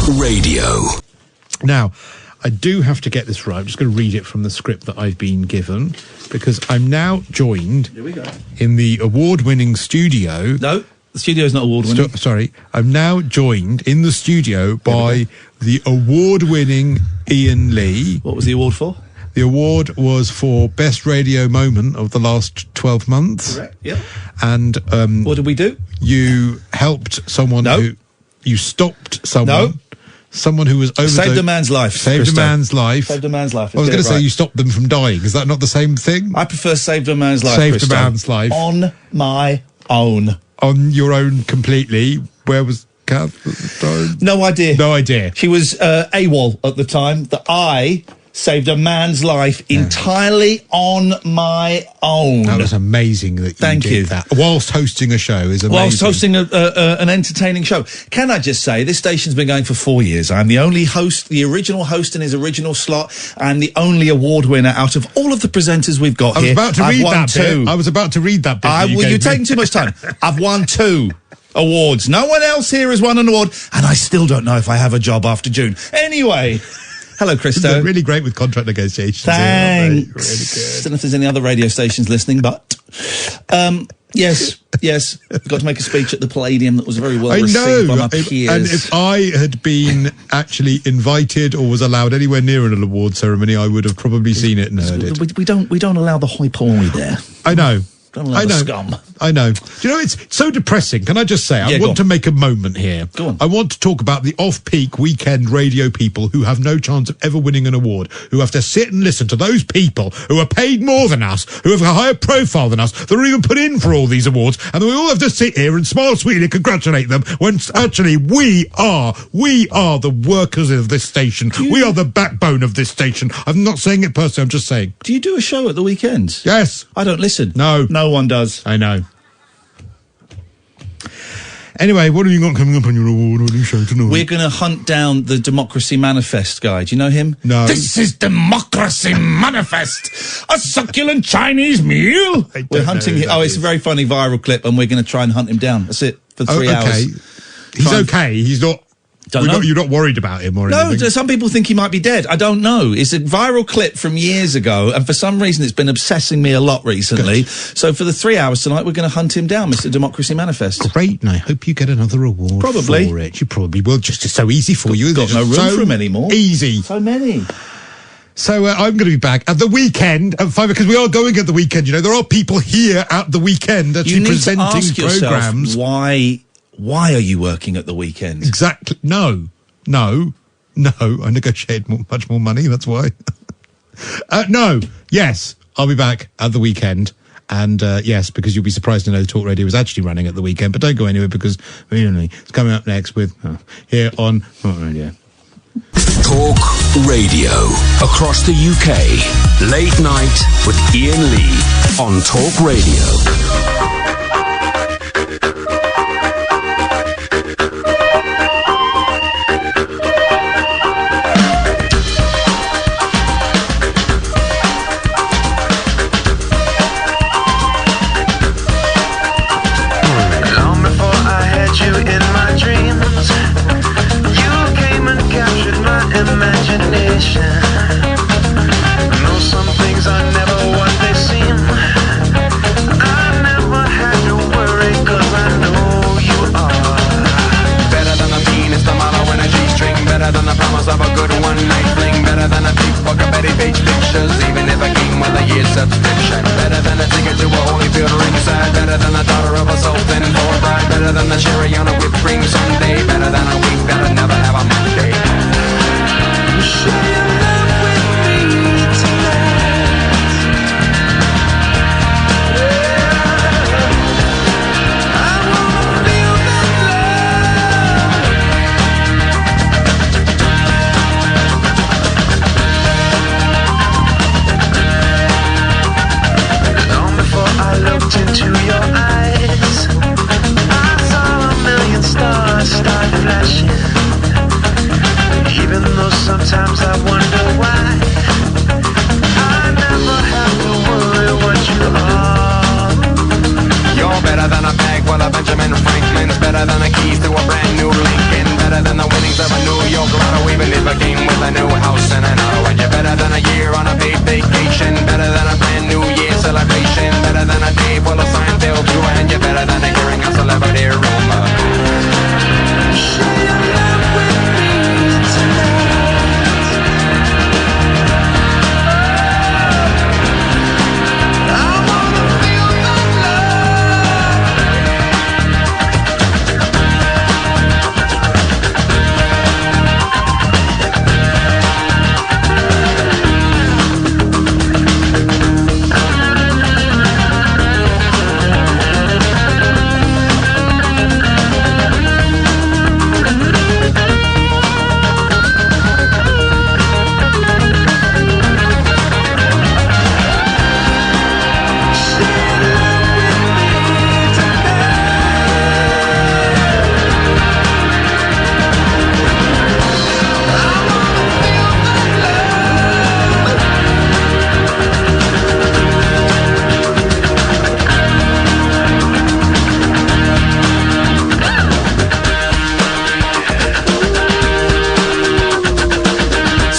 Radio. Now, I do have to get this right. I'm just going to read it from the script that I've been given, because I'm now joined Here we go. in the award-winning studio. No, the studio's not award-winning. Sorry. I'm now joined in the studio by the award-winning Iain Lee. What was the award for? The award was for Best Radio Moment of the last 12 months. Correct, yep. And what did we do? You helped someone who... You stopped someone. No. Someone who was overdosed. Saved a man's life. Saved a man's life. Saved a man's life. I was going to say you stopped them from dying. Is that not the same thing? I prefer saved a man's life. Saved a man's life. On my own. On your own completely. Where was Kath at the time? No idea. No idea. She was AWOL at the time. That I saved a man's life entirely on my own. That was amazing that you did that. Whilst hosting a show is amazing. Whilst hosting an entertaining show. Can I just say, this station's been going for 4 years. I'm the only host, the original host in his original slot, and the only award winner out of all of the presenters we've got here. I was about to read that bit. I was about to read that bit. You're taking too much time. I've won 2 awards. No one else here has won an award, and I still don't know if I have a job after June. Anyway... Hello, Christo. They're really great with contract negotiations. Thanks. Really good. I don't know if there's any other radio stations listening, but yes, I've got to make a speech at the Palladium that was very well received by my peers. And if I had been actually invited or was allowed anywhere near an award ceremony, I would have probably seen it and heard it. We don't allow the hoi polloi there. I know. Don't allow the scum. I know. You know, it's so depressing. Can I just say, I want to make a moment here. Go on. I want to talk about the off-peak weekend radio people who have no chance of ever winning an award, who have to sit and listen to those people who are paid more than us, who have a higher profile than us, that are even put in for all these awards, and we all have to sit here and smile sweetly and congratulate them, when actually we are the workers of this station. We are the backbone of this station. I'm not saying it personally, I'm just saying. Do you do a show at the weekends? Yes. I don't listen. No. No one does. I know. Anyway, what have you got coming up on your award-winning show tonight? We're going to hunt down the Democracy Manifest guy. Do you know him? No. This is Democracy Manifest, a succulent Chinese meal. We're hunting him. Oh, it's a very funny viral clip, and we're going to try and hunt him down. That's it, for 3 hours. He's okay. He's not... You're not worried about him or anything? No, some people think he might be dead. I don't know. It's a viral clip from years ago, and for some reason it's been obsessing me a lot recently. So for the 3 hours tonight, we're going to hunt him down, Mr. Democracy Manifest. Great, and I hope you get another award Probably. for it. You probably will. Just it's so easy for you. Got no room for him anymore. Easy. So many. So I'm going to be back at the weekend at 5, because we are going at the weekend. You know, there are people here at the weekend actually presenting to ask programmes. Why are you working at the weekend? Exactly. No. I negotiated much more money. That's why. No. Yes. I'll be back at the weekend. And yes, because you'll be surprised to know Talk Radio is actually running at the weekend. But don't go anywhere, because it's coming up next with here on Talk Radio. Talk Radio. Across the UK. Late night with Iain Lee on Talk Radio. Know some things are never what they seem. I never a new house and an auto, and you're better than a year on a paid vacation, better than a brand new year celebration, better than a day full of Seinfeld crew, and you're better than a hearing a celebrity rumor. Share your love with me tonight.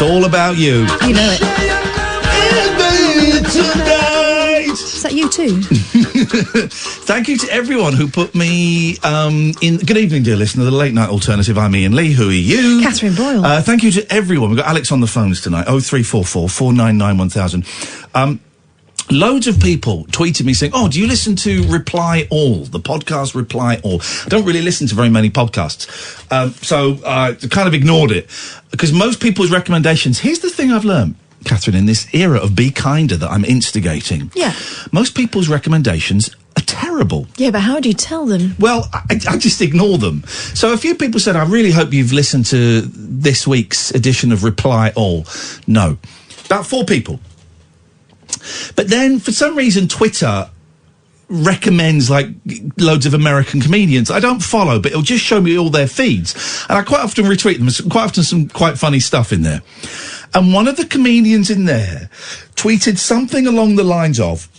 All about you. You know it. Is that you too? Thank you to everyone who put me in. Good evening, dear listener. The Late Night Alternative. I'm Iain Lee. Who are you? Catherine Boyle. Thank you to everyone. We've got Alex on the phones tonight. 0344 499 1000. Loads of people tweeted me saying, oh, do you listen to Reply All, the podcast Reply All? I don't really listen to very many podcasts, so I kind of ignored it, because most people's recommendations, here's the thing I've learned, Catherine, in this era of Be Kinder that I'm instigating. Yeah. Most people's recommendations are terrible. Yeah, but how do you tell them? Well, I just ignore them. So a few people said, I really hope you've listened to this week's edition of Reply All. No. About 4 people. But then, for some reason, Twitter recommends, like, loads of American comedians I don't follow, but it'll just show me all their feeds. And I quite often retweet them. There's quite often some quite funny stuff in there. And one of the comedians in there tweeted something along the lines of,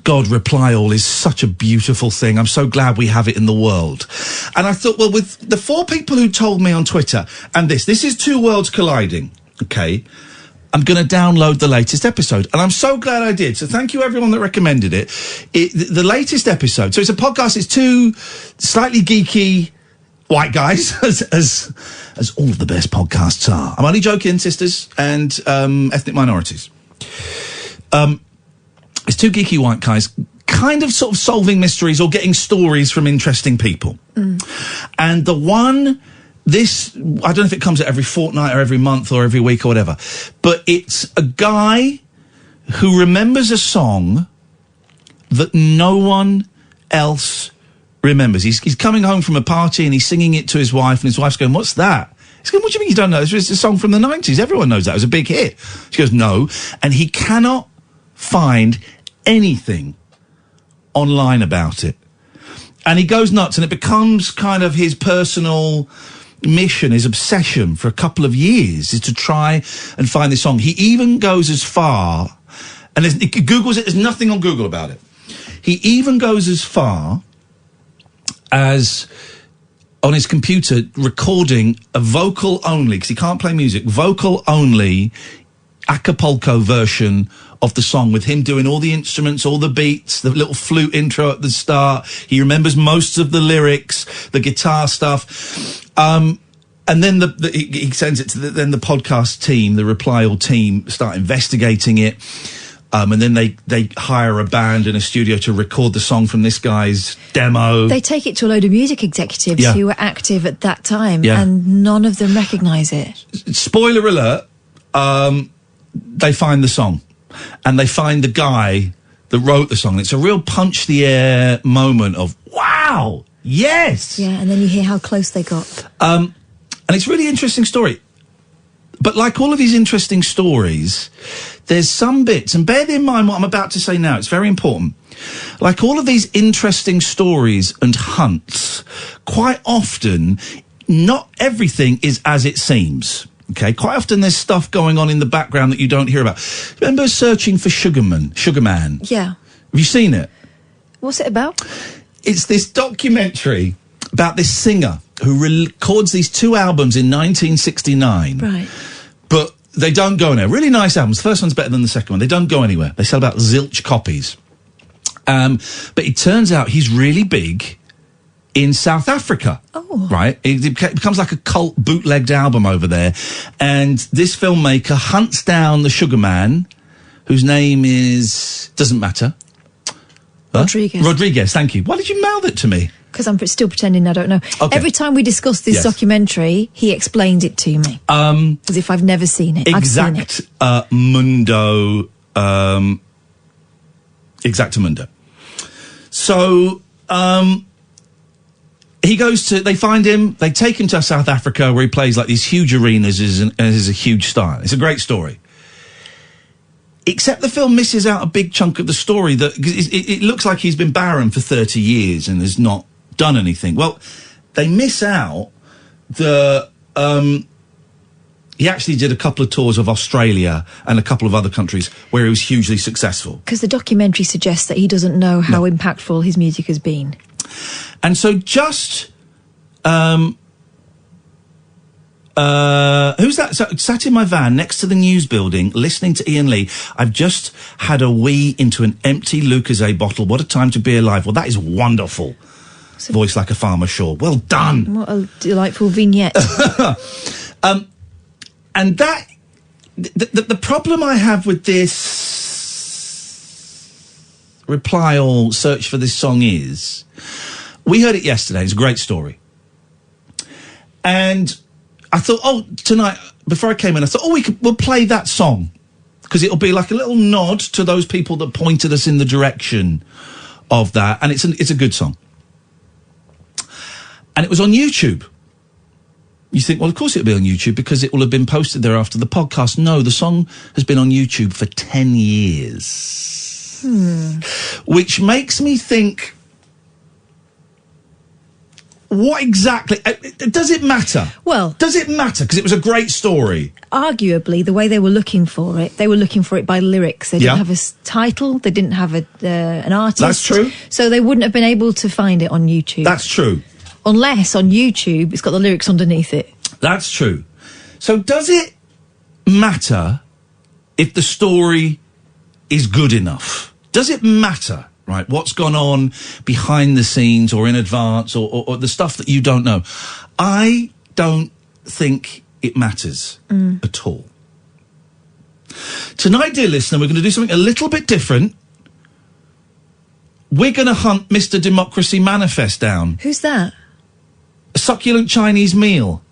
God, Reply All is such a beautiful thing. I'm so glad we have it in the world. And I thought, well, with the 4 people who told me on Twitter, and this is 2 worlds colliding, okay? I'm going to download the latest episode. And I'm so glad I did. So thank you, everyone that recommended it. The latest episode. So it's a podcast. It's 2 slightly geeky white guys, as all of the best podcasts are. I'm only joking, sisters and ethnic minorities. It's 2 geeky white guys kind of sort of solving mysteries or getting stories from interesting people. And the one... This, I don't know if it comes out every fortnight or every month or every week or whatever, but it's a guy who remembers a song that no one else remembers. He's coming home from a party and he's singing it to his wife, and his wife's going, what's that? He's going, what do you mean you don't know? This was a song from the 90s. Everyone knows that. It was a big hit. She goes, no. And he cannot find anything online about it. And he goes nuts, and it becomes kind of his personal mission, his obsession for a couple of years, is to try and find this song. He even goes as far, and he Googles it, there's nothing on Google about it. He even goes as far as, on his computer, recording a vocal only, because he can't play music, vocal only Acapulco version of the song, with him doing all the instruments, all the beats, the little flute intro at the start. He remembers most of the lyrics, the guitar stuff. And then he sends it to the podcast team, the Reply All team, start investigating it. And then they hire a band in a studio to record the song from this guy's demo. They take it to a load of music executives who were active at that time, and none of them recognise it. Spoiler alert, they find the song. And they find the guy that wrote the song. It's a real punch-the-air moment of, wow, yes! Yeah, and then you hear how close they got. And it's a really interesting story. But like all of these interesting stories, there's some bits, and bear in mind what I'm about to say now, it's very important. Like all of these interesting stories and hunts, quite often, not everything is as it seems. Okay, quite often there's stuff going on in the background that you don't hear about. Remember Searching for Sugar Man? Yeah. Have you seen it? What's it about? It's this documentary about this singer who records these 2 albums in 1969. Right. But they don't go anywhere. Really nice albums. The first one's better than the second one. They don't go anywhere. They sell about zilch copies. But it turns out he's really big in South Africa. Oh. Right? It becomes like a cult bootlegged album over there. And this filmmaker hunts down the sugar man, whose name doesn't matter. Rodriguez, thank you. Why did you mouth it to me? Because I'm still pretending I don't know. Okay. Every time we discuss this documentary, he explains it to me. As if I've never seen it. Exactamundo. So, they find him, they take him to South Africa where he plays like these huge arenas and is a huge star. It's a great story. Except the film misses out a big chunk of the story. That it looks like he's been barren for 30 years and has not done anything. Well, they miss out he actually did a couple of tours of Australia and a couple of other countries where he was hugely successful. Because the documentary suggests that he doesn't know how impactful his music has been. And so just... who's that? So, sat in my van next to the news building, listening to Iain Lee. I've just had a wee into an empty Lucozade bottle. What a time to be alive. Well, that is wonderful. Voice like a farmer, sure. Well done. What a delightful vignette. And that... The problem I have with this reply all search for this song is... We heard it yesterday. It's a great story. And... I thought, tonight, before I came in, I thought, we'll play that song. Because it'll be like a little nod to those people that pointed us in the direction of that. And it's a good song. And it was on YouTube. You think, well, of course it'll be on YouTube because it will have been posted there after the podcast. No, the song has been on YouTube for 10 years. Which makes me think... What exactly... does it matter? Well... Does it matter? Because it was a great story. Arguably, the way they were looking for it, they were looking for it by lyrics. They didn't have a title. They didn't have an artist. That's true. So they wouldn't have been able to find it on YouTube. That's true. Unless on YouTube, it's got the lyrics underneath it. That's true. So does it matter if the story is good enough? Does it matter? Right, what's gone on behind the scenes or in advance or the stuff that you don't know? I don't think it matters at all. Tonight, dear listener, we're going to do something a little bit different. We're going to hunt Mr. Democracy Manifest down. Who's that? A Succulent Chinese Meal.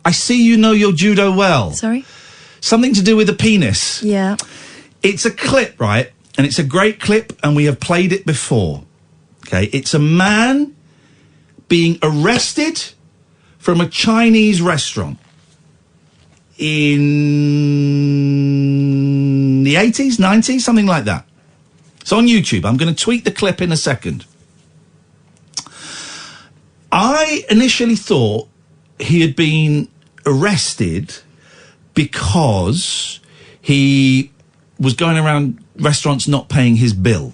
I see you know your judo well. Sorry? Something to do with a penis. Yeah. It's a clip, right? And it's a great clip, and we have played it before. Okay, it's a man being arrested from a Chinese restaurant in the 80s, 90s, something like that. It's on YouTube. I'm going to tweet the clip in a second. I initially thought he had been arrested because he was going around restaurants not paying his bill.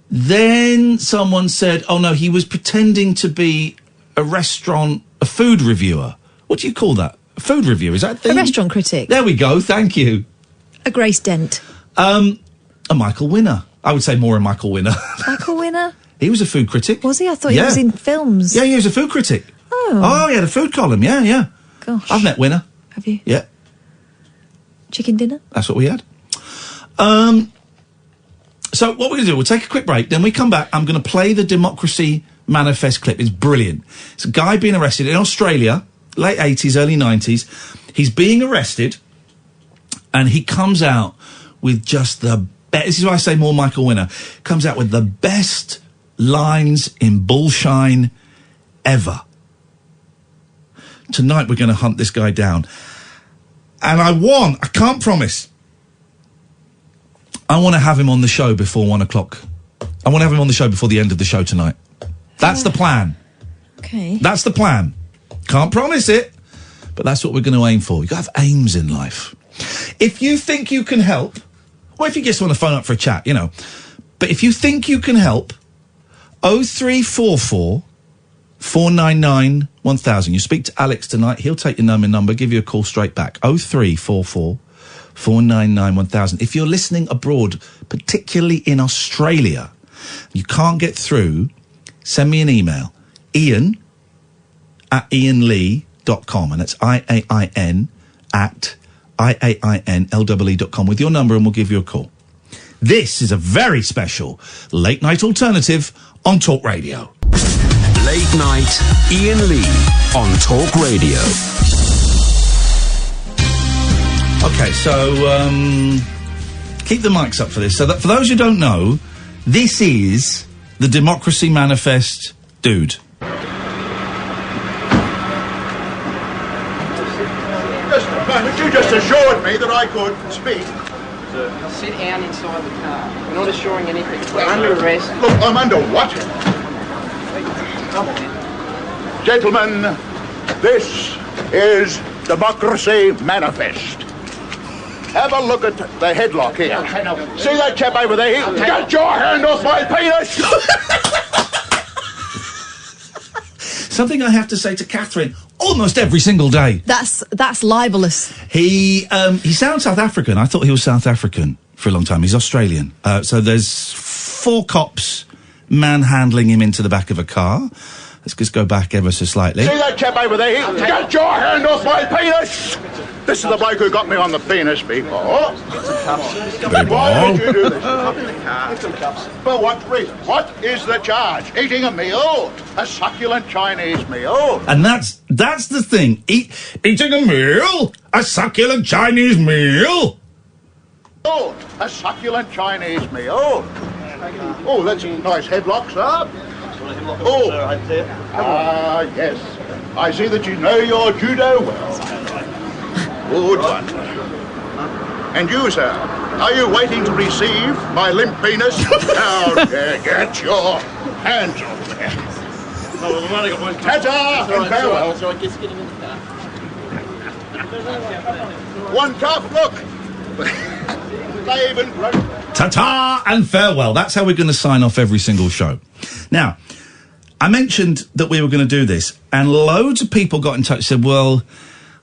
Then someone said, oh no, he was pretending to be a food reviewer. What do you call that? A food reviewer, is that a thing? A restaurant critic. There we go, thank you. A Grace Dent. A Michael Winner. I would say more a Michael Winner. Michael Winner? He was a food critic. Was he? I thought he was in films. Yeah, he was a food critic. Oh, he had a food column, yeah. Gosh. I've met Winner. Have you? Yeah. Chicken dinner? That's what we had. So what we're going to do, we'll take a quick break, then we come back, I'm going to play the Democracy Manifest clip. It's brilliant. It's a guy being arrested in Australia, late 80s, early 90s. He's being arrested, and he comes out with just the best... This is why I say more Michael Winner. Comes out with the best lines in bullshine ever. Tonight we're going to hunt this guy down. And I can't promise, I want to have him on the show before 1 o'clock. I want to have him on the show before the end of the show tonight. That's the plan. Okay. That's the plan. Can't promise it, but that's what we're going to aim for. You've got to have aims in life. If you think you can help, or if you just want to phone up for a chat, but if you think you can help, 0344 499 1000. You speak to Alex tonight. He'll take your number, give you a call straight back. 0344 499 1000. If you're listening abroad, particularly in Australia, you can't get through, send me an email. Iain at iainlee.com, and it's IAIN at IAINLEE.com with your number, and we'll give you a call. This is a very special late night alternative on Talk Radio. Late night Iain Lee on Talk Radio. Okay, so keep the mics up for this. So that, for those who don't know, this is the Democracy Manifest dude. Just a moment, you just assured me that I could speak. I'll sit down inside the car. We're not assuring anything. We're under arrest. Look, I'm under what? Come on. Gentlemen, this is Democracy Manifest. Have a look at the headlock here. See that chap over there? Get your hand off my penis! Something I have to say to Catherine almost every single day. That's libelous. He sounds South African. I thought he was South African for a long time. He's Australian. So there's 4 cops manhandling him into the back of a car. Let's just go back ever so slightly. See that chap over there? Get your hand off my penis! This is the bloke who got me on the penis before. Why did you do this? For what reason? What is the charge? Eating a meal? A succulent Chinese meal? And that's the thing. Eating a meal? A succulent Chinese meal? Oh, a succulent Chinese meal? Oh, that's a nice headlock, sir. Oh, yes. I see that you know your judo well. Good one. And you, sir, are you waiting to receive my limp penis? Now, get your hands off there. Ta-ta and farewell. So I guess get him in the car. One cup, look. They've been Ta-ta and farewell. That's how we're going to sign off every single show. Now, I mentioned that we were going to do this, and loads of people got in touch and said, well,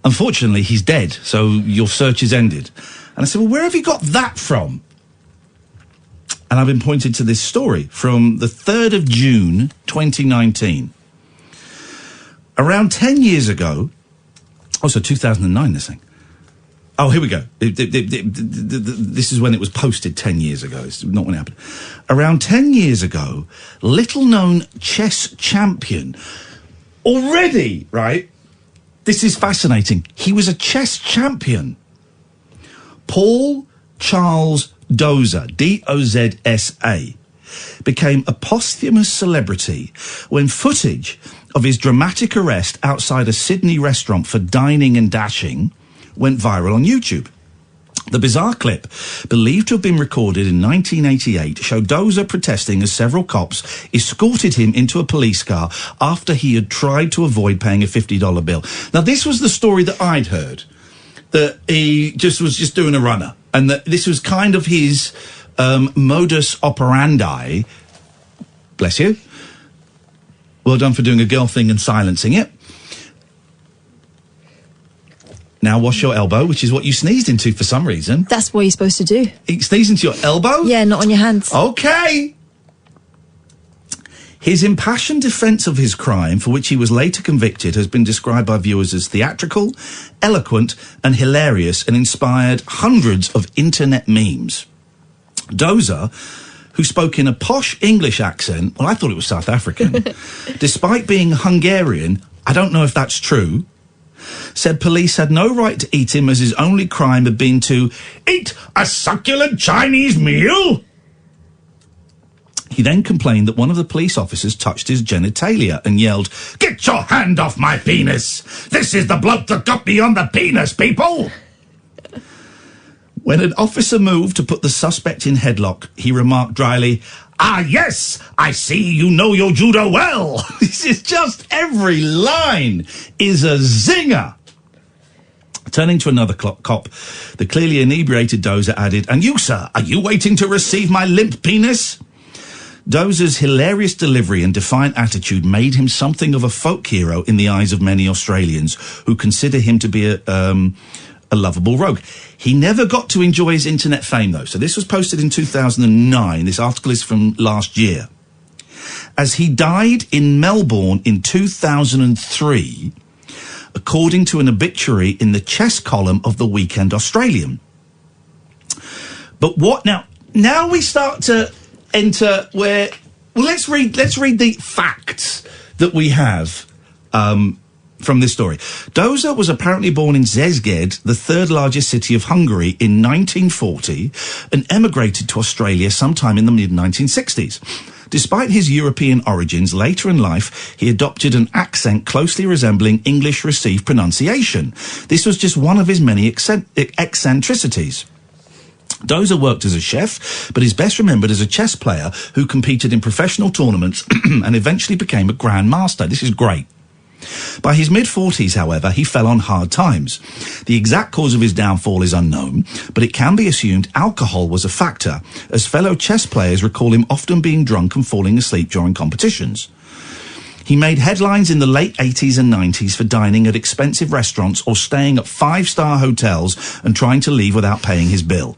unfortunately, he's dead, so your search is ended. And I said, well, where have you got that from? And I've been pointed to this story from the 3rd of June, 2019. Around 10 years ago, also 2009, this thing. Oh, here we go. This is when it was posted 10 years ago. It's not when it happened. Around 10 years ago, little-known chess champion. Already, right? This is fascinating. He was a chess champion. Paul Charles Dozer, D-O-Z-S-A, became a posthumous celebrity when footage of his dramatic arrest outside a Sydney restaurant for dining and dashing went viral on YouTube. The bizarre clip, believed to have been recorded in 1988, showed Dozer protesting as several cops escorted him into a police car after he had tried to avoid paying a $50 bill. Now, this was the story that I'd heard, that he was just doing a runner, and that this was kind of his modus operandi. Bless you. Well done for doing a girl thing and silencing it. Now wash your elbow, which is what you sneezed into for some reason. That's what you're supposed to do. Sneeze into your elbow? Yeah, not on your hands. Okay. His impassioned defence of his crime, for which he was later convicted, has been described by viewers as theatrical, eloquent and hilarious, and inspired hundreds of internet memes. Dozer, who spoke in a posh English accent, well, I thought it was South African, despite being Hungarian, I don't know if that's true, said police had no right to eat him as his only crime had been to eat a succulent Chinese meal. He then complained that one of the police officers touched his genitalia and yelled, "Get your hand off my penis! This is the bloke that got me on the penis, people!" When an officer moved to put the suspect in headlock, he remarked dryly, "Ah, yes, I see you know your judo well." This is just, every line is a zinger. Turning to another cop, the clearly inebriated Dozer added, "And you, sir, are you waiting to receive my limp penis?" Dozer's hilarious delivery and defiant attitude made him something of a folk hero in the eyes of many Australians who consider him to be a lovable rogue. He never got to enjoy his internet fame, though. So this was posted in 2009. This article is from last year. As he died in Melbourne in 2003, according to an obituary in the chess column of the Weekend Australian. But what now? Now we start to enter where. Well, let's read the facts that we have from this story. Dozer was apparently born in Szeged, the third largest city of Hungary, in 1940, and emigrated to Australia sometime in the mid-1960s. Despite his European origins, later in life, he adopted an accent closely resembling English received pronunciation. This was just one of his many eccentricities. Dozer worked as a chef, but is best remembered as a chess player who competed in professional tournaments and eventually became a Grand Master. This is great. By his mid-40s, however, he fell on hard times. The exact cause of his downfall is unknown, but it can be assumed alcohol was a factor, as fellow chess players recall him often being drunk and falling asleep during competitions. He made headlines in the late 80s and 90s for dining at expensive restaurants or staying at five-star hotels and trying to leave without paying his bill.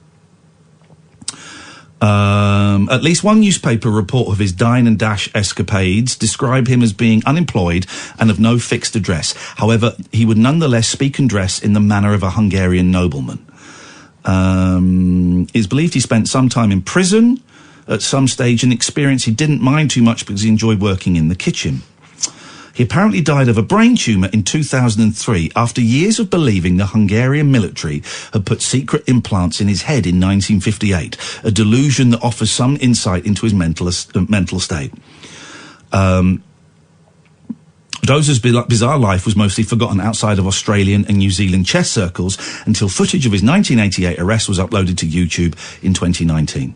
At least one newspaper report of his dine and dash escapades described him as being unemployed and of no fixed address. However, he would nonetheless speak and dress in the manner of a Hungarian nobleman. It's believed he spent some time in prison at some stage, an experience he didn't mind too much because he enjoyed working in the kitchen. He apparently died of a brain tumour in 2003 after years of believing the Hungarian military had put secret implants in his head in 1958, a delusion that offers some insight into his mental state. Dozer's bizarre life was mostly forgotten outside of Australian and New Zealand chess circles until footage of his 1988 arrest was uploaded to YouTube in 2019.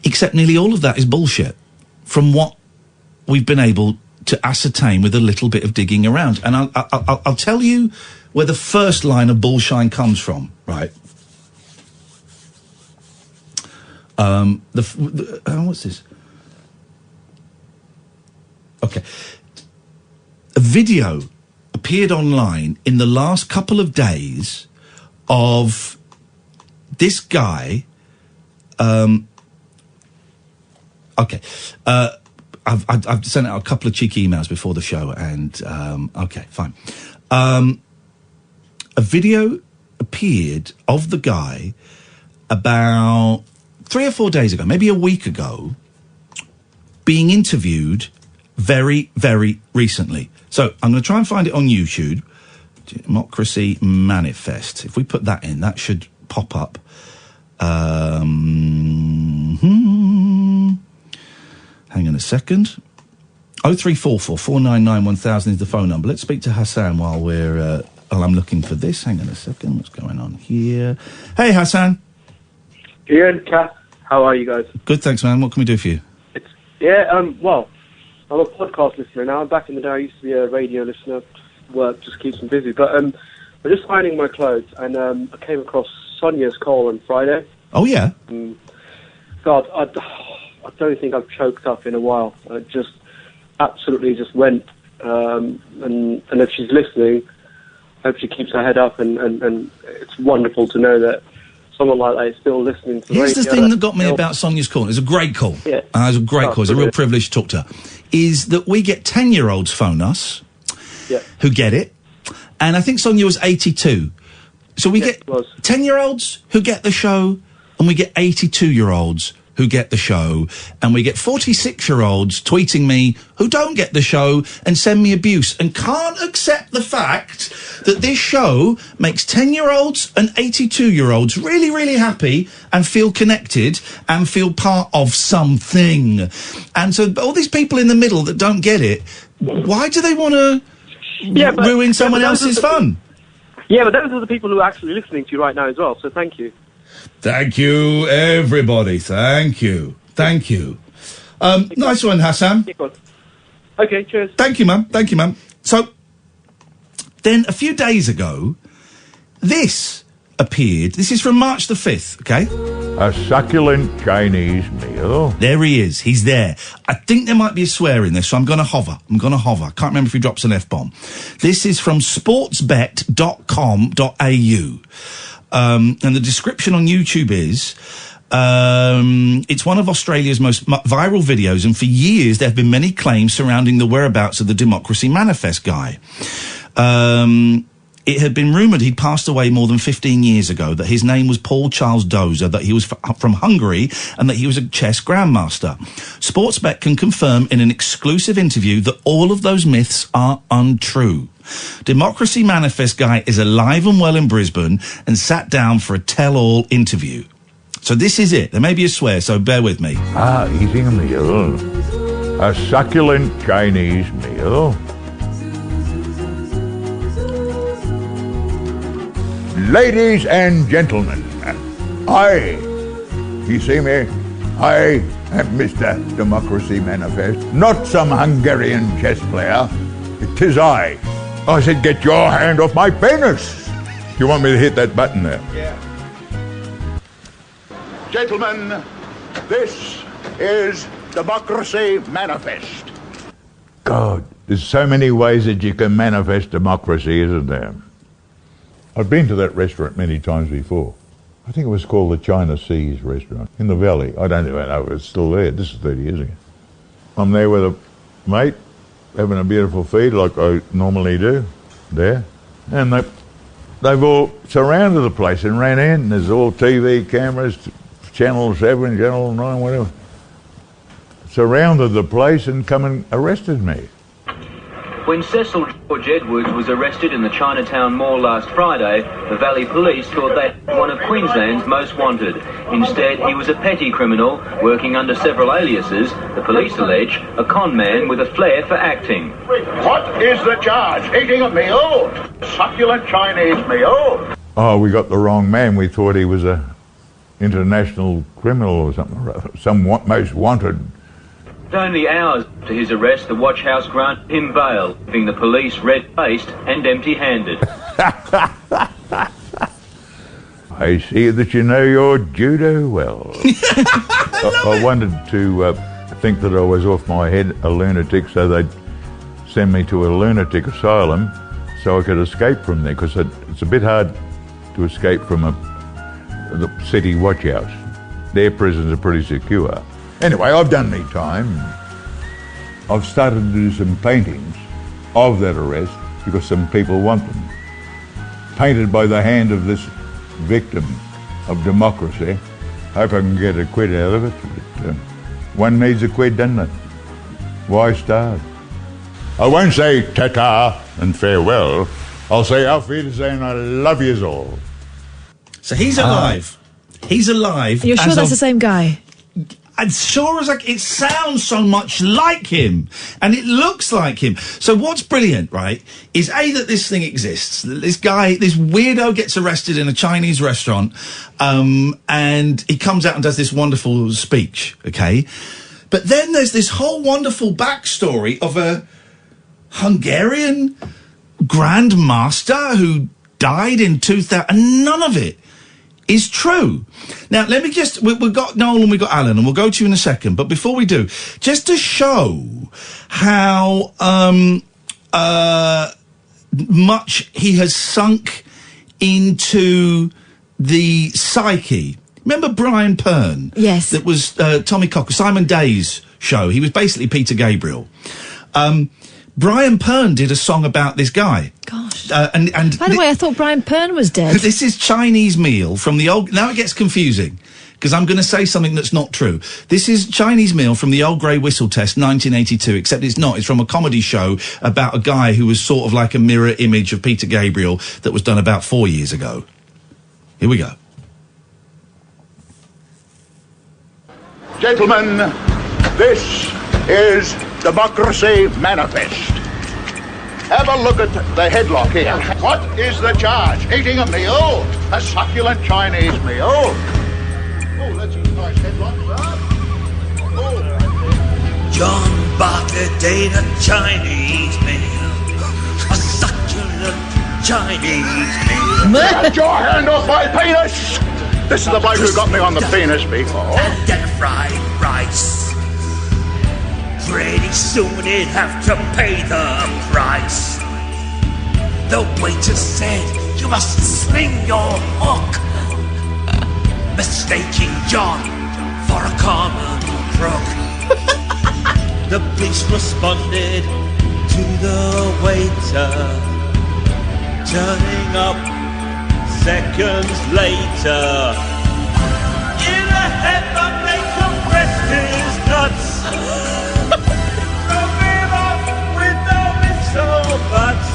Except nearly all of that is bullshit, from what we've been able to ascertain with a little bit of digging around. And I'll tell you where the first line of bullshine comes from, right? What's this? Okay. A video appeared online in the last couple of days of this guy. I've sent out a couple of cheeky emails before the show, and okay, fine. A video appeared of the guy about 3 or 4 days ago, maybe a week ago, being interviewed very, very recently. So I'm going to try and find it on YouTube. Democracy Manifest. If we put that in, that should pop up. Hang on a second. 0344 499 1000 is the phone number. Let's speak to Hassan while I'm looking for this. Hang on a second. What's going on here? Hey, Hassan. Iain, Kath, how are you guys? Good, thanks, man. What can we do for you? Well, I'm a podcast listener now. Back in the day, I used to be a radio listener. Work just keeps me busy. But I'm just ironing my clothes, and I came across Sonia's call on Friday. Oh, yeah? God, I don't think I've choked up in a while. I just absolutely just went. And if she's listening, I hope she keeps her head up. And it's wonderful to know that someone like that is still listening to the radio. Here's the thing that got me about Sonia's call. It was a great call. Yeah. It was a great call. It's a real privilege to talk to her. Is that we get 10-year-olds phone us who get it. And I think Sonia was 82. So we get 10-year-olds who get the show, and we get 82-year-olds who get the show, and we get 46-year-olds tweeting me who don't get the show and send me abuse and can't accept the fact that this show makes 10-year-olds and 82-year-olds really, really happy and feel connected and feel part of something. And so all these people in the middle that don't get it, why do they want to ruin someone else's fun? Yeah, but those are the people who are actually listening to you right now as well, so thank you. Thank you, everybody. Thank you. Thank you. Nice one, Hassan. Okay, cheers. Thank you, man. Thank you, man. So, then a few days ago, this appeared. This is from March the 5th, okay? A succulent Chinese meal. There he is. He's there. I think there might be a swear in this, so I'm going to hover. I can't remember if he drops an F-bomb. This is from sportsbet.com.au. And the description on YouTube is... it's one of Australia's most viral videos, and for years there have been many claims surrounding the whereabouts of the Democracy Manifest guy. It had been rumoured he'd passed away more than 15 years ago, that his name was Paul Charles Dozer, that he was from Hungary, and that he was a chess grandmaster. Sportsbet can confirm in an exclusive interview that all of those myths are untrue. Democracy Manifest guy is alive and well in Brisbane and sat down for a tell-all interview. So this is it. There may be a swear, so bear with me. Eating a meal. A succulent Chinese meal. Ladies and gentlemen, you see me? I am Mr. Democracy Manifest, not some Hungarian chess player. It is I. I said, get your hand off my penis. You want me to hit that button there? Yeah. Gentlemen, this is Democracy Manifest. God, there's so many ways that you can manifest democracy, isn't there? I've been to that restaurant many times before. I think it was called the China Seas restaurant in the Valley. I don't even know if it's still there. This is 30 years ago. I'm there with a mate, having a beautiful feed like I normally do there. And they've all surrounded the place and ran in. There's all TV cameras, Channel 7, Channel 9, whatever. Surrounded the place and come and arrested me. When Cecil George Edwards was arrested in the Chinatown Mall last Friday, the Valley Police thought they had one of Queensland's most wanted. Instead, he was a petty criminal, working under several aliases, the police allege, a con man with a flair for acting. What is the charge? Eating a meal? Succulent Chinese meal? Oh, we got the wrong man. We thought he was a international criminal or something, some most wanted. Only hours after his arrest, the watch house granted him bail, leaving the police red-faced and empty-handed. I see that you know your judo well. I wanted to think that I was off my head a lunatic, so they'd send me to a lunatic asylum so I could escape from there, because it's a bit hard to escape from the city watch house. Their prisons are pretty secure. Anyway, I've done me time. I've started to do some paintings of that arrest because some people want them. Painted by the hand of this victim of democracy. Hope I can get a quid out of it. But, one needs a quid, doesn't it? Why starve? I won't say ta-ta and farewell. I'll say auf Wiedersehen, I love yous all. So he's alive. He's alive. You're sure that's the same guy? As sure as it sounds so much like him, and it looks like him. So what's brilliant, right, is A, that this thing exists. This guy, this weirdo gets arrested in a Chinese restaurant, and he comes out and does this wonderful speech, okay? But then there's this whole wonderful backstory of a Hungarian grandmaster who died in 2000, and none of it is true. Now, let me just... We've got Noel and we've got Alan, and we'll go to you in a second. But before we do, just to show how much he has sunk into the psyche. Remember Brian Pern? Yes. That was Tommy Cocker, Simon Day's show. He was basically Peter Gabriel. Brian Pern did a song about this guy. Gosh. And by the way, I thought Brian Pern was dead. This is Chinese Meal from the old... Now it gets confusing, because I'm going to say something that's not true. This is Chinese Meal from the Old Grey Whistle Test, 1982, except it's not. It's from a comedy show about a guy who was sort of like a mirror image of Peter Gabriel that was done about 4 years ago. Here we go. Gentlemen, this is Democracy Manifest. Have a look at the headlock here. What is the charge? Eating a meal? A succulent Chinese meal? Oh, that's a nice headlock, sir. Oh. John Barker ate a Chinese meal. A succulent Chinese meal. Get your hand off my penis! This is the bloke who got me on the penis before. And get fried rice. Pretty soon he'd have to pay the price. The waiter said, you must sling your hook, mistaking John for a common crook. The police responded to the waiter, turning up seconds later. In a headlock they compressed his nuts, drove him off with no ifs or buts.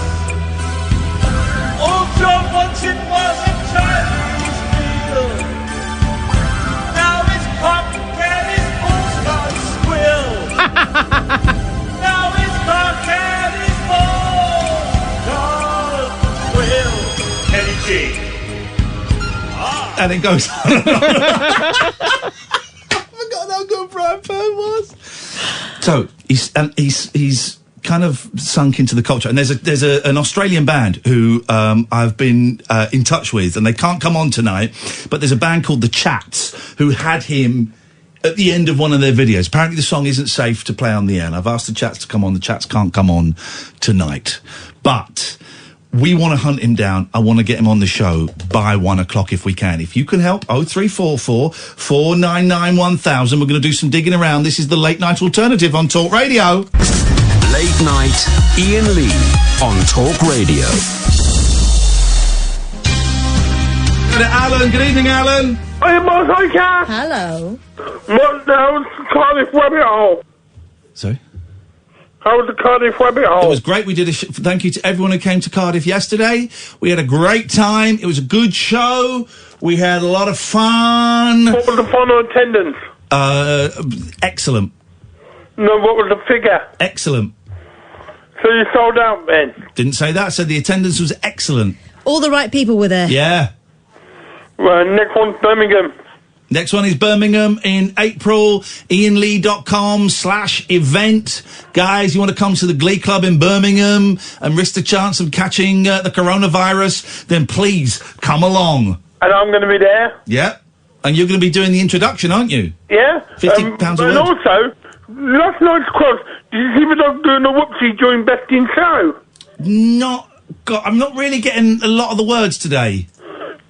All John wanted was a Chinese meal. Now his cock and his balls got squill. Now his cock and his balls got squill. Kenny G. And it goes on. I forgot how good Brian Pern was. So he's kind of sunk into the culture, and there's an Australian band who I've been in touch with, and they can't come on tonight. But there's a band called The Chats who had him at the end of one of their videos. Apparently, the song isn't safe to play on the air. And I've asked The Chats to come on. The Chats can't come on tonight, but we want to hunt him down. I want to get him on the show by 1 o'clock if we can. If you can help, 0344 499 1000. We're going to do some digging around. This is the Late Night Alternative on Talk Radio. Late Night Iain Lee on Talk Radio. Alan, good evening, Alan. Hey, Mother. Hello. What the hell's Cardiff Rabbit Hole? Sorry? How was the Cardiff Rabbit Hole? It was great. We did thank you to everyone who came to Cardiff yesterday. We had a great time. It was a good show. We had a lot of fun. What was the final attendance? Excellent. No, what was the figure? Excellent. So you sold out then? Didn't say that. Said the attendance was excellent. All the right people were there. Yeah. Well, next one's Birmingham. Next one is Birmingham in April. IainLee.com/event. Guys, you want to come to the Glee Club in Birmingham and risk the chance of catching the coronavirus, then please come along. And I'm going to be there? Yeah. And you're going to be doing the introduction, aren't you? Yeah. £50 a word. And also, last night's cross, did you see the dog doing a whoopsie during Best in Show? I'm not really getting a lot of the words today.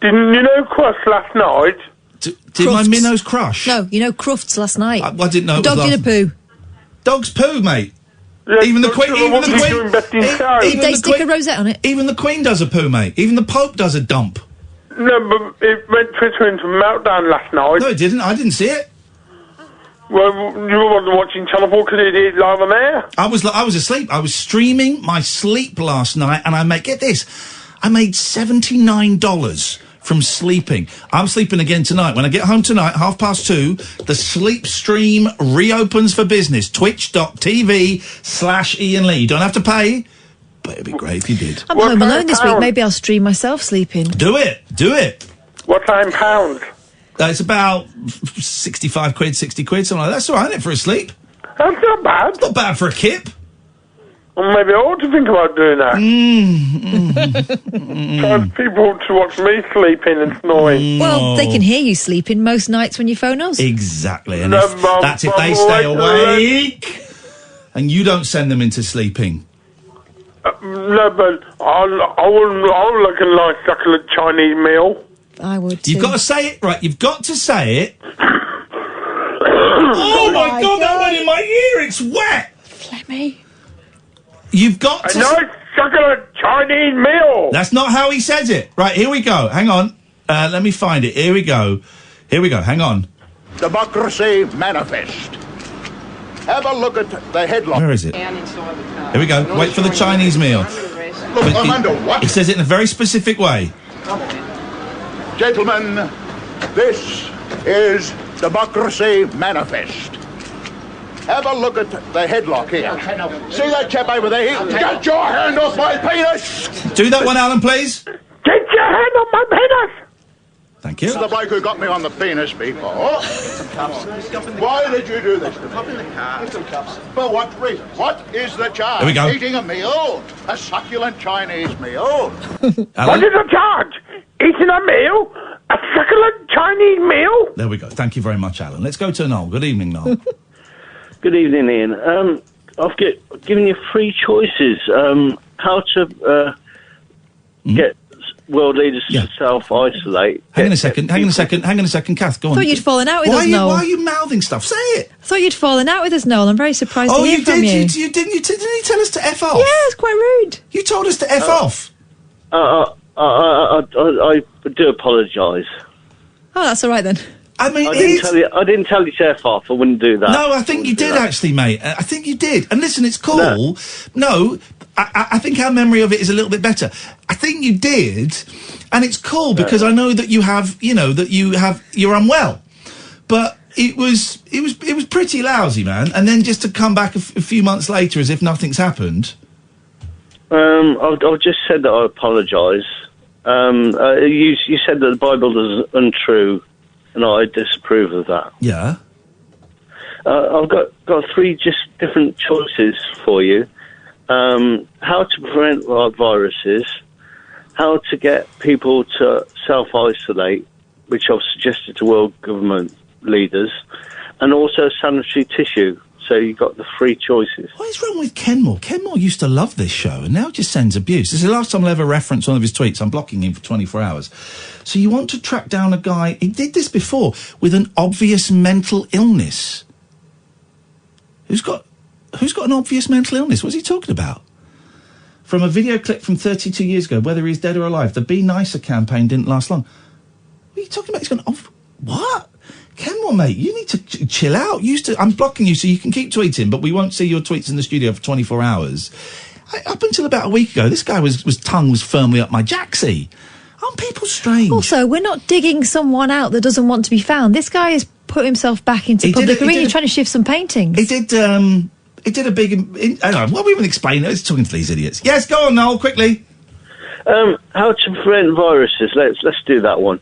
Didn't you know Cross last night? Did my minnows crush? No, you know Crufts last night. I didn't know. Dog did a poo. Dog's poo, mate. Yeah, even the Queen. Even the Queen. Did they stick a rosette on it? Even the Queen does a poo, mate. Even the Pope does a dump. No, but it went Twitter into meltdown last night. No, it didn't. I didn't see it. Well, you wasn't watching Channel 4 because it did live on air. I was asleep. I was streaming my sleep last night, and I made $79 from sleeping. I'm sleeping again tonight. When I get home tonight, 2:30, the sleep stream reopens for business. Twitch.tv/Iain Lee. You don't have to pay, but it'd be great if you did. I'm home alone this week. Maybe I'll stream myself sleeping. Do it. What time pounds? It's about 65 quid, 60 quid, something like that. That's all right, isn't it, for a sleep? That's not bad. It's not bad for a kip. Well, maybe I ought to think about doing that. Trying people to watch me sleeping and snoring. Well, they can hear you sleeping most nights when you phone us. Exactly. And that's if they stay awake and you don't send them into sleeping. No, but I would like a nice succulent Chinese meal. I would too. You've got to say it, right? You've got to say it. Oh my God, that went in my ear. It's wet. Flemmy. You've got to... A nice succulent Chinese meal. That's not how he says it. Right, here we go. Hang on. Let me find it. Here we go. Hang on. Democracy Manifest. Have a look at the headline. Where is it? Here we go. Wait for the Chinese meal. Look, I'm under what? He says it in a very specific way. Gentlemen, this is Democracy Manifest. Have a look at the headlock here. See that chap over there? Get your hand off my penis! Do that one, Alan, please. Get your hand off my penis! Thank you. This is the bloke who got me on the penis before. Why did you do this to me? For what reason? What is the charge? Here we go. Eating a meal? A succulent Chinese meal? What is the charge? Eating a meal? A succulent Chinese meal? There we go. Thank you very much, Alan. Let's go to Noel. Good evening, Noel. Good evening, Ian. I've given you 3 choices. How to get world leaders to self-isolate. Hang on a second, Kath, go on. I thought you'd fallen out with us, Noel. Why are you mouthing stuff? Say it. I thought you'd fallen out with us, Noel. I'm very surprised to hear from you. You didn't you tell us to F off? Yeah, it's quite rude. You told us to F off. I do apologise. Oh, that's all right then. I mean, I didn't tell you to F off. I wouldn't do that. No, I think you did actually, mate. I think you did. And listen, it's cool. No, I think our memory of it is a little bit better. I think you did, and it's cool because I know that you're unwell. But it was pretty lousy, man. And then just to come back a few months later as if nothing's happened. I've just said that I apologise. You said that the Bible is untrue, and I disapprove of that. Yeah. I've got 3 just different choices for you. How to prevent viruses, how to get people to self-isolate, which I've suggested to world government leaders, and also sanitary tissue. So you've got the 3 choices. What is wrong with Kenmore? Kenmore used to love this show, and now just sends abuse. This is the last time I'll ever reference one of his tweets. I'm blocking him for 24 hours. So you want to track down a guy, he did this before, with an obvious mental illness. Who's got an obvious mental illness? What's he talking about? From a video clip from 32 years ago, whether he's dead or alive, the Be Nicer campaign didn't last long. What are you talking about? He's gone, what? Kenmore, mate, you need to chill out. I'm blocking you so you can keep tweeting, but we won't see your tweets in the studio for 24 hours. Up until about a week ago, this guy was tongue was firmly up my jacksie. Aren't people strange? Also, we're not digging someone out that doesn't want to be found. This guy has put himself back into public arena trying to shift some paintings. He did a big... I don't know, what we even explain it? It's talking to these idiots. Yes, go on, Noel, quickly. How to prevent viruses. Let's do that one.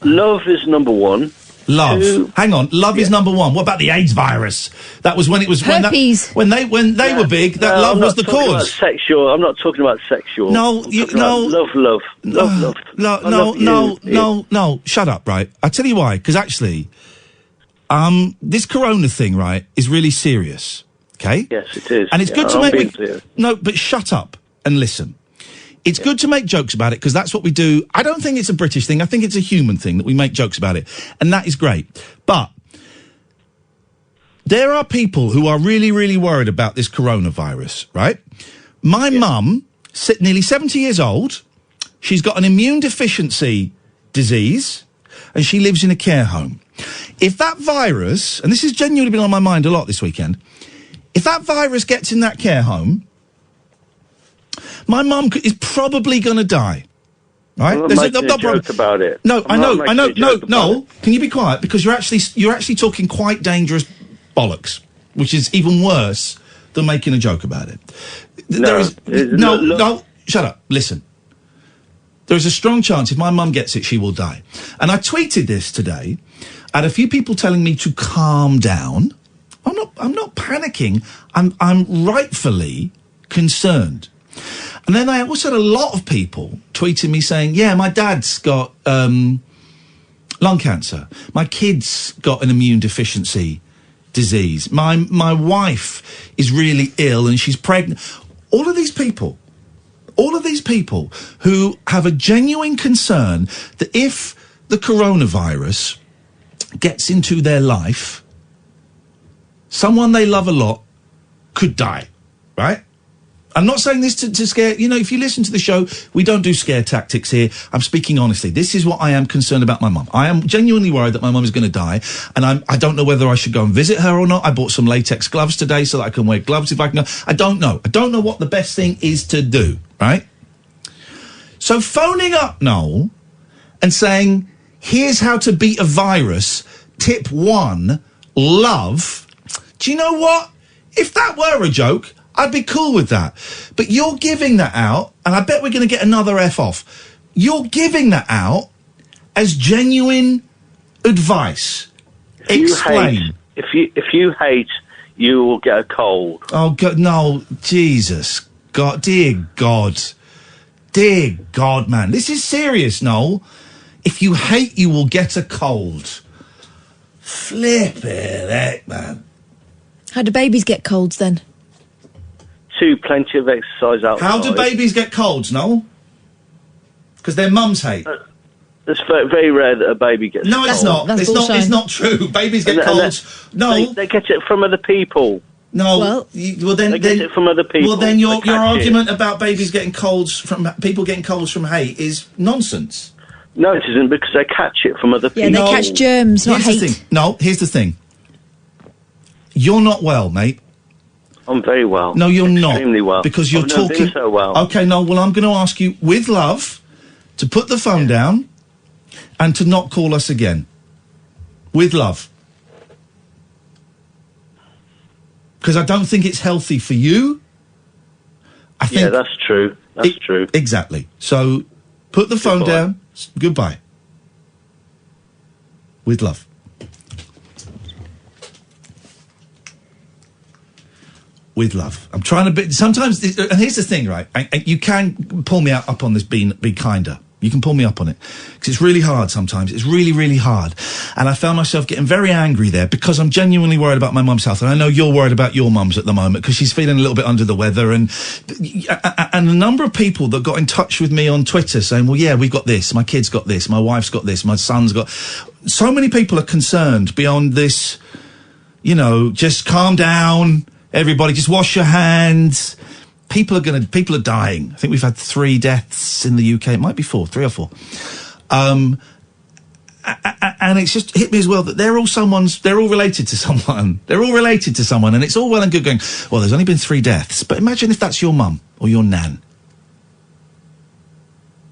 Love is number 1. Love. Hang on. Love is number 1. What about the AIDS virus? That was when it was herpes. When they were big. That love was the cause. I'm not talking about sexual. No. Love. Shut up. Right. I tell you why. Because actually, this corona thing, right, is really serious. Okay. Yes, it is. And it's good to make. No, but shut up and listen. It's good to make jokes about it because that's what we do. I don't think it's a British thing. I think it's a human thing that we make jokes about it. And that is great. But there are people who are really, really worried about this coronavirus, right? My mum, nearly 70 years old, she's got an immune deficiency disease and she lives in a care home. If that virus, and this has genuinely been on my mind a lot this weekend, if that virus gets in that care home, my mum is probably going to die. Right? I'm not making a joke about it. No, I know. No, can you be quiet? Because you're actually talking quite dangerous bollocks, which is even worse than making a joke about it. No, shut up. Listen. There is a strong chance if my mum gets it, she will die. And I tweeted this today, and a few people telling me to calm down. I'm not panicking. I'm rightfully concerned. And then I also had a lot of people tweeting me saying, yeah, my dad's got lung cancer. My kid's got an immune deficiency disease. My wife is really ill and she's pregnant. All of these people who have a genuine concern that if the coronavirus gets into their life, someone they love a lot could die, right? I'm not saying this to scare... You know, if you listen to the show, we don't do scare tactics here. I'm speaking honestly. This is what I am concerned about my mum. I am genuinely worried that my mum is going to die, and I don't know whether I should go and visit her or not. I bought some latex gloves today so that I can wear gloves if I can go. I don't know. I don't know what the best thing is to do, right? So phoning up Noel and saying, here's how to beat a virus, tip 1, love. Do you know what? If that were a joke... I'd be cool with that. But you're giving that out, and I bet we're going to get another F off. You're giving that out as genuine advice. Explain. If you hate, you will get a cold. Oh, God, no, Jesus. God, dear God. Dear God, man. This is serious, Noel. If you hate, you will get a cold. Flip it, heck, man. How do babies get colds then? 2, plenty of exercise outside. How do babies get colds, Noel? Because their mums hate. It's very rare that a baby gets No, it's cold. not. It's not true. Babies get colds. No. They get it from other people. No. They get it from other people. Well, then your They catch argument about babies getting colds from people getting colds from hate is nonsense. No, it isn't, because they catch it from other people. Yeah, they catch germs, not Here's the hate. thing. No, here's the thing. You're not well, mate. I'm very well. No, you're not. Extremely well. Because you're I've never talking. been so well. Okay, no. Well, I'm going to ask you, with love, to put the phone down and to not call us again. With love. Because I don't think it's healthy for you. I think. Yeah, that's true. That's true. Exactly. So, put the phone down. Goodbye. With love. With love. I'm trying to be... Sometimes... And here's the thing, right? You can pull me up on this, be kinder. You can pull me up on it. Because it's really hard sometimes. It's really, really hard. And I found myself getting very angry there because I'm genuinely worried about my mum's health. And I know you're worried about your mum's at the moment because she's feeling a little bit under the weather. And a number of people that got in touch with me on Twitter saying, well, yeah, we've got this. My kid's got this. My wife's got this. My son's got... So many people are concerned beyond this, you know, just calm down. Everybody, just wash your hands. People are dying. I think we've had 3 deaths in the UK. It might be 4, 3 or 4. And it's just hit me as well that they're all related to someone. They're all related to someone, and it's all well and good going, well, there's only been 3 deaths. But imagine if that's your mum or your nan.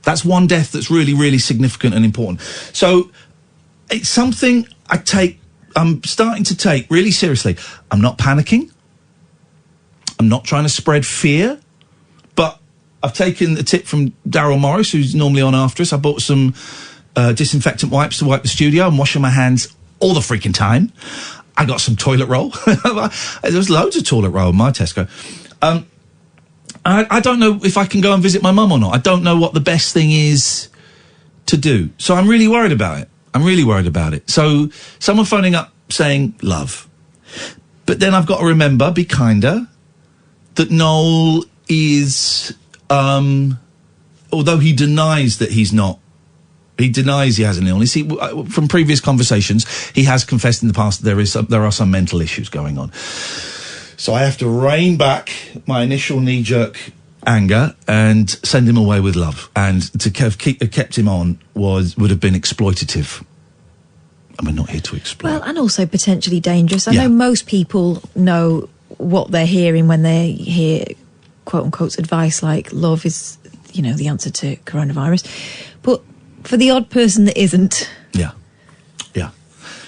That's one death that's really, really significant and important. So it's something I'm starting to take really seriously. I'm not panicking. I'm not trying to spread fear, but I've taken the tip from Daryl Morris, who's normally on after us. I bought some disinfectant wipes to wipe the studio. I'm washing my hands all the freaking time. I got some toilet roll. There's loads of toilet roll in my Tesco. I don't know if I can go and visit my mum or not. I don't know what the best thing is to do. So I'm really worried about it. So someone phoning up saying love. But then I've got to remember, be kinder, that Noel is, although he denies that he's not, he denies he has an illness. From previous conversations, he has confessed in the past that there are some mental issues going on. So I have to rein back my initial knee-jerk anger and send him away with love. And to have kept him on would have been exploitative. And we're not here to exploit. Well, and also potentially dangerous. I know most people know what they're hearing when they hear quote-unquote advice like love is, you know, the answer to coronavirus. But for the odd person that isn't... Yeah.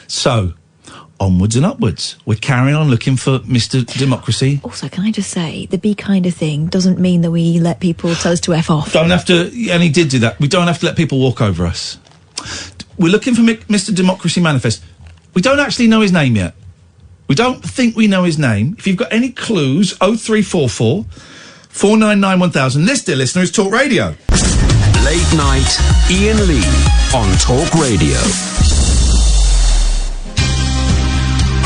So, onwards and upwards. We're carrying on looking for Mr. Democracy. Also, can I just say, the be kinder thing doesn't mean that we let people tell us to F off. Don't have to... And he did do that. We don't have to let people walk over us. We're looking for Mr. Democracy Manifest. We don't actually know his name yet. We don't think we know his name. If you've got any clues, 0344 499 1000. This, dear listener, is Talk Radio. Late night, Iain Lee on Talk Radio.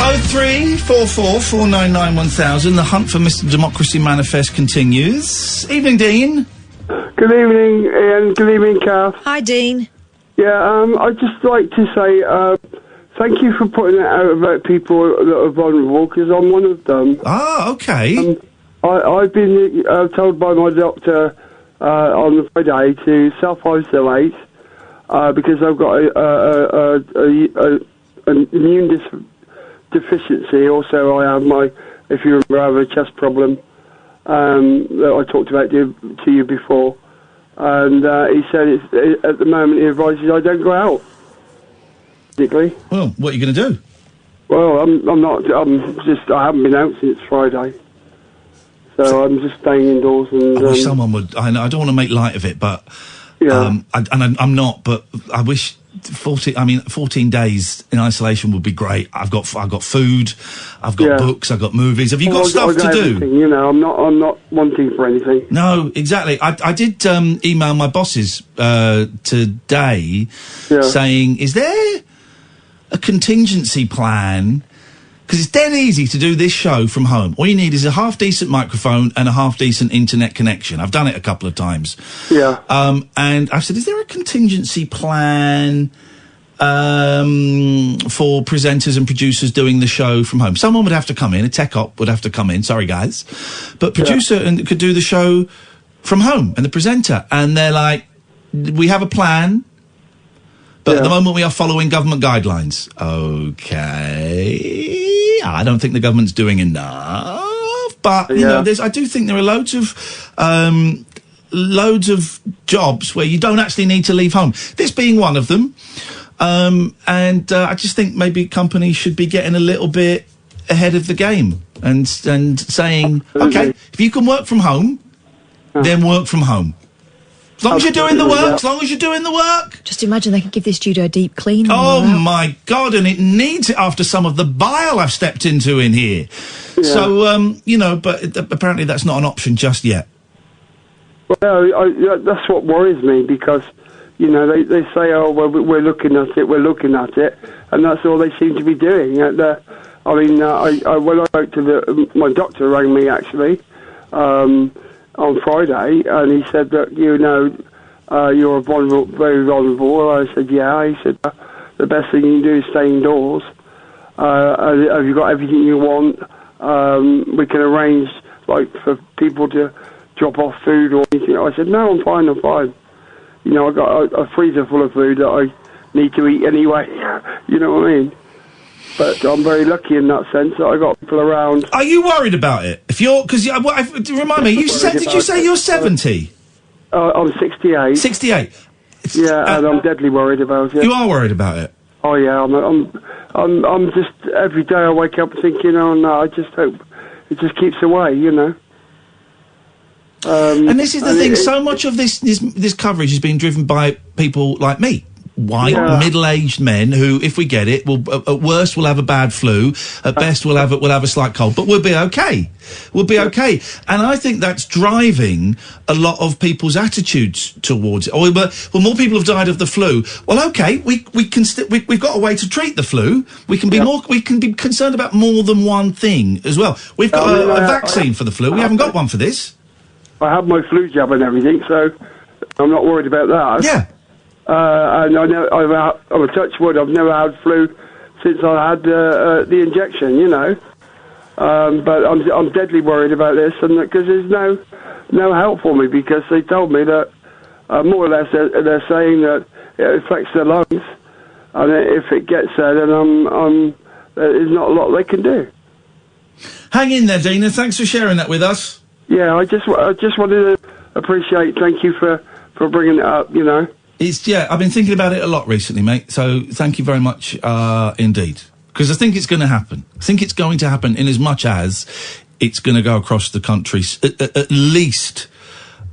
0344 499 1000. The hunt for Mr. Democracy Manifest continues. Evening, Dean. Good evening, Iain. Good evening, Kath. Hi, Dean. Yeah, I'd just like to say thank you for putting it out about people that are vulnerable, because I'm one of them. Ah, okay. I've been told by my doctor on Friday to self-isolate because I've got an immune deficiency. Also, I have if you remember, I have a chest problem that I talked about to you before. And he said at the moment he advises I don't go out. Basically. Well, what are you going to do? Well, I haven't been out since Friday. So I'm just staying indoors and... I wish someone would... I don't want to make light of it, but... Yeah. I'm not, but I wish 14 days in isolation would be great. I've got food, I've got books, I've got movies. Have you got stuff to do? You know, I'm not wanting for anything. No, exactly. I did email my bosses today saying, is there a contingency plan? Because it's dead easy to do this show from home. All you need is a half-decent microphone and a half-decent internet connection. I've done it a couple of times. Yeah. And I said, is there a contingency plan for presenters and producers doing the show from home? Someone would have to come in, a tech op would have to come in, sorry guys. But producer could do the show from home, and the presenter. And they're like, we have a plan, but at the moment we are following government guidelines. Okay. I don't think the government's doing enough, but you know, I do think there are loads of jobs where you don't actually need to leave home. This being one of them, and I just think maybe companies should be getting a little bit ahead of the game and saying, okay, if you can work from home, then work from home. As long as you're doing the work, as long as you're doing the work. Just imagine they could give this studio a deep clean. Oh, my God, and it needs it after some of the bile I've stepped into in here. Yeah. So, you know, but apparently that's not an option just yet. Well, that's what worries me, because, you know, they say, oh, well, we're looking at it, and that's all they seem to be doing. When I spoke to my doctor rang me, actually, on Friday, and he said that, you know, you're very vulnerable. I said, yeah. He said, the best thing you can do is stay indoors. Have you got everything you want? We can arrange, like, for people to drop off food or anything. I said, no, I'm fine. You know, I've got a freezer full of food that I need to eat anyway. You know what I mean? But I'm very lucky in that sense that I got people around. Are you worried about it? Because remind me, did you say you're 70? I'm 68. 68. Yeah, and I'm deadly worried about it. You are worried about it? Oh yeah, I'm just every day I wake up thinking, oh no, I just hope it just keeps away, you know. And this is the thing. So much of this coverage has been driven by people like me. White, middle-aged men who, if we get it, will at worst will have a bad flu, at best we'll have a slight cold, but we'll be okay. We'll be okay, and I think that's driving a lot of people's attitudes towards it. Well, more people have died of the flu. Well, okay, we've got a way to treat the flu. We can be we can be concerned about more than one thing as well. We've got a vaccine for the flu. We haven't got one for this. I have my flu jab and everything, so I'm not worried about that. Yeah. And I'm a touch wood. I've never had flu since I had the injection, you know. But I'm deadly worried about this, and because there's no help for me, because they told me that more or less they're saying that it affects the lungs, and if it gets there, then there's not a lot they can do. Hang in there, Dina. Thanks for sharing that with us. Yeah, I just wanted to appreciate. Thank you for bringing it up. You know. I've been thinking about it a lot recently, mate, so thank you very much indeed. Because I think it's going to happen. I think it's going to happen in as much as it's going to go across the country, at least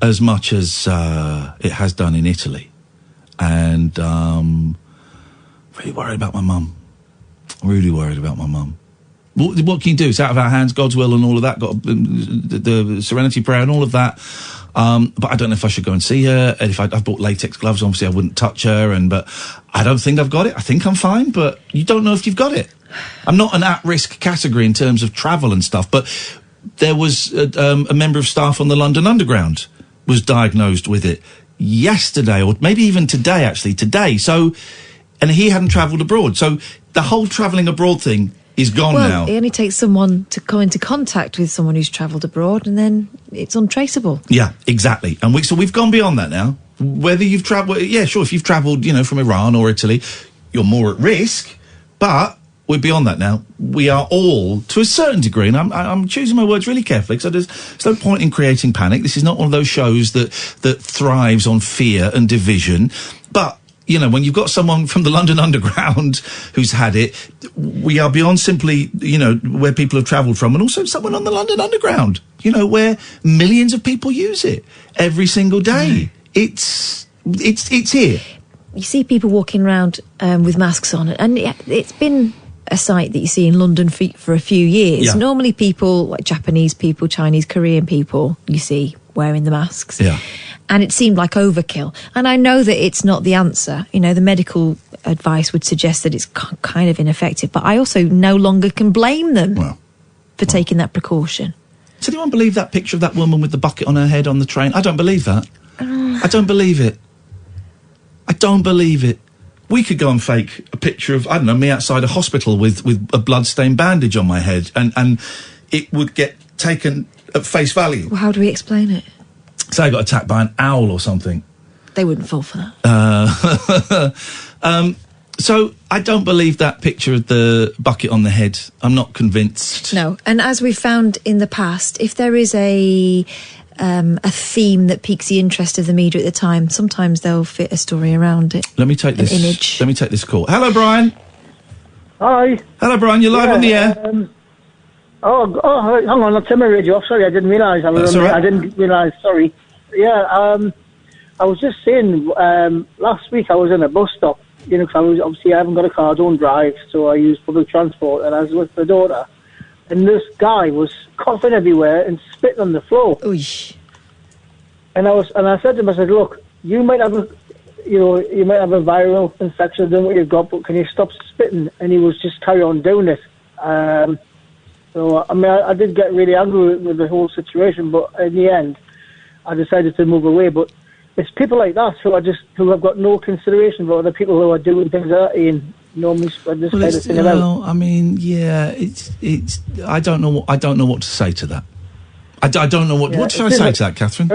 as much as it has done in Italy. And really worried about my mum. Really worried about my mum. What can you do? It's out of our hands, God's will and all of that, got the Serenity Prayer and all of that. But I don't know if I should go and see her. And if I've bought latex gloves, obviously I wouldn't touch her. But I don't think I've got it. I think I'm fine, but you don't know if you've got it. I'm not an at-risk category in terms of travel and stuff, but there was a member of staff on the London Underground was diagnosed with it yesterday, or maybe even today, actually, today. So, and he hadn't travelled abroad. So the whole travelling abroad thing is gone now. It only takes someone to come into contact with someone who's travelled abroad, and then it's untraceable. Yeah, exactly. And so we've gone beyond that now. Whether you've travelled, yeah, sure, if you've travelled, you know, from Iran or Italy, you're more at risk, but we're beyond that now. We are all, to a certain degree, and I'm choosing my words really carefully, because there's no point in creating panic. This is not one of those shows that thrives on fear and division, but you know, when you've got someone from the London Underground who's had it, we are beyond simply, you know, where people have travelled from, and also someone on the London Underground, you know, where millions of people use it every single day. It's here. you see people walking around with masks on, and it's been a sight that you see in London for a few years. Yeah. Normally people, like Japanese people, Chinese, Korean people, you see wearing the masks. Yeah. And it seemed like overkill. And I know that it's not the answer. You know, the medical advice would suggest that it's kind of ineffective, but I also no longer can blame them for taking that precaution. Does anyone believe that picture of that woman with the bucket on her head on the train? I don't believe that. I don't believe it. I don't believe it. We could go and fake a picture of, I don't know, me outside a hospital with a blood-stained bandage on my head, and it would get taken at face value. Well, how do we explain it? Say I got attacked by an owl or something. They wouldn't fall for that. So I don't believe that picture of the bucket on the head. I'm not convinced. No, and as we've found in the past, if there is a theme that piques the interest of the media at the time, sometimes they'll fit a story around it. Let me take this image. Let me take this call. Hello, Brian. Hi. Hello, Brian. You're live on the air. hang on, I'll turn my radio off. Sorry, I didn't realise. I didn't realise, sorry. Yeah, I was just saying, last week I was in a bus stop, you know, because I haven't got a car, I don't drive, so I use public transport, and I was with my daughter, and this guy was coughing everywhere and spitting on the floor. Oish. And I said to him, I said, look, you might have a viral infection, I don't know what you've got, but can you stop spitting? And he was just carry on doing it. So, I mean, I did get really angry with the whole situation, but in the end, I decided to move away. But it's people like that who have got no consideration for other people who are doing things that Ian normally spread this kind of thing about. Well, I mean, yeah, it's. I don't know what to say to that. I don't know what. Yeah, what should I say to that, Catherine?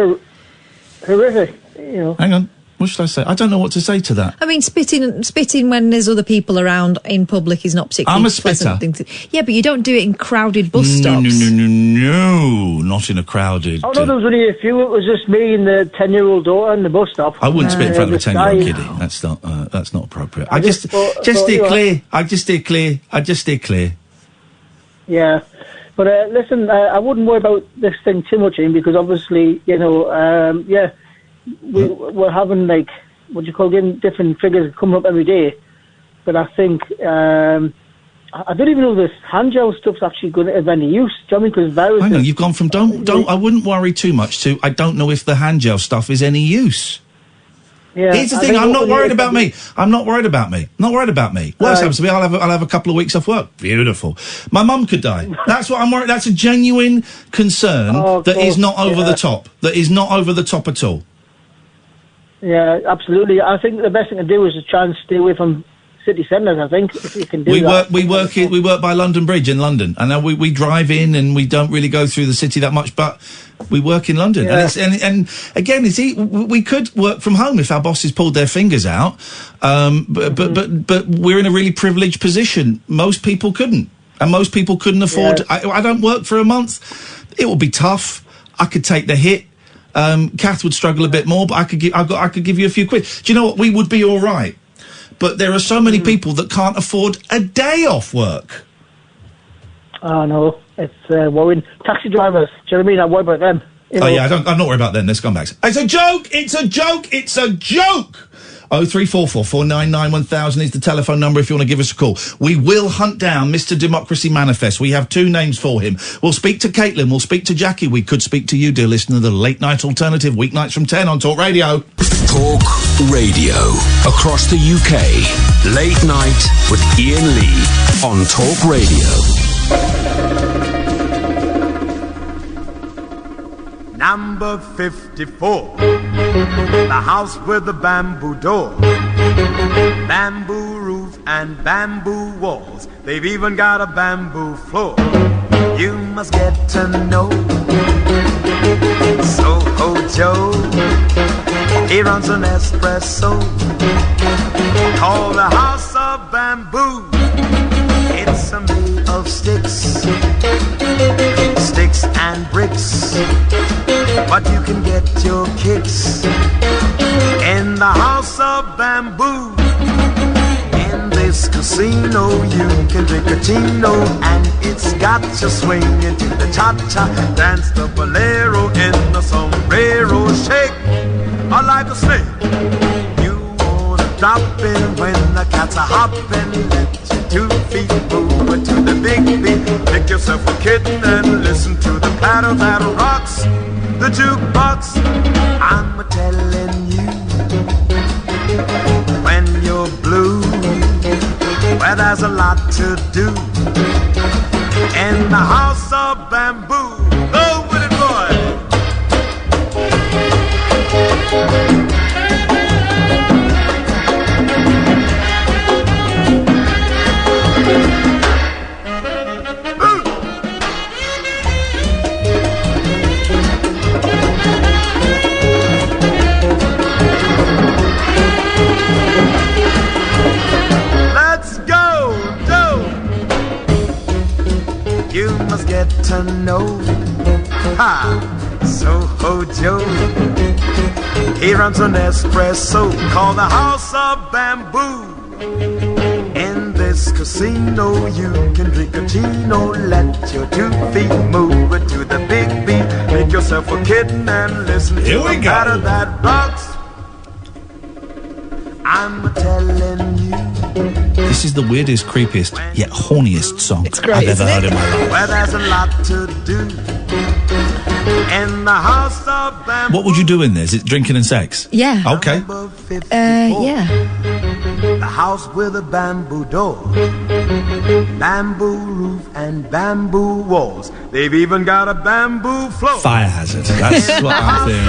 Horrific, you know. Hang on. What should I say? I don't know what to say to that. I mean, spitting when there's other people around in public is not particularly I'm a spitter. pleasant thing to, yeah, but you don't do it in crowded bus stops. No, not in a crowded. Oh no, there was only a few. It was just me and the 10-year-old daughter in the bus stop. I wouldn't spit in front of a this 10-year-old guy- kiddie. That's not appropriate. I I just thought, steer you know, clear. I just steer clear. Yeah, but listen, I wouldn't worry about this thing too much, Ian, because obviously, you know, we're having like what do you call it, different figures coming up every day. But I think I don't even know if this hand gel stuff's actually going to have any use. Do you know what I mean? Because viruses. Hang on, you've gone from don't. I wouldn't worry too much to I don't know if the hand gel stuff is any use. Yeah, Here's the I thing. think I'm what not we worried need about to me. I'm not worried about me. Not worried about me. Worst happens to me, I'll have a couple of weeks off work. Beautiful. My mum could die. That's what I'm worried. That's a genuine concern that is not over the top. That is not over the top at all. Yeah, absolutely. I think the best thing to do is to try and stay away from city centres. I think if you can do that. We work by London Bridge in London, and we drive in, and we don't really go through the city that much, but we work in London. Yeah. And again, we could work from home if our bosses pulled their fingers out, but we're in a really privileged position. Most people couldn't, and most people couldn't afford. Yeah. I don't work for a month. It would be tough. I could take the hit. Kath would struggle a bit more, but I could give you a few quid. Do you know what? We would be all right. But there are so many people that can't afford a day off work. Oh no, it's worrying. Taxi drivers, do you know what I mean? I worry about them. You know? Oh yeah, I'm not worried about them. They're scumbags. It's a joke. It's a joke. It's a joke. 0344 499 1000 is the telephone number if you want to give us a call. We will hunt down Mr. Democracy Manifest. We have two names for him. We'll speak to Caitlin. We'll speak to Jackie. We could speak to you, dear listener, the Late Night Alternative, weeknights from 10 on Talk Radio. Talk Radio. Across the UK. Late Night with Iain Lee on Talk Radio. Number 54, the house with the bamboo door, bamboo roof and bamboo walls. They've even got a bamboo floor. You must get to know Soho Joe. He runs an espresso called the House of Bamboo. It's a made of sticks and bricks, but you can get your kicks in the House of Bamboo. In this casino you can drink a Tino, and it's got you swinging to the cha-cha, dance the bolero in the sombrero, shake like a snake. You wanna stopping when the cats are hopping. Let your 2 feet move to the big beat. Pick yourself a kitten and listen to the patter that rocks the jukebox. I'm telling you, when you're blue, well, there's a lot to do in the house of bamboo. Go with it, boy. You must get to know Soho Joe. He runs an espresso called the House of Bamboo. In this casino you can drink a chino. Let your 2 feet move to the big beat. Make yourself a kitten and listen to the patter that rocks. I'm telling you. This is the weirdest, creepiest, yet horniest song I've ever heard in my life. Well, there's a lot to do in the house of bamboo. What would you do in there? Is it drinking and sex? Yeah. Okay. Yeah. The house with a bamboo door, bamboo roof and bamboo walls. They've even got a bamboo floor. Fire hazard. That's what I'm thinking.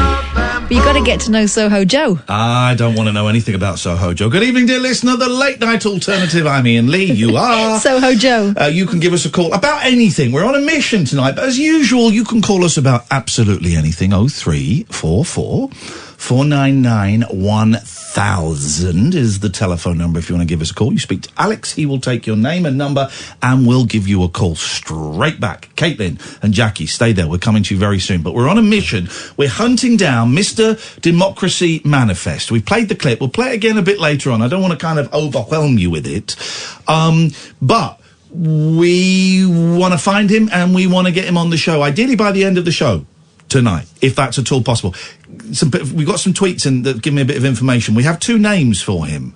But you got to get to know Soho Joe. I don't want to know anything about Soho Joe. Good evening, dear listener. The Late Night Alternative. I'm Iain Lee. You are Soho Joe. You can give us a call about anything. We're on a mission tonight, but as usual, you can call us about absolutely anything. 0344 499 1000 is the telephone number if you want to give us a call. You speak to Alex, he will take your name and number and we'll give you a call straight back. Caitlin and Jackie, stay there. We're coming to you very soon. But we're on a mission. We're hunting down Mr. Democracy Manifest. We played the clip. We'll play it again a bit later on. I don't want to kind of overwhelm you with it. But we want to find him and we want to get him on the show, ideally by the end of the show tonight, if that's at all possible. We've got some tweets in that give me a bit of information. We have 2 names for him.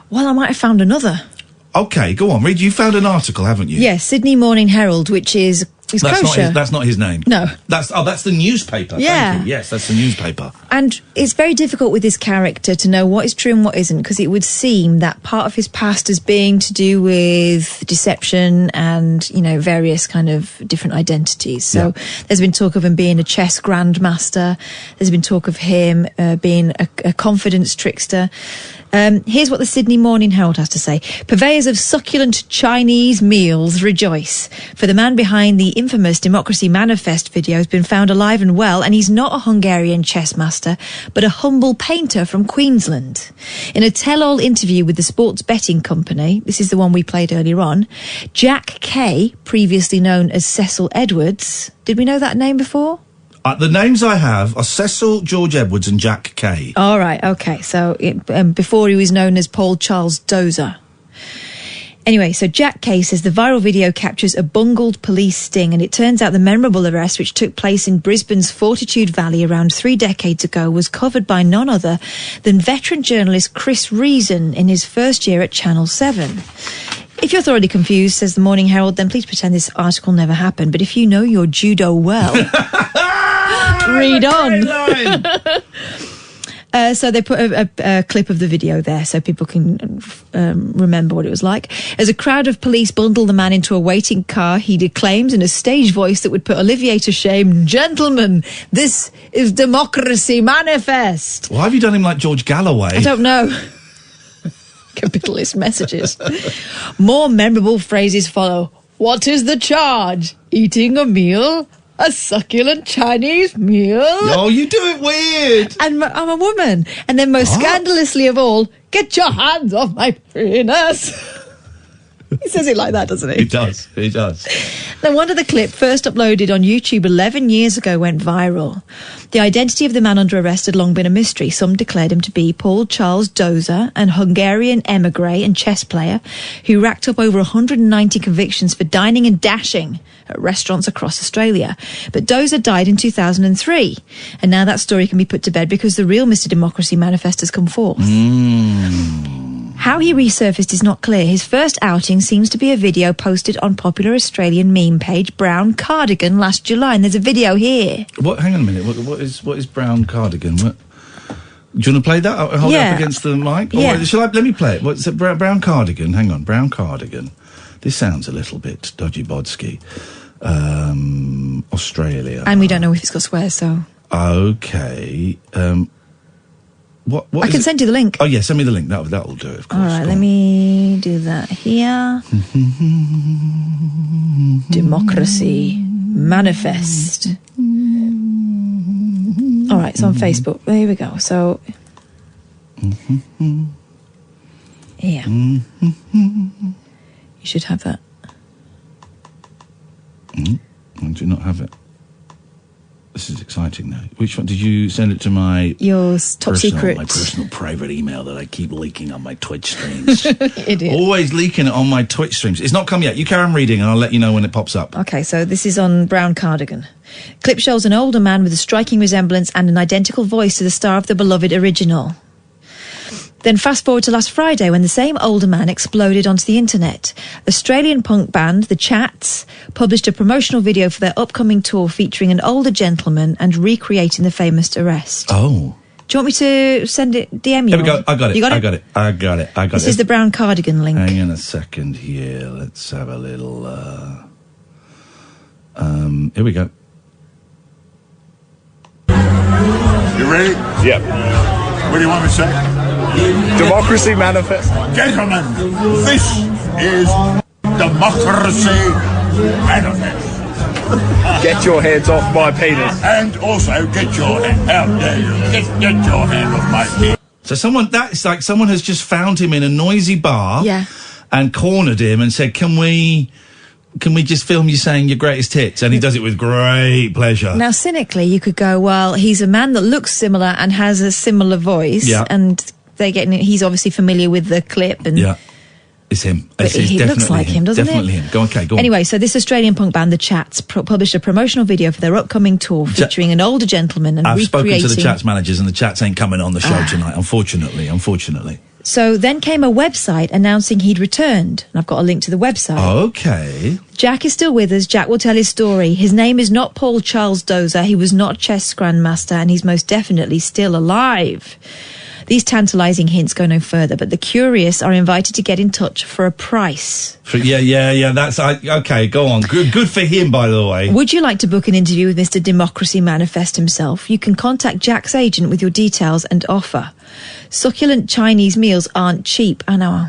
Well, I might have found another. Okay, go on. Read, you found an article, haven't you? Yes, Sydney Morning Herald, which is kosher. That's not his name. No. That's the newspaper. Yeah. Thank you. Yes, that's the newspaper. And it's very difficult with this character to know what is true and what isn't, because it would seem that part of his past as being to do with deception and, you know, various kind of different identities. So there's been talk of him being a chess grandmaster. There's been talk of him being a confidence trickster. Here's what the Sydney Morning Herald has to say. Purveyors of succulent Chinese meals rejoice, for the man behind the infamous Democracy Manifest video has been found alive and well, and he's not a Hungarian chess master, but a humble painter from Queensland. In a tell-all interview with the sports betting company, this is the one we played earlier on, Jack Kay, previously known as Cecil Edwards, did we know that name before? The names I have are Cecil, George Edwards and Jack Kay. All right, okay. So before he was known as Paul Charles Dozer. Anyway, so Jack Kay says the viral video captures a bungled police sting, and it turns out the memorable arrest, which took place in Brisbane's Fortitude Valley around 3 decades ago, was covered by none other than veteran journalist Chris Reason in his first year at Channel 7. If you're thoroughly confused, says the Morning Herald, then please pretend this article never happened. But if you know your judo well, read on. So they put a clip of the video there so people can remember what it was like. As a crowd of police bundle the man into a waiting car, he declaims in a stage voice that would put Olivier to shame, "Gentlemen, this is Democracy Manifest." Why have you done him like George Galloway? I don't know. Capitalist messages. More memorable phrases follow. What is the charge? Eating a meal? A succulent Chinese meal? Oh, you do it weird. And I'm a woman. And then most scandalously of all, get your hands off my penis. He says it like that, doesn't he? He does. He does. No wonder the clip, first uploaded on YouTube 11 years ago, went viral. The identity of the man under arrest had long been a mystery. Some declared him to be Paul Charles Dozer, an Hungarian emigre and chess player who racked up over 190 convictions for dining and dashing at restaurants across Australia. But Dozer died in 2003, and now that story can be put to bed because the real Mr. Democracy Manifest has come forth. How he resurfaced is not clear. His first outing seems to be a video posted on popular Australian meme page Brown Cardigan last July, and there's a video here. What? Hang on a minute. What is Brown Cardigan? What? Do you want to play that? I'll hold it up against the mic. Yeah. Let me play it. What's it? Brown Cardigan. Hang on. Brown Cardigan. This sounds a little bit dodgy bodsky. Australia. And we don't know if it's got swears, so... Okay. What I can send you the link. Oh, yeah, send me the link. That'll do it, of course. All right, let me do that here. Democracy Manifest. All right, it's on Facebook. There we go. So, here. You should have that. I do not have it. This is exciting now. Which one? Did you send it to my... Yours, top secret. My personal private email that I keep leaking on my Twitch streams. Idiot. Always leaking it on my Twitch streams. It's not come yet. You carry on reading and I'll let you know when it pops up. Okay, so this is on Brown Cardigan. Clip shows an older man with a striking resemblance and an identical voice to the star of the beloved original. Then fast forward to last Friday when the same older man exploded onto the internet. Australian punk band The Chats published a promotional video for their upcoming tour featuring an older gentleman and recreating the famous arrest. Oh. Do you want me to send it, DM you? Here we go. I got it. You got it? I got it. This is the Brown Cardigan link. Hang on a second here. Let's have a little... here we go. You ready? Yep. What do you want me to say? Democracy Manifest. Gentlemen, this is Democracy Manifest. Get your hands off my penis. And also get your hand, how dare you, get your hand off my penis. So someone has just found him in a noisy bar and cornered him and said, can we just film you saying your greatest hits? And he does it with great pleasure. Now, cynically, you could go, well, he's a man that looks similar and has a similar voice. Yeah. And he's obviously familiar with the clip. And yeah. It's him. But he looks like him, doesn't Definitely him. Go on. Anyway, so this Australian punk band, The Chats, published a promotional video for their upcoming tour featuring an older gentleman and I've recreating... spoken to the Chats managers and the Chats ain't coming on the show tonight, unfortunately. So then came a website announcing he'd returned. And I've got a link to the website. Okay. Jack is still with us. Jack will tell his story. His name is not Paul Charles Dozer. He was not a chess grandmaster, and he's most definitely still alive. These tantalising hints go no further, but the curious are invited to get in touch for a price. Yeah. That's okay. Go on. Good for him, by the way. Would you like to book an interview with Mr. Democracy Manifest himself? You can contact Jack's agent with your details and offer. Succulent Chinese meals aren't cheap, I know.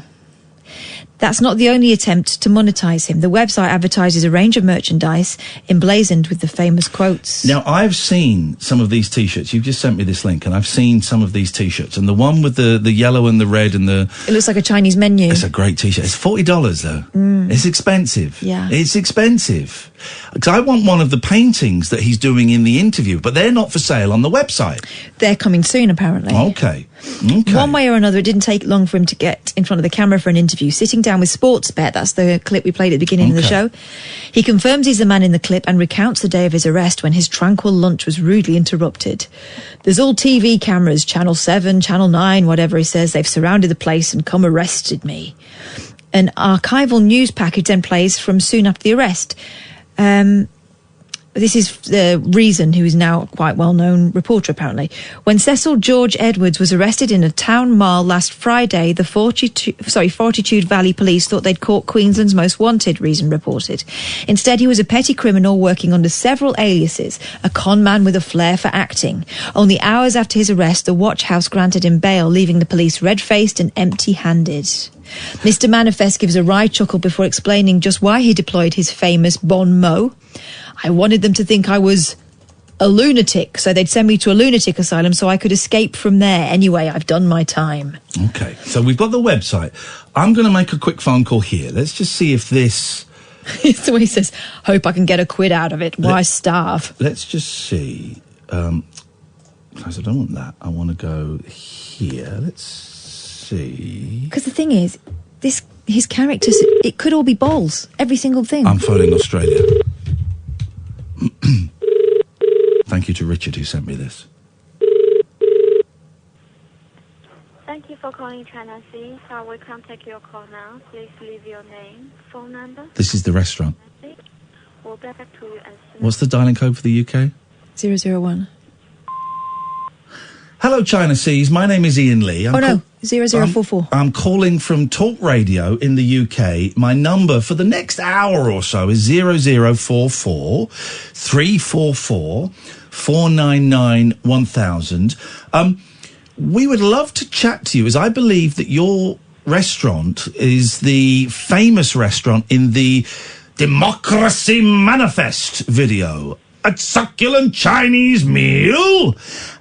That's not the only attempt to monetize him. The website advertises a range of merchandise emblazoned with the famous quotes. Now, I've seen some of these T-shirts. You've just sent me this link, and I've seen some of these T-shirts. And the one with the yellow and the red and the... It looks like a Chinese menu. It's a great T-shirt. It's $40, though. It's expensive. Yeah. It's expensive. Because I want one of the paintings that he's doing in the interview, but they're not for sale on the website. They're coming soon, apparently. Okay. One way or another, it didn't take long for him to get in front of the camera for an interview. Sitting down with Sportsbet, that's the clip we played at the beginning of the show. He confirms he's the man in the clip and recounts the day of his arrest when his tranquil lunch was rudely interrupted. There's all TV cameras, Channel 7, Channel 9, whatever he says. They've surrounded the place and come arrested me. An archival news package then plays from soon after the arrest. This is the Reason, who is now a quite well-known reporter, apparently. When Cecil George Edwards was arrested in a town mall last Friday, the Fortitude Valley police thought they'd caught Queensland's most wanted, Reason reported. Instead, he was a petty criminal working under several aliases, a con man with a flair for acting. Only hours after his arrest, the watch house granted him bail, leaving the police red-faced and empty-handed. Mr. Manifest gives a wry chuckle before explaining just why he deployed his famous bon mot. I wanted them to think I was a lunatic. So they'd send me to a lunatic asylum so I could escape from there. Anyway, I've done my time. Okay, so we've got the website. I'm going to make a quick phone call here. Let's just see if this... It's the way he says, hope I can get a quid out of it. Why starve? Let's just see. Guys, I don't want that. I want to go here. Let's see. Because the thing is, his characters, it could all be balls. Every single thing. I'm phoning Australia. Thank you to Richard who sent me this. Thank you for calling China Sea. So we can't take your call now. Please leave your name, phone number. This is the restaurant. We'll get back to you as soon. What's the dialing code for the UK? 001. Hello, China Seas. My name is Iain Lee. 0044. I'm calling from Talk Radio in the UK. My number for the next hour or so is 0044 344 499 1000. We would love to chat to you, as I believe that your restaurant is the famous restaurant in the Democracy Manifest video, a Succulent Chinese Meal.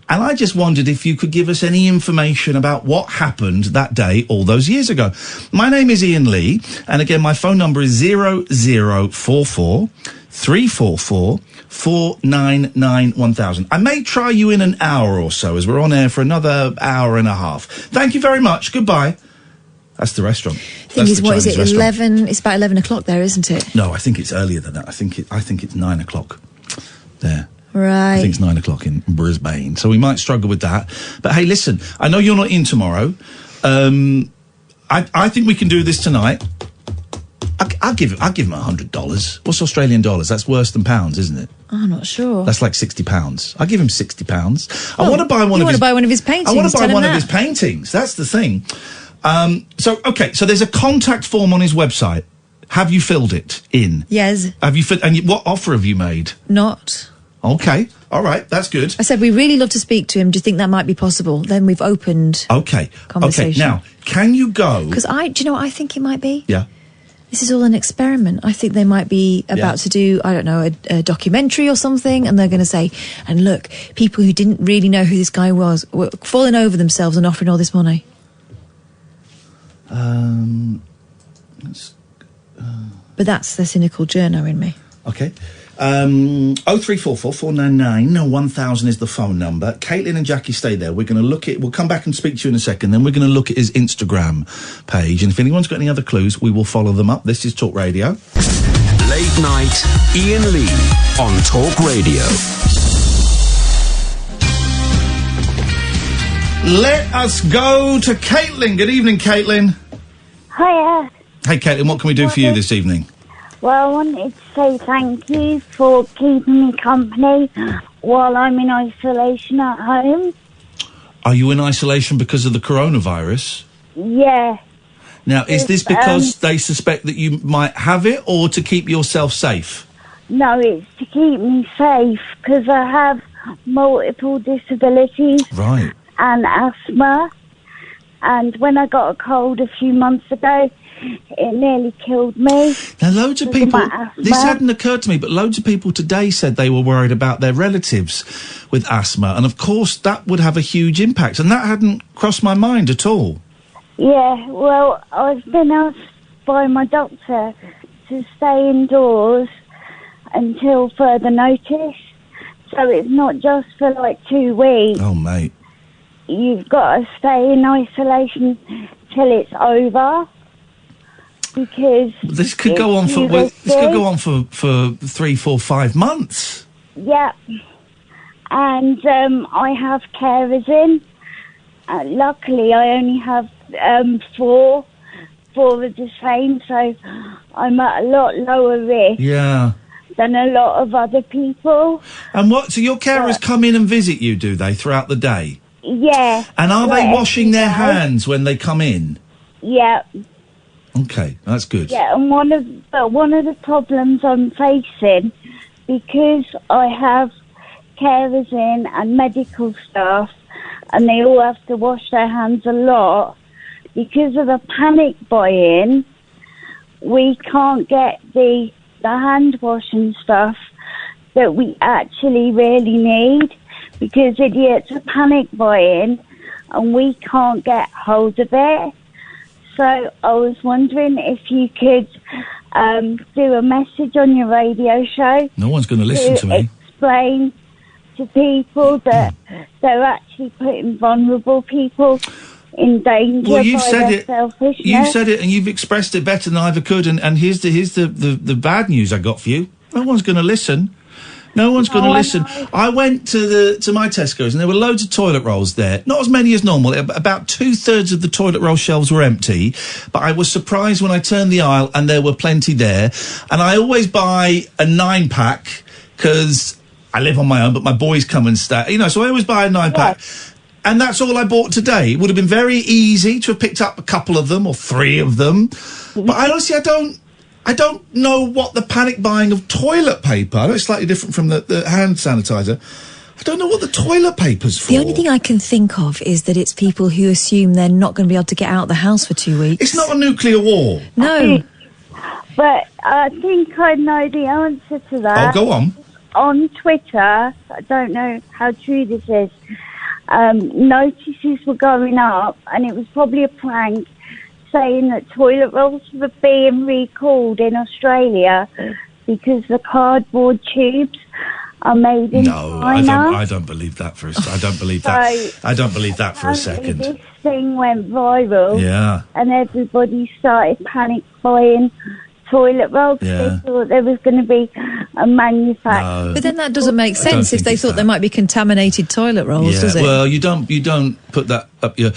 And I just wondered if you could give us any information about what happened that day all those years ago. My name is Iain Lee, and again, my phone number is 0044 344 499 1000. I may try you in an hour or so, as we're on air for another hour and a half. Thank you very much. Goodbye. That's the restaurant. Thing is, what is it? 11? It's about 11 o'clock there, isn't it? No, I think it's earlier than that. I think it's 9 o'clock there. Right. I think it's 9 o'clock in Brisbane, so we might struggle with that. But hey, listen, I know you're not in tomorrow. I think we can do this tonight. I'll give him $100. What's Australian dollars? That's worse than pounds, isn't it? I'm not sure. That's like £60. I'll give him £60. I want to buy one of his... You want to buy one of his paintings? I want to buy one of his paintings. That's the thing. So there's a contact form on his website. Have you filled it in? Yes. Have you what offer have you made? Not. Okay. All right. That's good. I said we really love to speak to him. Do you think that might be possible? Then we've opened. Conversation. Okay. Now, can you go? Because do you know what I think it might be? Yeah. This is all an experiment. I think they might be about to do, I don't know, a documentary or something, and they're going to say, and look, people who didn't really know who this guy was were falling over themselves and offering all this money. But that's the cynical journo in me. Okay. 0344 499 1000 is the phone number. Caitlin and Jackie, stay there. We're going to we'll come back and speak to you in a second. Then we're going to look at his Instagram page. And if anyone's got any other clues, we will follow them up. This is Talk Radio. Late night, Iain Lee on Talk Radio. Let us go to Caitlin. Good evening, Caitlin. Hiya. Hey, Caitlin, what can we do for you this evening? Well, I wanted to say thank you for keeping me company while I'm in isolation at home. Are you in isolation because of the coronavirus? Yeah. Now, is this because they suspect that you might have it, or to keep yourself safe? No, it's to keep me safe, because I have multiple disabilities. Right. And asthma. And when I got a cold a few months ago, it nearly killed me. Now, loads of people, this hadn't occurred to me, but loads of people today said they were worried about their relatives with asthma. And, of course, that would have a huge impact. And that hadn't crossed my mind at all. Yeah, well, I've been asked by my doctor to stay indoors until further notice. So it's not just for, 2 weeks. Oh, mate. You've got to stay in isolation till it's over. Because this could go on for 3, 4, 5 months. Yeah, and I have carers in. Luckily, I only have 4 of the same, so I'm at a lot lower risk. Yeah. Than a lot of other people. And so your carers come in and visit you, do they, throughout the day? Yeah. And are they washing their hands when they come in? Yeah. Okay, that's good. Yeah, and one of the problems I'm facing, because I have carers in and medical staff, and they all have to wash their hands a lot, because of the panic buy-in, we can't get the hand wash and stuff that we actually really need, because idiots are panic buying and we can't get hold of it. So I was wondering if you could do a message on your radio show. No one's going to listen to me. Explain to people that they're actually putting vulnerable people in danger Well, you've by said their it. selfishness. You've said it, and you've expressed it better than I ever could. And here's the bad news I got for you. No one's going to listen. No one's going to listen. I went to my Tesco's, and there were loads of toilet rolls there. Not as many as normal. About 2/3 of the toilet roll shelves were empty. But I was surprised when I turned the aisle, and there were plenty there. And I always buy a 9-pack because I live on my own, but my boys come and stay. You know, so I always buy a 9-pack. And that's all I bought today. It would have been very easy to have picked up a couple of them or 3 of them. But honestly, I don't know what the panic buying of toilet paper. I know it's slightly different from the hand sanitizer. I don't know what the toilet paper's for. The only thing I can think of is that it's people who assume they're not going to be able to get out of the house for 2 weeks. It's not a nuclear war. No. But I think I know the answer to that. Oh, go on. On Twitter, I don't know how true this is, notices were going up, and it was probably a prank, saying that toilet rolls were being recalled in Australia because the cardboard tubes are made in China. I don't believe that for a second. I don't believe that. So, I don't believe that for a second. This thing went viral, Yeah. and everybody started panic buying toilet rolls. Yeah. They thought there was going to be a manufacturer. But then that doesn't make sense if they thought there might be contaminated toilet rolls, does it? Well, you don't put that up your.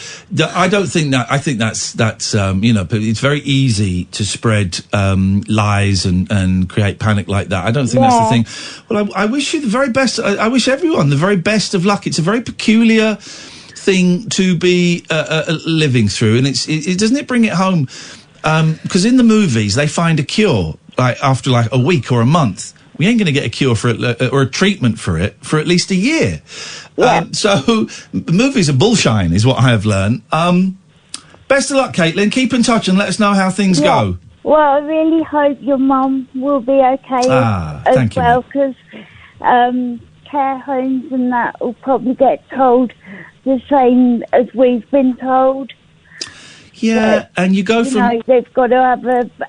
I don't think that. I think that's you know, it's very easy to spread lies and create panic like that. I don't think that's the thing. Well, I wish you the very best. I wish everyone the very best of luck. It's a very peculiar thing to be living through, and it doesn't it bring it home. Because in the movies they find a cure after a week or a month. We ain't going to get a cure for it or a treatment for it for at least a year. So movies are bullshine, is what I have learned. Best of luck, Caitlin. Keep in touch and let us know how things go. Well, I really hope your mum will be okay as thank you, well, because care homes and that will probably get told the same as we've been told. Yeah, and you go from... know, they've got to have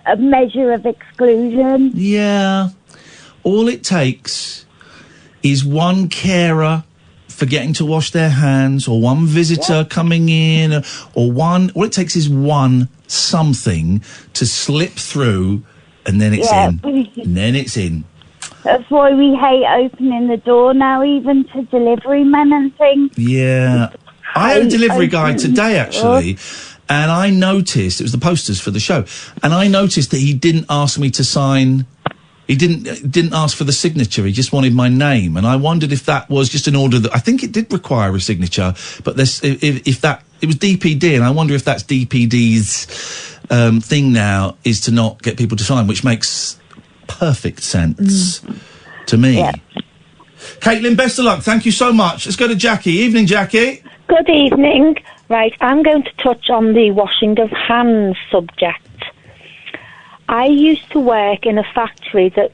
a measure of exclusion. Yeah. All it takes is one carer forgetting to wash their hands, or one visitor coming in, or one... All it takes is one something to slip through, and then it's in. And then it's in. That's why we hate opening the door now, even to delivery men and things. Yeah. I had a delivery guy today, actually... And I noticed, it was the posters for the show, and I noticed that he didn't ask me to sign, he didn't ask for the signature, he just wanted my name. And I wondered if that was just an order that, I think it did require a signature, but if that, it was DPD, and I wonder if that's DPD's thing now, is to not get people to sign, which makes perfect sense to me. Yeah. Caitlin, best of luck, thank you so much. Let's go to Jackie. Evening, Jackie. Good evening. Right, I'm going to touch on the washing of hands subject. I used to work in a factory that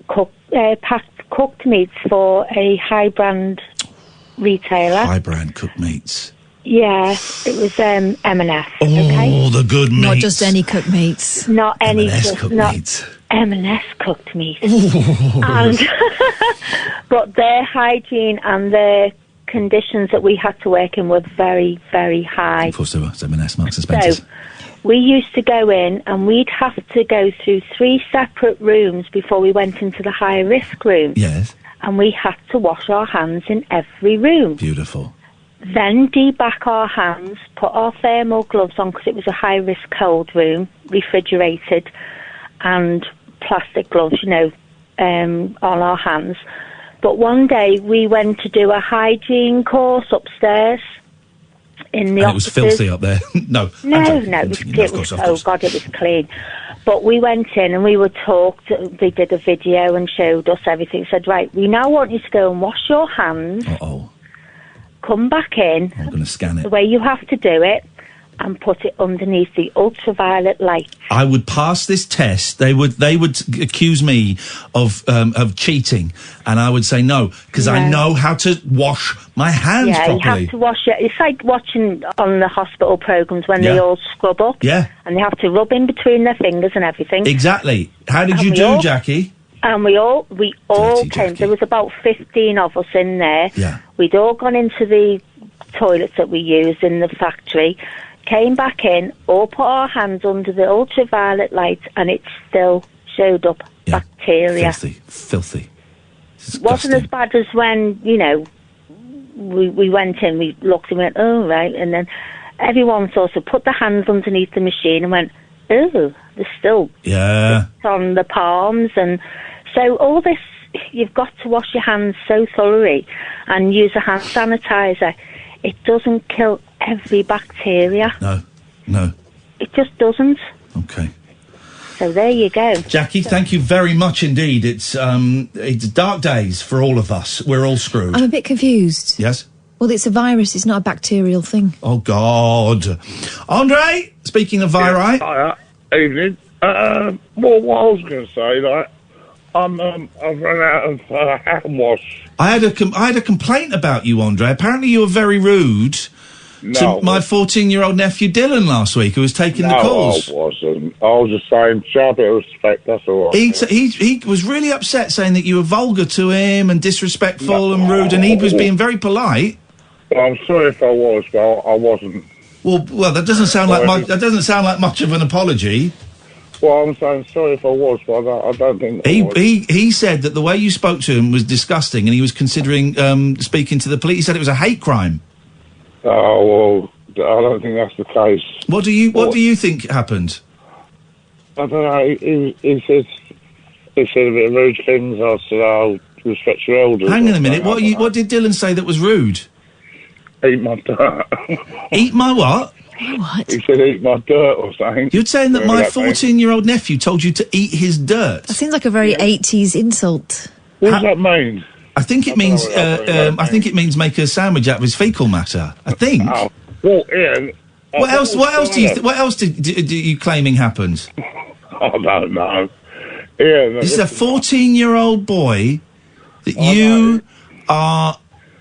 packed cooked meats for a high-brand retailer. High-brand cooked meats. Yeah, it was M&S. Oh, okay? The good meats. Not just any cooked meats. Not any cooked meats. M&S cooked meats. And but their hygiene and their conditions that we had to work in were very, very high. Of course, there were M&S, Marks and Spencer's. So we used to go in and we'd have to go through 3 separate rooms before we went into the high risk room. Yes. And we had to wash our hands in every room. Beautiful. Then deback our hands, put our thermal gloves on because it was a high risk cold room, refrigerated, and plastic gloves, you know, on our hands. But one day we went to do a hygiene course upstairs in the offices. It was filthy up there. No, it was oh God, it was clean. But we went in and we were talked. They did a video and showed us everything. Said, right, we now want you to go and wash your hands. Uh-oh. Come back in. I'm going to scan it. The way you have to do it. and put it underneath the ultraviolet light. I would pass this test. They would accuse me of cheating, and I would say no, because I know how to wash my hands properly. You have to wash it. It's like watching on the hospital programmes when they all scrub up. Yeah. And they have to rub in between their fingers and everything. Exactly. How did you do, Jackie? And we all came. There was about 15 of us in there. Yeah. We'd all gone into the toilets that we used in the factory, came back in, all put our hands under the ultraviolet light, and it still showed up bacteria. Filthy. It wasn't as bad as when, we went in, we looked and went, oh, right, and then everyone sort of put their hands underneath the machine and went, oh, there's still on the palms. And so all this, you've got to wash your hands so thoroughly and use a hand sanitizer. It doesn't kill every bacteria. No. It just doesn't. Okay. So there you go. Jackie, thank you very much indeed. It's dark days for all of us. We're all screwed. I'm a bit confused. Yes? Well, it's a virus. It's not a bacterial thing. Oh, God. Andre, speaking of viri... Hiya. Evening. What I was going to say, I've run out of hand wash. I had a complaint about you, Andre. Apparently you were very rude to my 14-year-old nephew Dylan last week, who was taking the calls. No, I wasn't. I was just saying, show a bit of respect, that's all right. He was really upset, saying that you were vulgar to him and disrespectful and rude, and he was being very polite. Well, I'm sorry if I was, but I wasn't. Well, that doesn't sound like much. That doesn't sound like much of an apology. Well, I'm saying sorry if I was, but I don't think he said that the way you spoke to him was disgusting, and he was considering speaking to the police. He said it was a hate crime. Oh well, I don't think that's the case. What do you think happened? I don't know. He said a bit of rude things. I said, "I'll respect your elders." Hang on a minute. What did Dylan say that was rude? Eat my dirt. Eat my what? What? He said eat my dirt or something. You're saying that my 14-year-old nephew told you to eat his dirt? That seems like a very 80s insult. What does that mean? I think it means. I think it means make a sandwich out of his fecal matter. I think. Oh. Well, Iain. What else do you claiming happened? I don't know. Iain, this is a 14-year-old boy that you are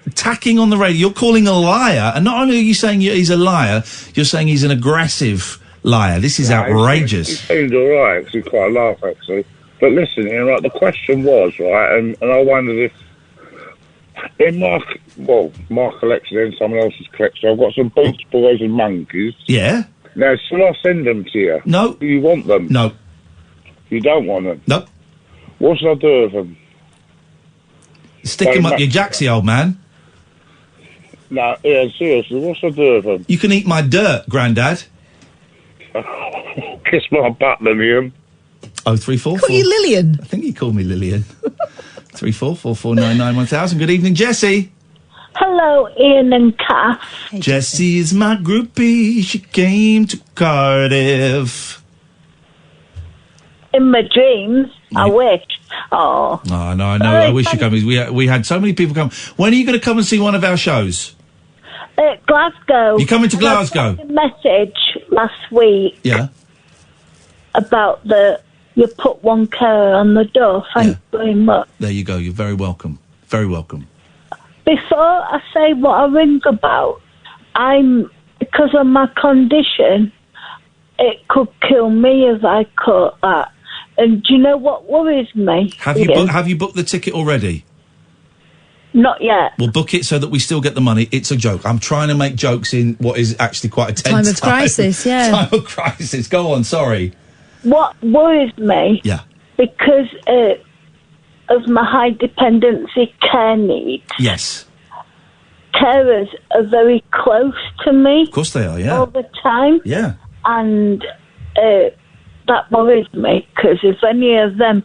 attacking on the radio. You're calling a liar, and not only are you saying he's a liar, you're saying he's an aggressive liar. This is outrageous. He seemed all right, because he quite laughed, actually. But listen, Iain, right, the question was, right, and I wondered if, in my collection and someone else's collection, I've got some Beach Boys and Monkeys. Yeah. Now, shall I send them to you? No. Do you want them? No. You don't want them? No. What should I do with them? Stick them up your jacksy, old man. No, yeah, seriously, what should I do with them? You can eat my dirt, Grandad. Kiss my butt, then, Iain. 0344. Call you Lillian? I think he called me Lillian. 3444991000. Good evening, Jessie. Hello, Iain and Kath. Hey, Jessie is my groupie. She came to Cardiff. In my dreams, I wish. Oh. Oh, no, I know. I wish you come. We had so many people come. When are you going to come and see one of our shows? Glasgow. You coming to Glasgow? I sent a message last week. Yeah. About you put one care on the door. Thank you very much. There you go. You're very welcome. Very welcome. Before I say what I ring about, because of my condition, it could kill me if I caught that. And do you know what worries me? Have you booked the ticket already? Not yet. We'll book it so that we still get the money. It's a joke. I'm trying to make jokes in what is actually quite a tense time of crisis. Yeah. Time of crisis. Go on. Sorry. What worries me? Yeah. Because of my high dependency care needs. Yes. Carers are very close to me. Of course they are. Yeah. All the time. Yeah. And that worries me, because if any of them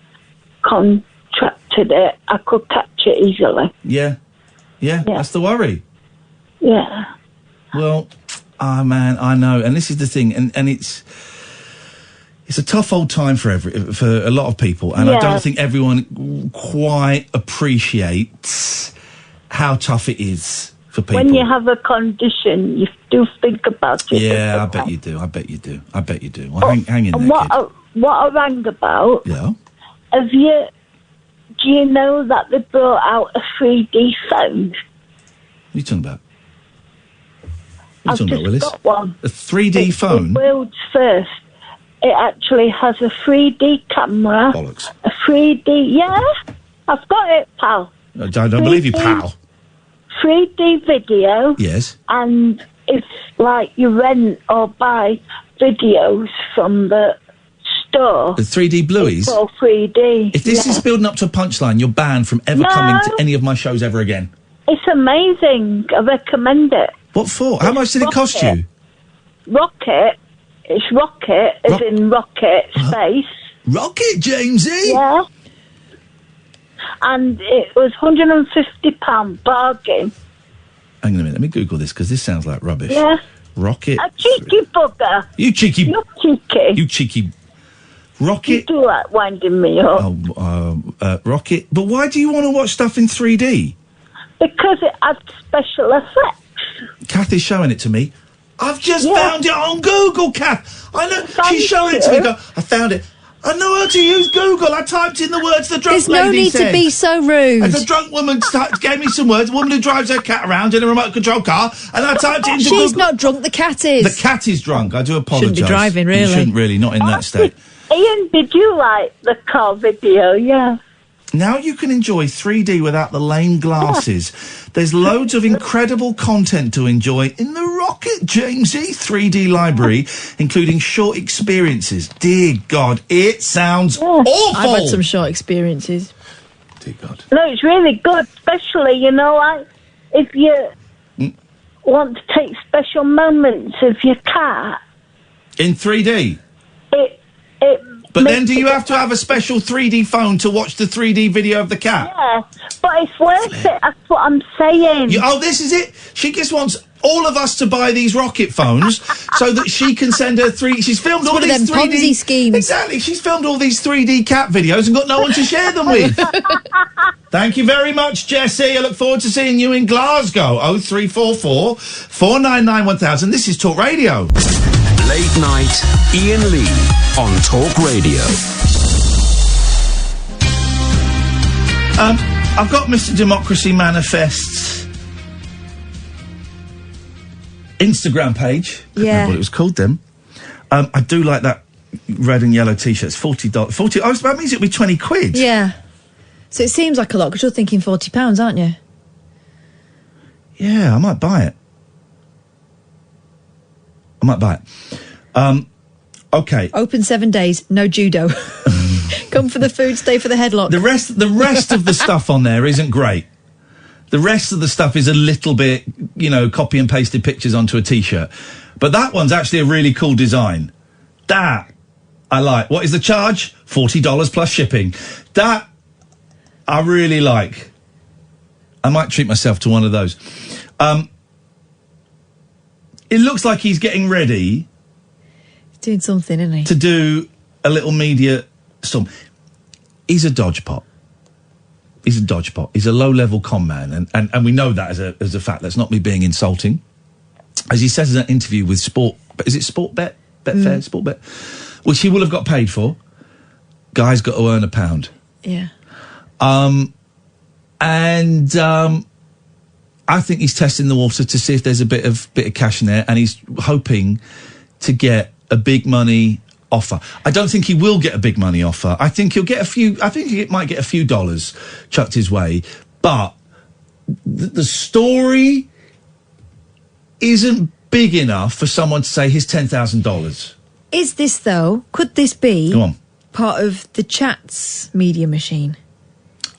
contracted it, I could catch it easily. Yeah. That's the worry. Yeah. Well, man, I know, and this is the thing, and it's a tough old time for a lot of people, and I don't think everyone quite appreciates how tough it is for people. when you have a condition, you do think about it. Yeah, I bet you do. I bet you do. I bet you do. Well, hang in there, And what kid. what I rang about, Yeah. do you know that they brought out a 3D phone? What are you talking about? What are I've you talking just about, Willis? got one. A 3D It's phone? the world's first. It actually has a 3D camera. Bollocks. A 3D, yeah, I've got it, pal. I don't believe you, pal. 3D video. Yes. And it's like you rent or buy videos from the store. The 3D Blueies? It's all 3D. If this is building up to a punchline, you're banned from ever No. coming to any of my shows ever again. It's amazing. I recommend it. What for? How much did it cost you? Rocket. It's rocket, as in rocket space. Rocket, Jamesy? Yeah. And it was £150 bargain. Hang on a minute, let me Google this, because this sounds like rubbish. Yeah. Rocket. A cheeky bugger. You cheeky. You're cheeky. You cheeky. Rocket. You do like winding me up. Rocket. But why do you want to watch stuff in 3D? Because it adds special effects. Kathy's showing it to me. I've just found it on Google, Kath. I know. She's showing it to me. Go, I found it. I know how to use Google. I typed in the words the drunk There's no lady need said. to be so rude. And the drunk woman gave me some words. A woman who drives her cat around in a remote control car. And I typed it into She's Google. not drunk, the cat is. The cat is drunk. I do apologise. Shouldn't be driving, really. You shouldn't really, not in that state. Ian, did you like the car video? Yeah. Now you can enjoy 3D without the lame glasses. There's loads of incredible content to enjoy in the Rocket Jamesy 3D library, including short experiences. Dear God, it sounds awful. I've had some short experiences. Dear God. No, it's really good, especially, you know, like if you want to take special moments of your cat. In 3D? It But then do you have to have a special 3D phone to watch the 3D video of the cat? Yeah, but it's worth it. That's what I'm saying. This is it. She just wants all of us to buy these rocket phones so that she can send her She's filmed It's all one of these them 3D Ponzi schemes. Exactly. She's filmed all these 3D cat videos and got no one to share them with. Thank you very much, Jessie. I look forward to seeing you in Glasgow. 0344 499 1000. This is Talk Radio. Late night, Iain Lee on Talk Radio. I've got Mr. Democracy Manifest's Instagram page. Couldn't remember what it was called then. I do like that red and yellow T-shirt. It's $40. Oh, that means it'll be 20 quid. Yeah. So it seems like a lot, because you're thinking £40, aren't you? Yeah, I might buy it. Okay. Open 7 days, no judo. Come for the food, stay for the headlock. The rest of the stuff on there isn't great. The rest of the stuff is a little bit, copy and pasted pictures onto a T-shirt. But that one's actually a really cool design. That I like. What is the charge? $40 plus shipping. That I really like. I might treat myself to one of those. It looks like he's getting ready. He's doing something, isn't he? To do a little media storm. He's a dodgepot. He's a low-level con man, and we know that as a fact. That's not me being insulting. As he says in an interview with is it Sportbet? Betfair? Sportbet? Which he will have got paid for. Guy's got to earn £1. Yeah. I think he's testing the water to see if there's a bit of cash in there, and he's hoping to get a big money offer. I don't think he will get a big money offer. I think he'll get a few. I think he might get a few dollars chucked his way, but the story isn't big enough for someone to say here's $10,000. Is this, though, could this be Go on. part of the Chats media machine?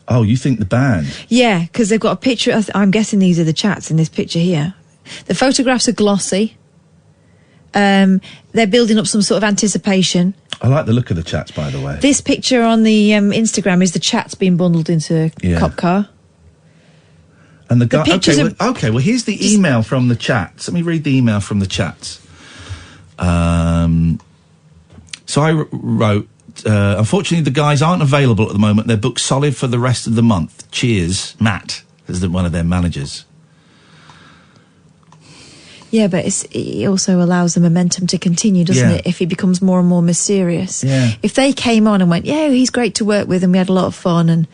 Oh, you think the band? Yeah, because they've got a picture. I'm guessing these are the Chats in this picture here. The photographs are glossy. They're building up some sort of anticipation. I like the look of the Chats, by the way. This picture on the Instagram is the Chats being bundled into a cop car. And the guy. pictures Okay, well, here's the email from the Chats. Let me read the email from the Chats. So I wrote. Unfortunately, the guys aren't available at the moment. They're booked solid for the rest of the month. Cheers, Matt, is one of their managers. Yeah, but it also allows the momentum to continue, doesn't it? If he becomes more and more mysterious. Yeah. If they came on and went, yeah, he's great to work with and we had a lot of fun and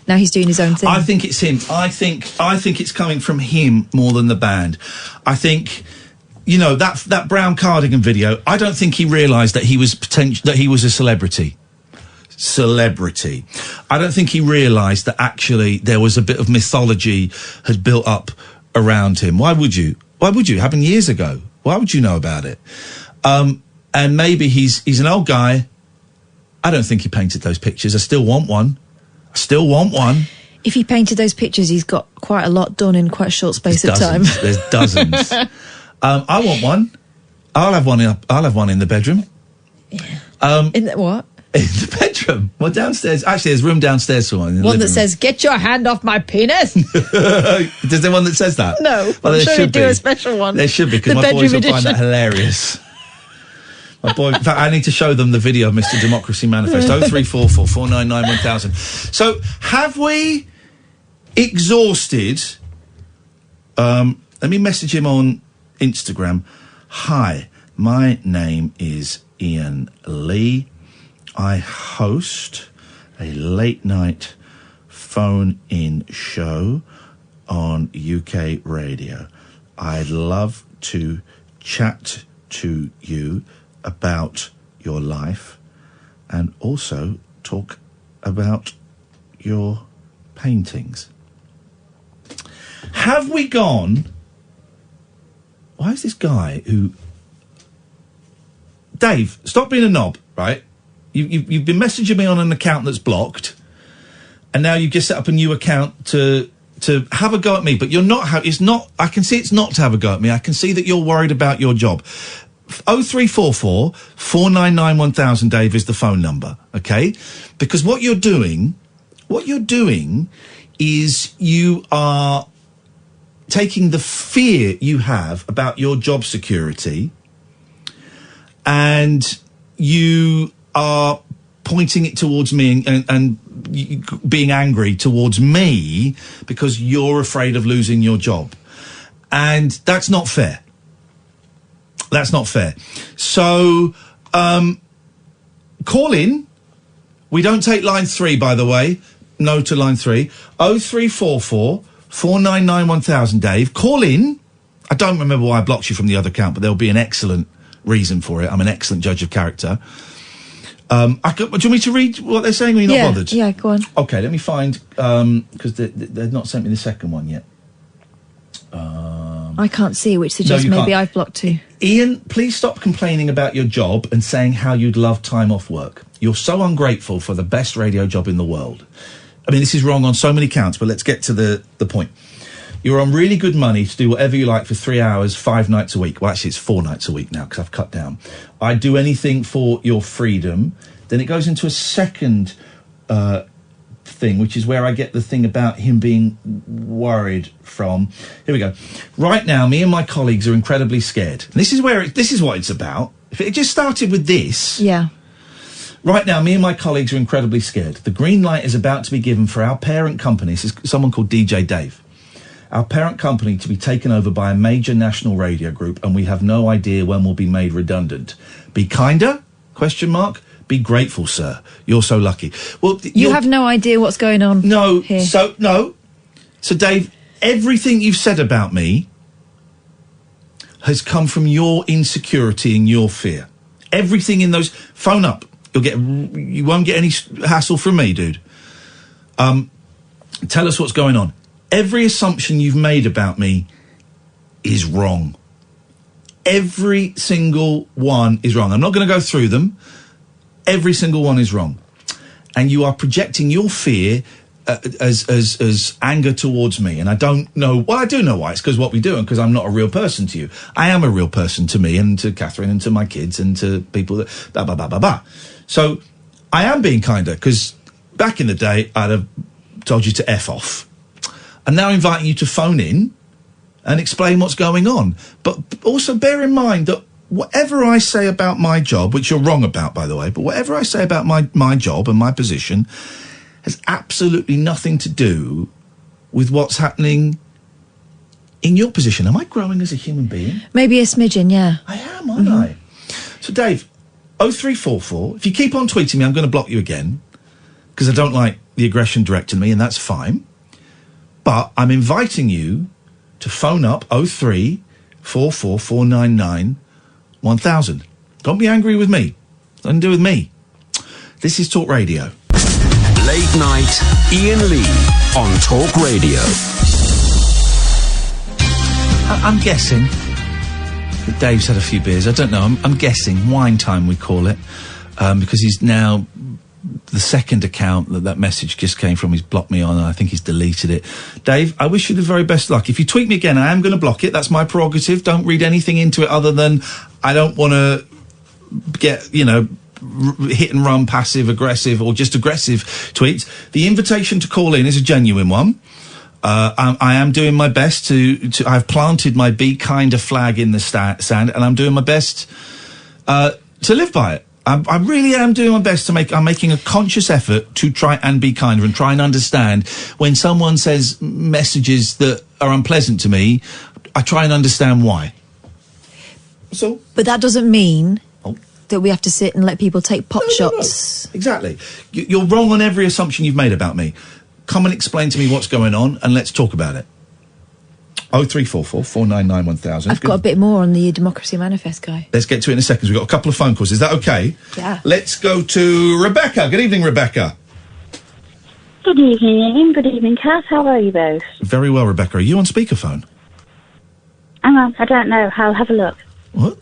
now he's doing his own thing. I think it's him. I think it's coming from him more than the band. I think, you know, that brown cardigan video, I don't think he realised that he was a celebrity. I don't think he realised that actually there was a bit of mythology had built up around him. Why would you? Happened years ago. Why would you know about it? And maybe he's an old guy. I don't think he painted those pictures. I still want one. If he painted those pictures, he's got quite a lot done in quite a short space of time. There's dozens. I want one. I'll have one in the bedroom. Yeah. In the what? In the bedroom. Well, downstairs. Actually, there's room downstairs for one. One that says, "Get your hand off my penis." There's the one that says that? No. Well, I'm sure you do a special one. There should be, because The my boys will bedroom find that edition. hilarious. My boy, in fact, I need to show them the video of Mr. Democracy Manifest. 0344 499 1000. So, have we exhausted... let me message him on Instagram. Hi, my name is Iain Lee. I host a late-night phone-in show on UK radio. I'd love to chat to you about your life and also talk about your paintings. Have we gone... Why is this guy who... Dave, stop being a knob, right? You've been messaging me on an account that's blocked, and now you've just set up a new account to have a go at me. But you're not. It's not. I can see it's not to have a go at me. I can see that you're worried about your job. 0344 499 1000. Dave is the phone number. Okay, because what you're doing is you are taking the fear you have about your job security, and you are pointing it towards me and being angry towards me because you're afraid of losing your job. And that's not fair. That's not fair. So, call in. We don't take line 3, by the way. No to line 3. 0344 499 1000, Dave. Call in. I don't remember why I blocked you from the other account, but there'll be an excellent reason for it. I'm an excellent judge of character. Do you want me to read what they're saying, or are you not bothered? Yeah, go on. Okay, let me find, because they've not sent me the second one yet. I can't see, which suggests maybe I've blocked too. Iain, please stop complaining about your job and saying how you'd love time off work. You're so ungrateful for the best radio job in the world. I mean, this is wrong on so many counts, but let's get to the point. You're on really good money to do whatever you like for 3 hours, 5 nights a week. Well, actually, it's 4 nights a week now because I've cut down. I'd do anything for your freedom. Then it goes into a second thing, which is where I get the thing about him being worried from. Here we go. Right now, me and my colleagues are incredibly scared. And this is what it's about. If it just started with this... Yeah. Right now, me and my colleagues are incredibly scared. The green light is about to be given for our parent company. This is someone called DJ Dave. Our parent company to be taken over by a major national radio group, and we have no idea when we'll be made redundant. Be kinder? ? Be grateful, sir. You're so lucky. Well, You have no idea what's going on. No. Here. So, Dave, everything you've said about me has come from your insecurity and your fear. Everything in those... Phone up. You won't get any hassle from me, dude. Tell us what's going on. Every assumption you've made about me is wrong. Every single one is wrong. I'm not going to go through them. Every single one is wrong. And you are projecting your fear as anger towards me. And I don't know... Well, I do know why. It's because what we do and because I'm not a real person to you. I am a real person to me and to Catherine and to my kids and to people that... Blah, blah, blah, blah, blah. So I am being kinder because back in the day, I'd have told you to F off. I'm now inviting you to phone in and explain what's going on. But also bear in mind that whatever I say about my job, which you're wrong about, by the way, but whatever I say about my job and my position has absolutely nothing to do with what's happening in your position, am I growing as a human being? Maybe a smidgen, yeah. I am, aren't I? So, Dave, 0344, if you keep on tweeting me, I'm going to block you again, because I don't like the aggression directed at me, and that's fine. But I'm inviting you to phone up 0344 499 1000. Don't be angry with me. Nothing to do with me. This is Talk Radio. Late night, Iain Lee on Talk Radio. I'm guessing that Dave's had a few beers. I don't know. I'm guessing. Wine time, we call it. Because he's now... The second account that message just came from, he's blocked me on, and I think he's deleted it. Dave, I wish you the very best luck. If you tweet me again, I am going to block it. That's my prerogative. Don't read anything into it other than I don't want to get, hit and run, passive, aggressive, or just aggressive tweets. The invitation to call in is a genuine one. I am doing my best to I've planted my Be Kinder flag in the sand, and I'm doing my best to live by it. I really am doing my best I'm making a conscious effort to try and be kinder and try and understand when someone says messages that are unpleasant to me, I try and understand why. So, but that doesn't mean that we have to sit and let people take pot shots. No. Exactly. You're wrong on every assumption you've made about me. Come and explain to me what's going on, and let's talk about it. 0344 499 1000. I've got a bit more on the Democracy Manifest guy. Let's get to it in a second. We've got a couple of phone calls. Is that okay? Yeah. Let's go to Rebecca. Good evening, Rebecca. Good evening, Ian. Good evening, Kath. How are you both? Very well, Rebecca. Are you on speakerphone? Hang on. I don't know. I'll have a look. What?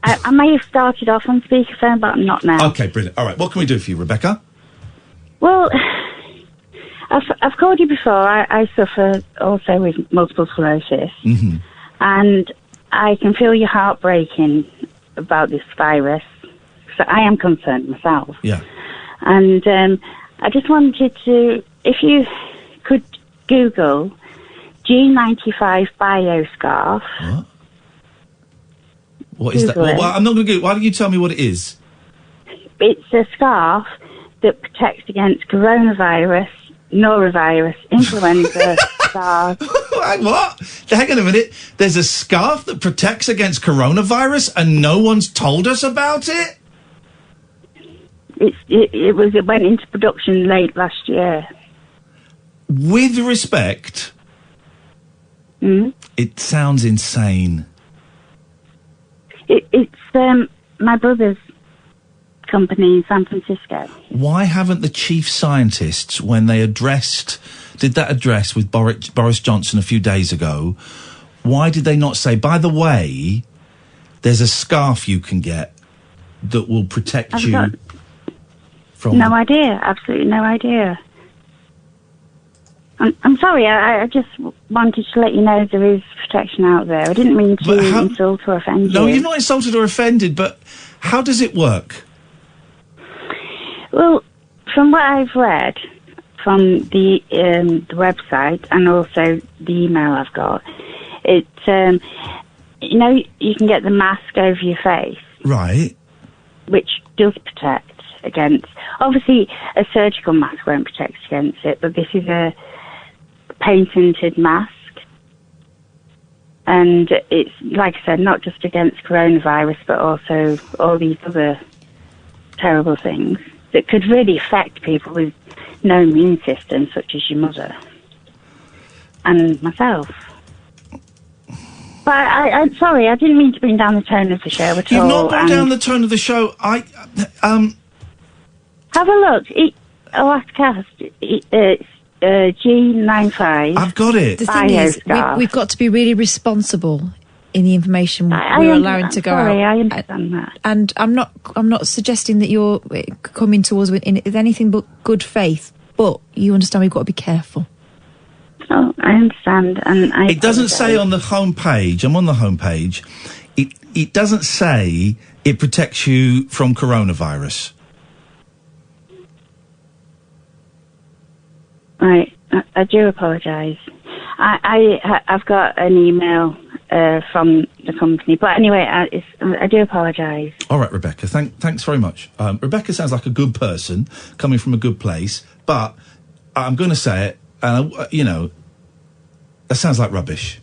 I may have started off on speakerphone, but I'm not now. Okay, brilliant. All right. What can we do for you, Rebecca? Well... I've called you before. I suffer also with multiple sclerosis, and I can feel your heart breaking about this virus. So I am concerned myself. Yeah. And I just wanted to, if you could Google G95 BioScarf. What is that? Well, I'm not going to Google. Why don't you tell me what it is? It's a scarf that protects against coronavirus, norovirus, influenza, SARS. What? Hang on a minute. There's a scarf that protects against coronavirus and no one's told us about it? It went into production late last year. With respect, it sounds insane. It's my brother's company in San Francisco. Why haven't the chief scientists, when they did that address with Boris Johnson a few days ago, why did they not say, by the way, there's a scarf you can get that will protect you from... No idea, absolutely no idea. I'm sorry, I just wanted to let you know there is protection out there. I didn't mean to insult or offend you. No, you've not insulted or offended, but how does it work? Well, from what I've read from the website and also the email I've got, you can get the mask over your face. Right. Which does protect against... Obviously, a surgical mask won't protect against it, but this is a patented mask. And it's, like I said, not just against coronavirus, but also all these other terrible things that could really affect people with no immune system, such as your mother and myself. But I'm sorry, I didn't mean to bring down the tone of the show at all. You've not brought down the tone of the show. Have a look. Ask Kath. It's G95. I've got it. The thing is, we've got to be really responsible in the information we're allowing to go out. Sorry, I understand that. And I'm not suggesting that you're coming towards with anything but good faith, but you understand we've got to be careful. Oh, I understand, and it doesn't say on the home page. I'm on the home page. It doesn't say it protects you from coronavirus. Right, I do apologise. I've got an email from the company, but anyway, I do apologise. All right, Rebecca. Thanks very much. Rebecca sounds like a good person coming from a good place, but I'm going to say it. That sounds like rubbish.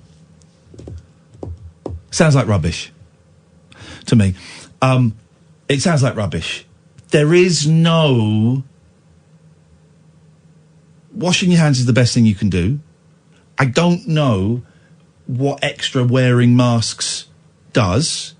Sounds like rubbish to me. It sounds like rubbish. There is no... Washing your hands is the best thing you can do. I don't know what extra wearing masks does.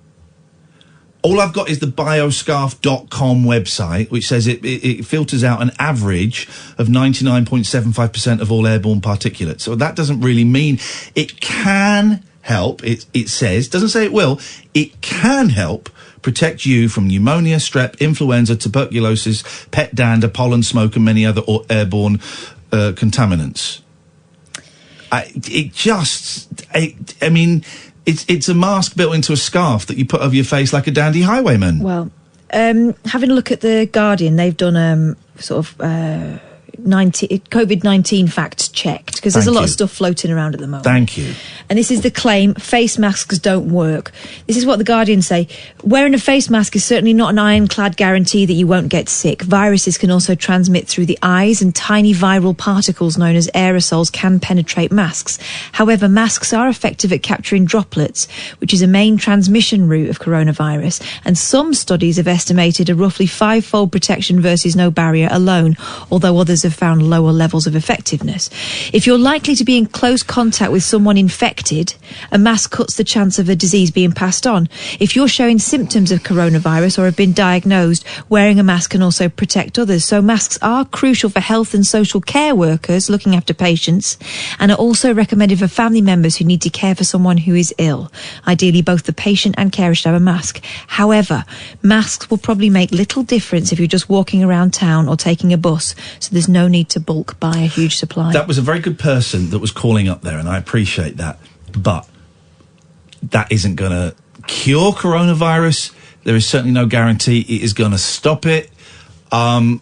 All I've got is the bioscarf.com website, which says it filters out an average of 99.75% of all airborne particulates. So that doesn't really mean it can help. It says, doesn't say it will, it can help protect you from pneumonia, strep, influenza, tuberculosis, pet dander, pollen, smoke, and many other airborne contaminants. It's a mask built into a scarf that you put over your face like a dandy highwayman. Well, having a look at The Guardian, they've done COVID-19 facts checked, because there's a lot of stuff floating around at the moment. Thank you. And this is the claim: face masks don't work. This is what The Guardian say: wearing a face mask is certainly not an ironclad guarantee that you won't get sick. Viruses can also transmit through the eyes, and tiny viral particles known as aerosols can penetrate masks. However, masks are effective at capturing droplets, which is a main transmission route of coronavirus, and some studies have estimated a roughly 5-fold protection versus no barrier alone, although others have found lower levels of effectiveness. If you're likely to be in close contact with someone infected, a mask cuts the chance of a disease being passed on. If you're showing symptoms of coronavirus or have been diagnosed, wearing a mask can also protect others. So masks are crucial for health and social care workers looking after patients, and are also recommended for family members who need to care for someone who is ill. Ideally, both the patient and carer should have a mask. However, masks will probably make little difference if you're just walking around town or taking a bus, so there's no need to bulk buy a huge supply. That was a very good person that was calling up there, and I appreciate that. But that isn't going to cure coronavirus. There is certainly no guarantee it is going to stop it. I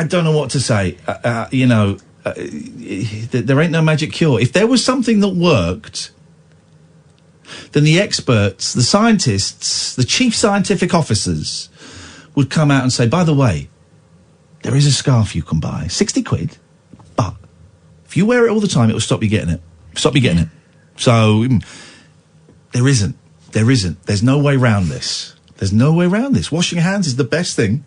don't know what to say. There ain't no magic cure. If there was something that worked, then the experts, the scientists, the chief scientific officers would come out and say, by the way, there is a scarf you can buy, 60 quid, but if you wear it all the time, it will stop you getting it. Stop you getting it. So, there isn't. There's no way round this. Washing your hands is the best thing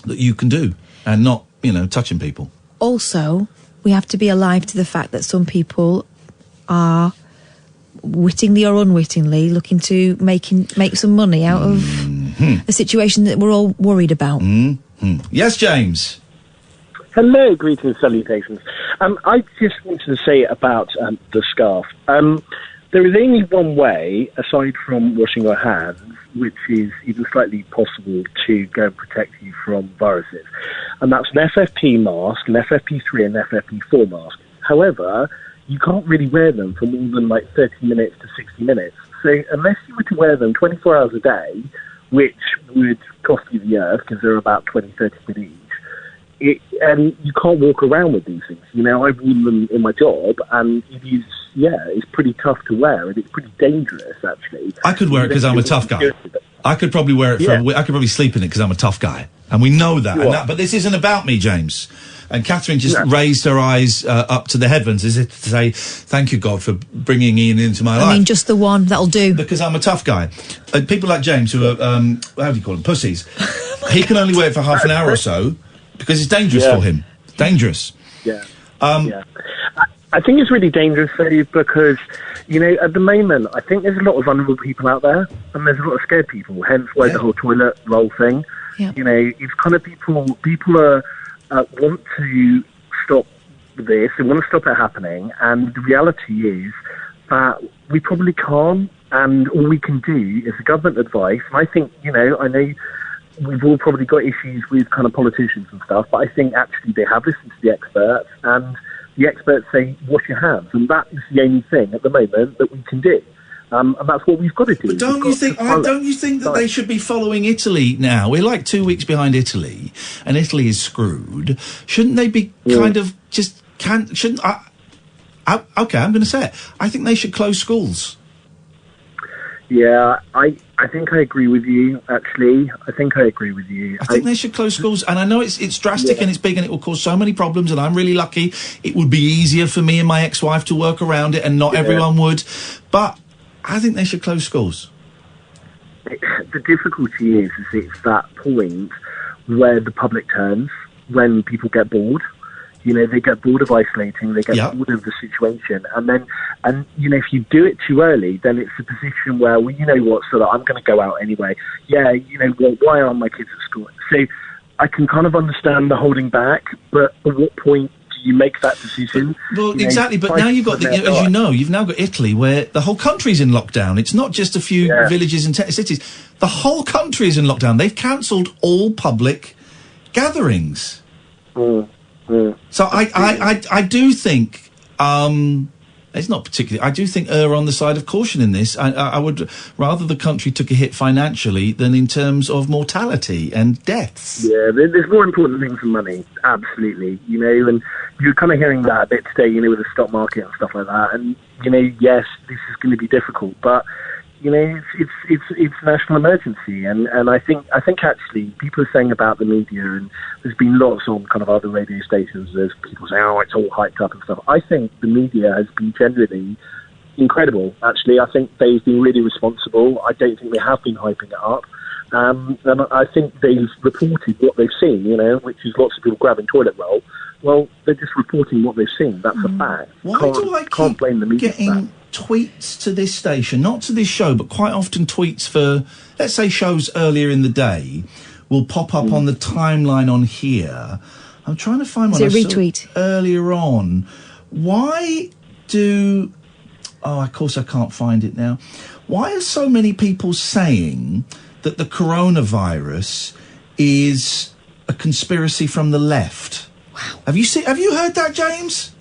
that you can do, and not, touching people. Also, we have to be alive to the fact that some people are, wittingly or unwittingly, looking to make some money out of a situation that we're all worried about. Yes, James. Hello, greetings, salutations. I just wanted to say about the scarf. There is only one way, aside from washing your hands, which is even slightly possible to go and protect you from viruses. And that's an FFP mask, an FFP3 and FFP4 mask. However, you can't really wear them for more than 30 minutes to 60 minutes. So unless you were to wear them 24 hours a day, which would cost you the earth because they're about 20, 30 quid each, and you can't walk around with these things. I've worn them in my job, and it's pretty tough to wear, and it's pretty dangerous, actually. I could wear it because I'm a tough guy. I could probably wear it I could probably sleep in it because I'm a tough guy. And we know that. But this isn't about me, James. And Catherine just raised her eyes up to the heavens as if to say, thank you, God, for bringing Iain into my life. I mean, just the one, that'll do. Because I'm a tough guy. People like James, who are, how do you call them, pussies, he can only wear it for half an hour or so because it's dangerous for him. Dangerous. Yeah. I think it's really dangerous, though, because, at the moment, I think there's a lot of vulnerable people out there, and there's a lot of scared people, hence why the whole toilet roll thing. Yeah. It's kind of people are... want to stop this, they want to stop it happening, and the reality is that we probably can't, and all we can do is the government advice. And I think, I know we've all probably got issues with kind of politicians and stuff, but I think actually they have listened to the experts, and the experts say wash your hands, and that is the only thing at the moment that we can do. And that's what we've got to do. But don't you think that they should be following Italy now? We're like 2 weeks behind Italy, and Italy is screwed. Shouldn't they be kind of just... okay, I'm going to say it. I think they should close schools. Yeah, I I think I agree with you, actually. I think they should close schools, and I know it's drastic and it's big and it will cause so many problems, and I'm really lucky. It would be easier for me and my ex-wife to work around it, and not everyone would. But I think they should close schools. The difficulty is it's that point where the public turns, when people get bored. You know, they get bored of isolating, they get bored of the situation, and you know, if you do it too early, then it's a position where, well, you know what, so that I'm going to go out anyway. Yeah, you know, well, why aren't my kids at school? So I can kind of understand the holding back, but at what point do you make that decision? Well, exactly, but now you've got, as you know, you've now got Italy, where the whole country's in lockdown. It's not just a few villages and cities. The whole country is in lockdown. They've cancelled all public gatherings. So I do think it's not particularly. I do think err on the side of caution in this. I would rather the country took a hit financially than in terms of mortality and deaths. Yeah, there's more important things than money. Absolutely, you know, and you're kind of hearing that a bit today, you know, with the stock market and stuff like that. And you know, yes, this is going to be difficult, but you know, it's national emergency, and I think actually people are saying about the media, and there's been lots on kind of other radio stations. There's people saying, oh, it's all hyped up and stuff. I think the media has been generally incredible. Actually, I think they've been really responsible. I don't think they have been hyping it up, and I think they've reported what they've seen. You know, which is lots of people grabbing toilet roll. Well, they're just reporting what they've seen. That's a fact. Can't blame the media for that. Tweets to this station, not to this show, but quite often tweets for, let's say, shows earlier in the day will pop up on the timeline on here. I'm trying to find one. Is it retweet? Earlier on. Why do... Oh, of course I can't find it now. Why are so many people saying that the coronavirus is a conspiracy from the left? Wow. Have you heard that, James?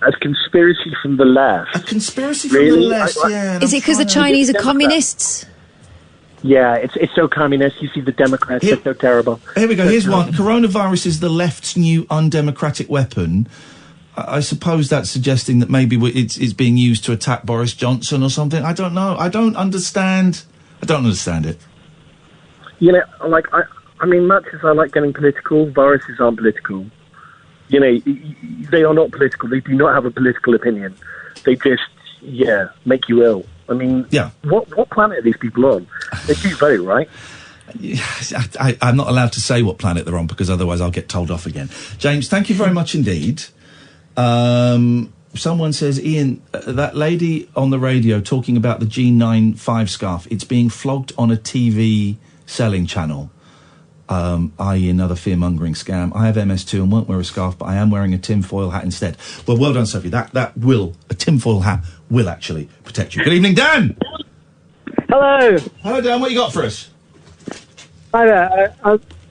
A conspiracy from the left. A conspiracy from the left, yeah. Is it because the Chinese are communists? Yeah, it's so communist. You see the Democrats, they're so terrible. Here we go, here's one. Coronavirus is the left's new undemocratic weapon. I suppose that's suggesting that maybe it's being used to attack Boris Johnson or something. I don't know. I don't understand it. You know, like, I mean, much as I like getting political, viruses aren't political. You know, they are not political. They do not have a political opinion. They just, make you ill. I mean, what planet are these people on? They do vote, right? I'm not allowed to say what planet they're on because otherwise I'll get told off again. James, thank you very much indeed. Someone says, Ian, that lady on the radio talking about the G95 scarf, it's being flogged on a TV selling channel. I.e. another fear-mongering scam. I have MS2 and won't wear a scarf, but I am wearing a tinfoil hat instead. Well done, Sophie. A tinfoil hat will actually protect you. Good evening, Dan! Hello! Hello, Dan. What you got for us? Hi there.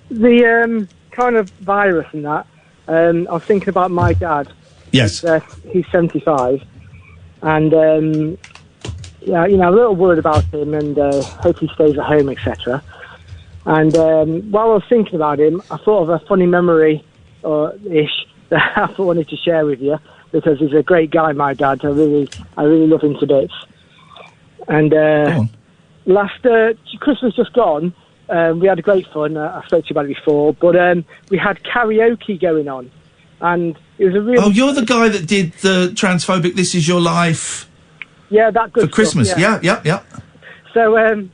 The kind of virus and that, I was thinking about my dad. Yes. He's 75. And, I'm a little worried about him and hope he stays at home, etc. And while I was thinking about him, I thought of a funny memory, ish, that I wanted to share with you, because he's a great guy, my dad. I really love him to bits. And last Christmas just gone, we had a great fun. I spoke to you about it before, but we had karaoke going on, and it was a really... Oh, you're the guy that did the transphobic "This Is Your Life"? Yeah, that good for Christmas. Stuff, yeah. So.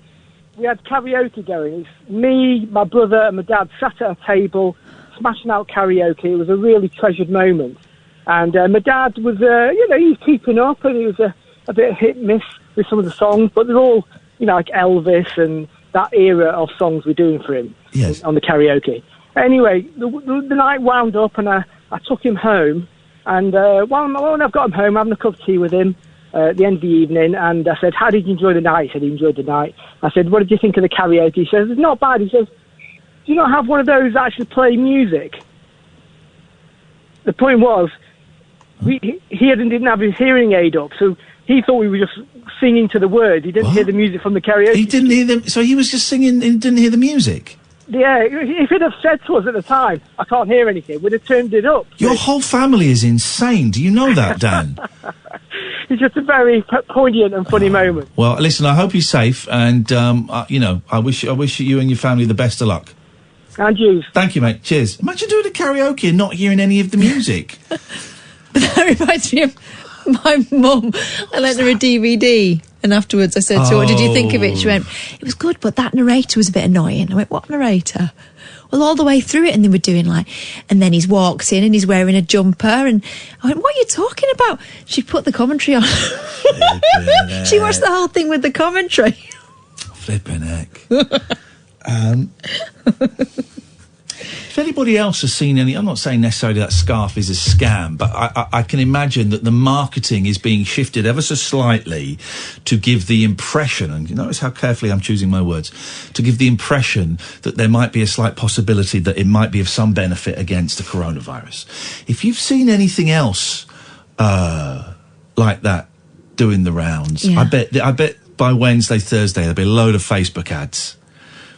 We had karaoke going. It's me, my brother and my dad sat at a table, smashing out karaoke. It was a really treasured moment. And my dad was, he was keeping up, and he was a bit hit-miss with some of the songs, but they're all, like Elvis and that era of songs we're doing for him on the karaoke. Anyway, the night wound up, and I took him home, and when I've got him home, having a cup of tea with him, at the end of the evening, and I said, how did you enjoy the night? He said he enjoyed the night. I said, what did you think of the karaoke? He says, it's not bad. He says, do you not have one of those that actually play music? The point was, he didn't have his hearing aid up, so he thought we were just singing to the words. He didn't hear the music from the karaoke. He didn't hear them, so he was just singing and didn't hear the music? Yeah, if he'd have said to us at the time, I can't hear anything, we'd have turned it up. Your whole family is insane. Do you know that, Dan? He is just a very poignant and funny moment. Well, listen, I hope you're safe, and I wish you and your family the best of luck. And you. Thank you, mate. Cheers. Imagine doing a karaoke and not hearing any of the music. That reminds me of my mum. I lent her a DVD, and afterwards I said to her, "What did you think of it?" She went, "It was good, but that narrator was a bit annoying." I went, "What narrator?" Well, all the way through it, and they were doing and then he's walked in and he's wearing a jumper, and I went, "What are you talking about?" She put the commentary on. She watched the whole thing with the commentary. Flippin' heck. If anybody else has seen any, I'm not saying necessarily that scarf is a scam, but I can imagine that the marketing is being shifted ever so slightly to give the impression, and you notice how carefully I'm choosing my words, to give the impression that there might be a slight possibility that it might be of some benefit against the coronavirus. If you've seen anything else like that doing the rounds, I bet by Wednesday, Thursday, there'll be a load of Facebook ads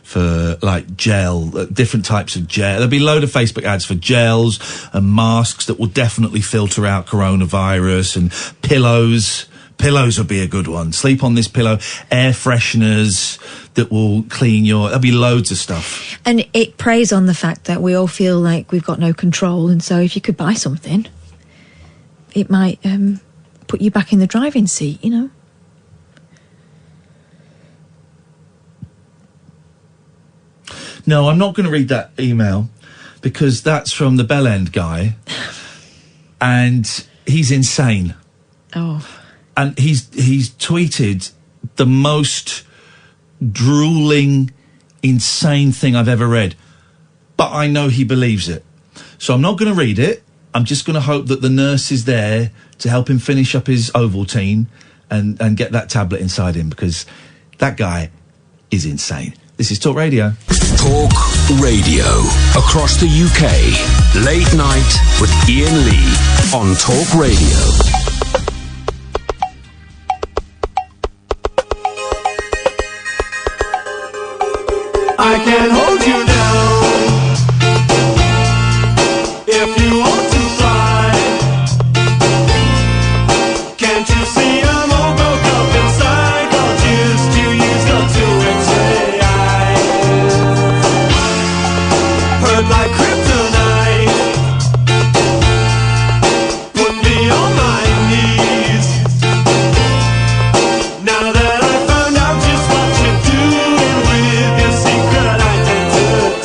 for gel, different types of gel. There'll be a load of Facebook ads for gels and masks that will definitely filter out coronavirus, and pillows. Pillows will be a good one. Sleep on this pillow. Air fresheners that will clean there'll be loads of stuff. And it preys on the fact that we all feel like we've got no control, and so if you could buy something, it might put you back in the driving seat, you know. No, I'm not going to read that email because that's from the Bell End guy, and he's insane. Oh. And he's tweeted the most drooling, insane thing I've ever read. But I know he believes it. So I'm not going to read it. I'm just going to hope that the nurse is there to help him finish up his Ovaltine and get that tablet inside him, because that guy is insane. This is Talk Radio. Talk Radio. Across the UK. Late night with Iain Lee on Talk Radio. I can hold you now if you want to fly. Can't you see I'm all broke up inside? Got used to use, got to say I hurt like kryptonite, put me on my knees. Now that I found out just what you're doing with your secret identity.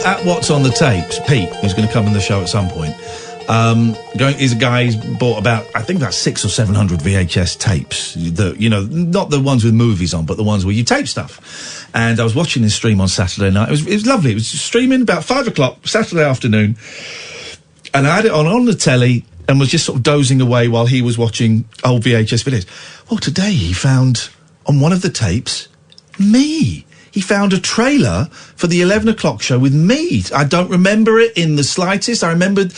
at What's on the Tapes, Pete, who's going to come on the show at some point, is a guy who's bought about, I think about 600 or 700 VHS tapes. Not the ones with movies on, but the ones where you tape stuff. And I was watching his stream on Saturday night. It was lovely. It was streaming about 5 o'clock Saturday afternoon, and I had it on the telly and was just sort of dozing away while he was watching old VHS videos. Well, today he found on one of the tapes me. He found a trailer for the 11 o'clock show with me. I don't remember it in the slightest. I remembered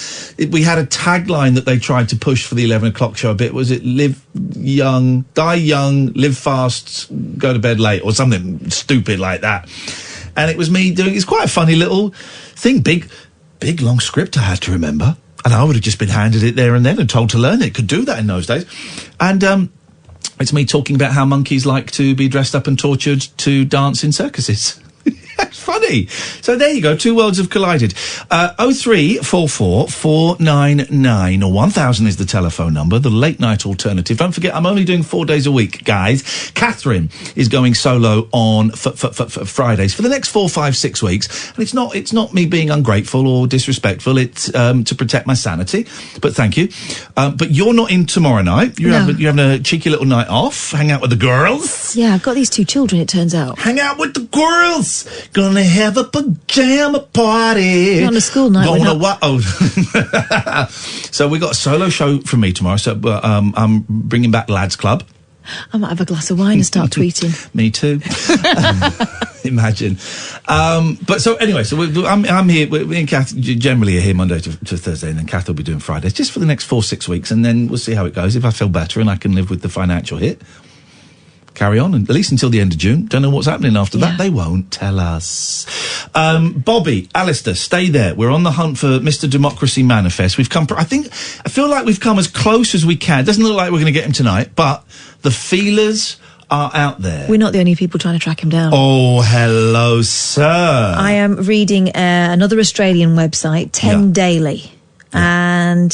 we had a tagline that they tried to push for the 11 o'clock show a bit. Was it live young, die young, live fast, go to bed late, or something stupid like that? And it was me doing, it's quite a funny little thing. Big long script I had to remember. And I would have just been handed it there and then and told to learn it. Could do that in those days. And, it's me talking about how monkeys like to be dressed up and tortured to dance in circuses. That's funny. So there you go. Two worlds have collided. 0344 499 or 1000 is the telephone number. The late night alternative. Don't forget, I'm only doing 4 days a week, guys. Catherine is going solo on Fridays for the next 4, 5, 6 weeks. And it's not me being ungrateful or disrespectful. It's to protect my sanity. But thank you. But you're not in tomorrow night. You're having a cheeky little night off. Hang out with the girls. Yeah, I've got these 2 children, it turns out. Hang out with the girls. Gonna have a pajama party. Not on a school night. So we got a solo show from me tomorrow. So I'm bringing back Lads Club. I might have a glass of wine and start tweeting. Me too. Imagine. But so anyway, so I'm here. Me and Kath generally are here Monday to Thursday, and then Kath will be doing Fridays just for the next 4, 6 weeks, and then we'll see how it goes. If I feel better and I can live with the financial hit, carry on, and at least until the end of June. Don't know what's happening after that. They won't tell us. Bobby, Alistair, stay there. We're on the hunt for Mr. Democracy Manifest. I feel like we've come as close as we can. It doesn't look like we're going to get him tonight, but the feelers are out there. We're not the only people trying to track him down. Oh, hello, sir. I am reading another Australian website, 10 Daily. And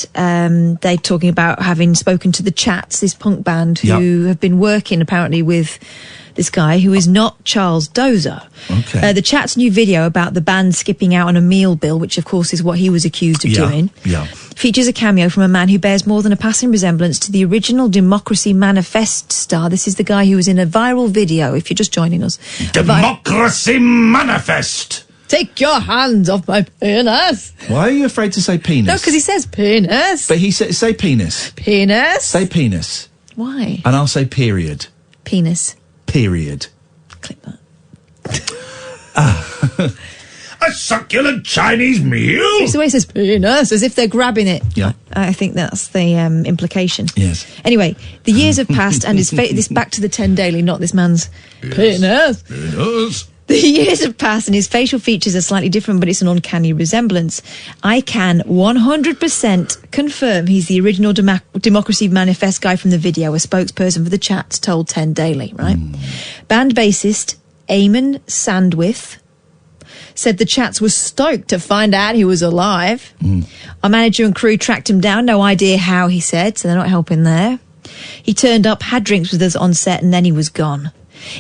they're talking about having spoken to the Chats, this punk band, who have been working apparently with this guy who is not Charles Dozer. Okay. The Chats' new video about the band skipping out on a meal bill, which of course is what he was accused of doing, features a cameo from a man who bears more than a passing resemblance to the original Democracy Manifest star. This is the guy who was in a viral video, if you're just joining us. Democracy Manifest! Take your hands off my penis. Why are you afraid to say penis? No, because he says penis. But he says, say penis. Penis. Say penis. Why? And I'll say period. Penis. Period. Click that. A succulent Chinese meal. It's the way he says penis, as if they're grabbing it. Yeah. I think that's the implication. Yes. Anyway, the years have passed, and this back to the 10 Daily, not this man's penis. Penis. The years have passed and his facial features are slightly different, but it's an uncanny resemblance. I can 100% confirm he's the original Democracy Manifest guy from the video, a spokesperson for the Chats told 10 Daily, right? Band bassist Eamon Sandwith said the Chats were stoked to find out he was alive. Our manager and crew tracked him down, no idea how, he said, so they're not helping there. He turned up, had drinks with us on set, and then he was gone.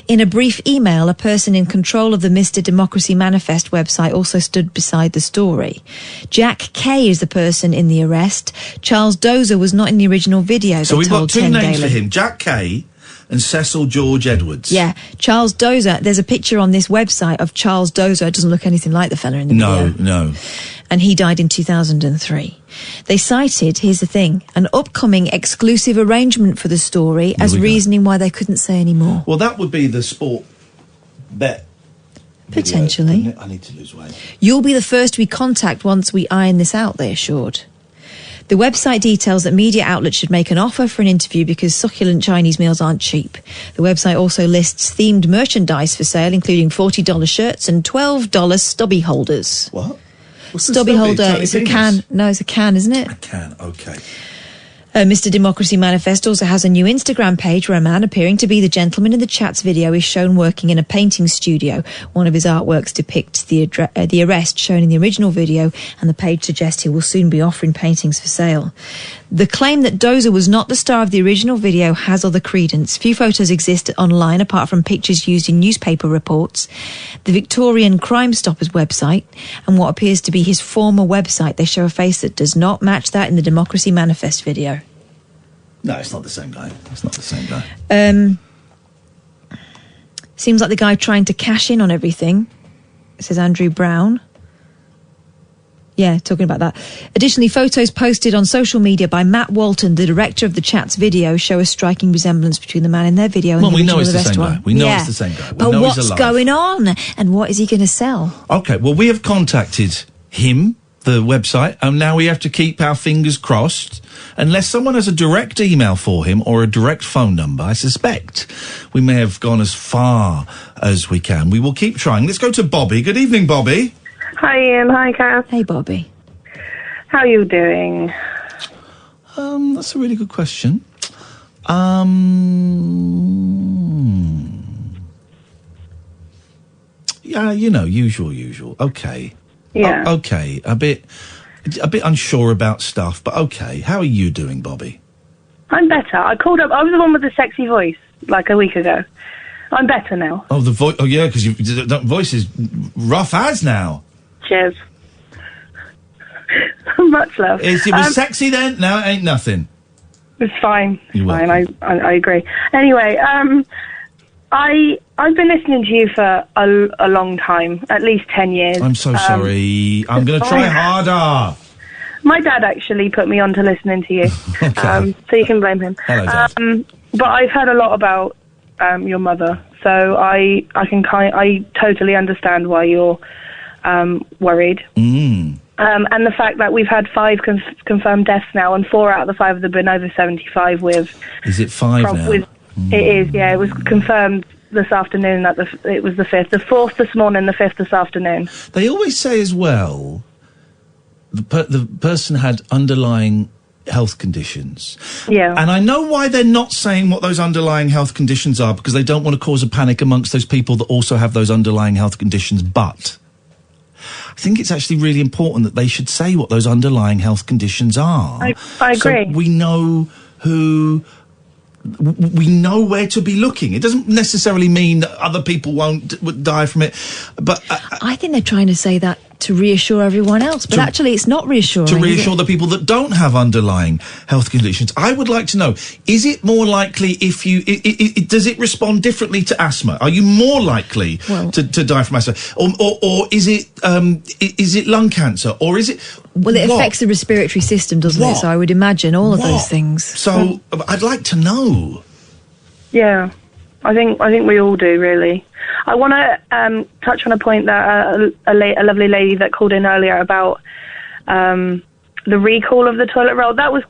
In a brief email, a person in control of the Mr. Democracy Manifest website also stood beside the story. Jack Kay is the person in the arrest. Charles Dozer was not in the original video. So we've got 2 names for him, Jack Kay and Cecil George Edwards. Yeah, Charles Dozer. There's a picture on this website of Charles Dozer. It doesn't look anything like the fella in the video. No. And he died in 2003. They cited, here's the thing, an upcoming exclusive arrangement for the story as reasoning why they couldn't say any more. Well, that would be the sport bet. Potentially. Video, I need to lose weight. You'll be the first we contact once we iron this out, they assured. The website details that media outlets should make an offer for an interview because succulent Chinese meals aren't cheap. The website also lists themed merchandise for sale, including $40 shirts and $12 stubby holders. What? What's stubby holder? It's a can. No, it's a can, isn't it? A can, okay. Mr. Democracy Manifest also has a new Instagram page where a man appearing to be the gentleman in the Chats video is shown working in a painting studio. One of his artworks depicts the arrest shown in the original video, and the page suggests he will soon be offering paintings for sale. The claim that Dozer was not the star of the original video has other credence. Few photos exist online apart from pictures used in newspaper reports, the Victorian Crime Stoppers website, and what appears to be his former website. They show a face that does not match that in the Democracy Manifest video. No, it's not the same guy. It's not the same guy. Seems like the guy trying to cash in on everything. It says Andrew Brown. Yeah, talking about that. Additionally, photos posted on social media by Matt Walton, the director of the Chats video, show a striking resemblance between the man in their video and the original it's the Arrest same one. guy. We know it's the same guy. But what's going on? And what is he going to sell? Okay, well, we have contacted him, the website, and now we have to keep our fingers crossed. Unless someone has a direct email for him or a direct phone number, I suspect we may have gone as far as we can. We will keep trying. Let's go to Bobby. Good evening, Bobby. Hi, Ian. Hi, Gareth. Hey, Bobby. How are you doing? That's a really good question. Yeah, usual. Okay. Yeah. Okay. A bit unsure about stuff, but okay. How are you doing, Bobby? I'm better. I called up. I was the one with the sexy voice like a week ago. I'm better now. Oh, the voice. Oh, yeah, because your voice is rough as now. Cheers. Much love. It was sexy then. Now it ain't nothing. It's fine. It's You're fine. I agree. Anyway, I've been listening to you for a long time, at least 10 years. I'm so sorry. I'm going to try harder. My dad actually put me on to listening to you, Okay. so you can blame him. Hello, Dad. But I've heard a lot about your mother, so I totally understand why you're worried. And the fact that we've had 5 confirmed deaths now, and 4 out of the 5 have been over 75 with... Is it 5 now? It is, yeah. It was confirmed this afternoon that it was the 5th. The 4th this morning, the 5th this afternoon. They always say as well, the person had underlying health conditions. Yeah. And I know why they're not saying what those underlying health conditions are, because they don't want to cause a panic amongst those people that also have those underlying health conditions, but... I think it's actually really important that they should say what those underlying health conditions are. I agree. So we know we know where to be looking. It doesn't necessarily mean that other people would die from it, but... I think they're trying to say that to reassure everyone else, but actually it's not reassuring. To reassure the people that don't have underlying health conditions. I would like to know, is it more likely if you... does it respond differently to asthma? Are you more likely to die from asthma? Or is it lung cancer? Or is it... Well, it affects the respiratory system, doesn't it? So I would imagine all of those things. So I'd like to know. Yeah, I think we all do, really. I want to touch on a point that a lovely lady that called in earlier about the recall of the toilet roll. That was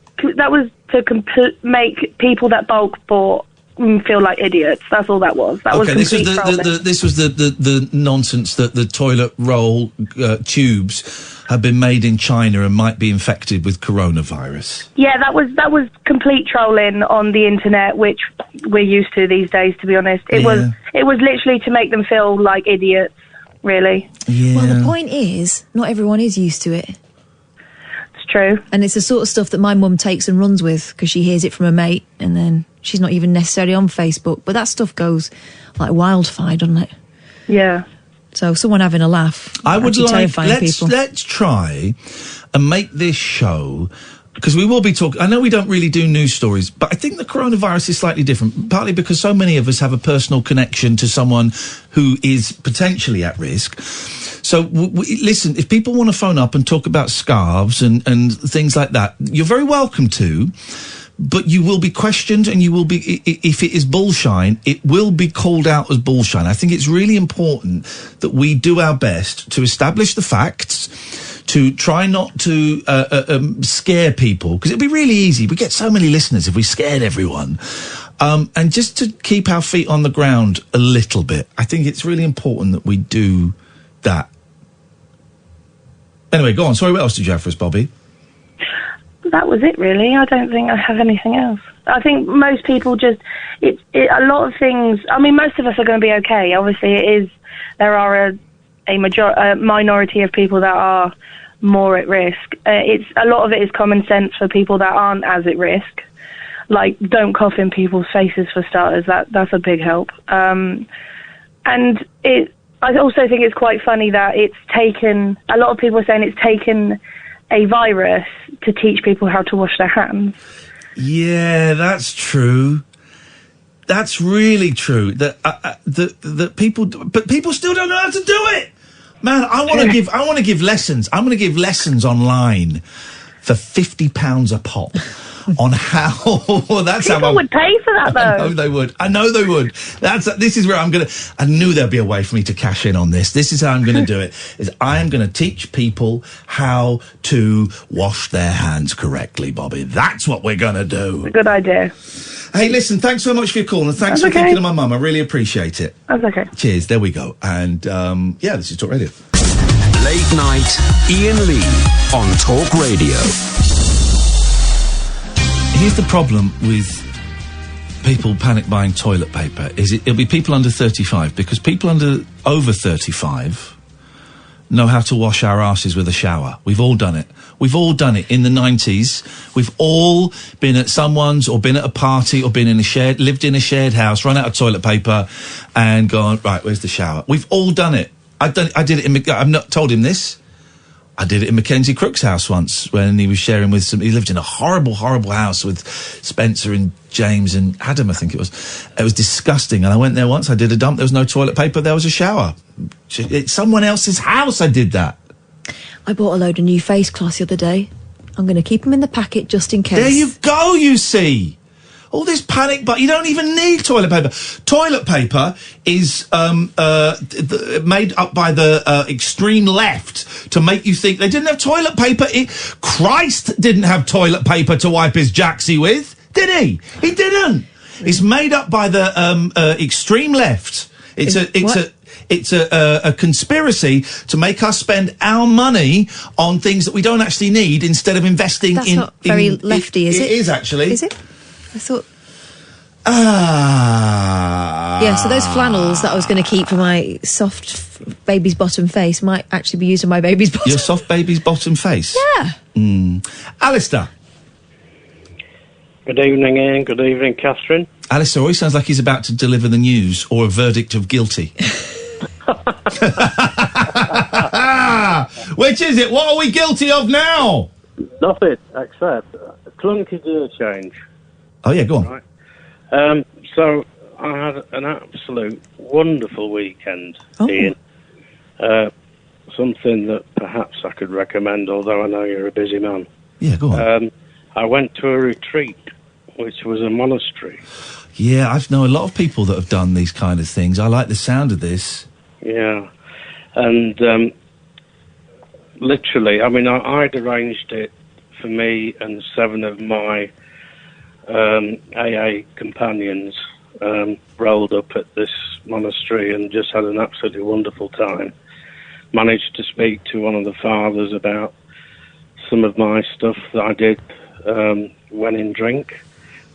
to make people that bulk bought feel like idiots. That's all that was. That was this was complete this was the nonsense that the toilet roll tubes have been made in China and might be infected with coronavirus. Yeah, that was complete trolling on the internet, which we're used to these days. To be honest, it was literally to make them feel like idiots. Really. Yeah. Well, the point is, not everyone is used to it. It's true. And it's the sort of stuff that my mum takes and runs with because she hears it from a mate, and then she's not even necessarily on Facebook. But that stuff goes like wildfire, doesn't it? Yeah. So someone having a laugh. I would like people. let's try and make this show, because we will be talking. I know we don't really do news stories, but I think the coronavirus is slightly different. Partly because so many of us have a personal connection to someone who is potentially at risk. So listen, if people want to phone up and talk about scarves and things like that, you're very welcome to. But you will be questioned, and you will be, if it is bullshine, it will be called out as bullshine. I think it's really important that we do our best to establish the facts, to try not to scare people, because it'd be really easy. We get so many listeners if we scared everyone. And just to keep our feet on the ground a little bit. I think it's really important that we do that. Anyway, go on. Sorry, what else did you have for us, Bobby? that was it, really. I don't think I have anything else. I think most people just, a lot of things, I mean, most of us are going to be okay. Obviously, there are a minority of people that are more at risk. A lot of it is common sense for people that aren't as at risk. Like, don't cough in people's faces, for starters. That's a big help. And I also think it's quite funny that a lot of people are saying it's taken a virus to teach people how to wash their hands. Yeah, that's true. That's really true. That people, but people still don't know how to do it. Man, I want to give lessons. I'm going to give lessons online for £50 a pop on how. That's people how would pay for that, though. I know they would. This is where I'm going to. I knew there'd be a way for me to cash in on this. This is how I'm going to do it. Is I am going to teach people how to wash their hands correctly, Bobby. That's what we're going to do. Good idea. Hey, listen, thanks so much for your call, and thanks for thinking of my mum. I really appreciate it. That's okay. Cheers, there we go. And, this is Talk Radio. Late night, Iain Lee on Talk Radio. Here's the problem with people panic buying toilet paper, is it'll be people under 35, because people over 35 know how to wash our asses with a shower. We've all done it. We've all done it in the 90s. We've all been at someone's, or been at a party, or lived in a shared house, run out of toilet paper, and gone, right, where's the shower? We've all done it. I did it I've not told him this. I did it in Mackenzie Crook's house once when he was sharing with he lived in a horrible, horrible house with Spencer and James and Adam, I think it was. It was disgusting. And I went there once, I did a dump, there was no toilet paper, there was a shower. It's someone else's house I did that. I bought a load of new face cloths the other day. I'm going to keep them in the packet just in case. There you go, you see. All this panic, but you don't even need toilet paper. Toilet paper is made up by the extreme left to make you think they didn't have toilet paper. Christ didn't have toilet paper to wipe his jacksie with, did he? He didn't. It's made up by the extreme left. It's a conspiracy to make us spend our money on things that we don't actually need instead of investing That's not very lefty, is it? It is, actually. Is it? I thought... Yeah, so those flannels that I was going to keep for my soft baby's bottom face might actually be used on my baby's bottom. Your soft baby's bottom face? Yeah. Alistair. Good evening, Ian. Good evening, Catherine. Alistair always sounds like he's about to deliver the news or a verdict of guilty. Which is it? What are we guilty of now? Nothing, except a clunky gear change. Oh, yeah, go on. Right. So, I had an absolute wonderful weekend, Ian. Something that perhaps I could recommend, although I know you're a busy man. Yeah, go on. I went to a retreat, which was a monastery. Yeah, I know a lot of people that have done these kind of things. I like the sound of this. Yeah. And literally, I mean, I'd arranged it for me and 7 of my AA companions, rolled up at this monastery and just had an absolutely wonderful time. Managed to speak to one of the fathers about some of my stuff that I did when in drink,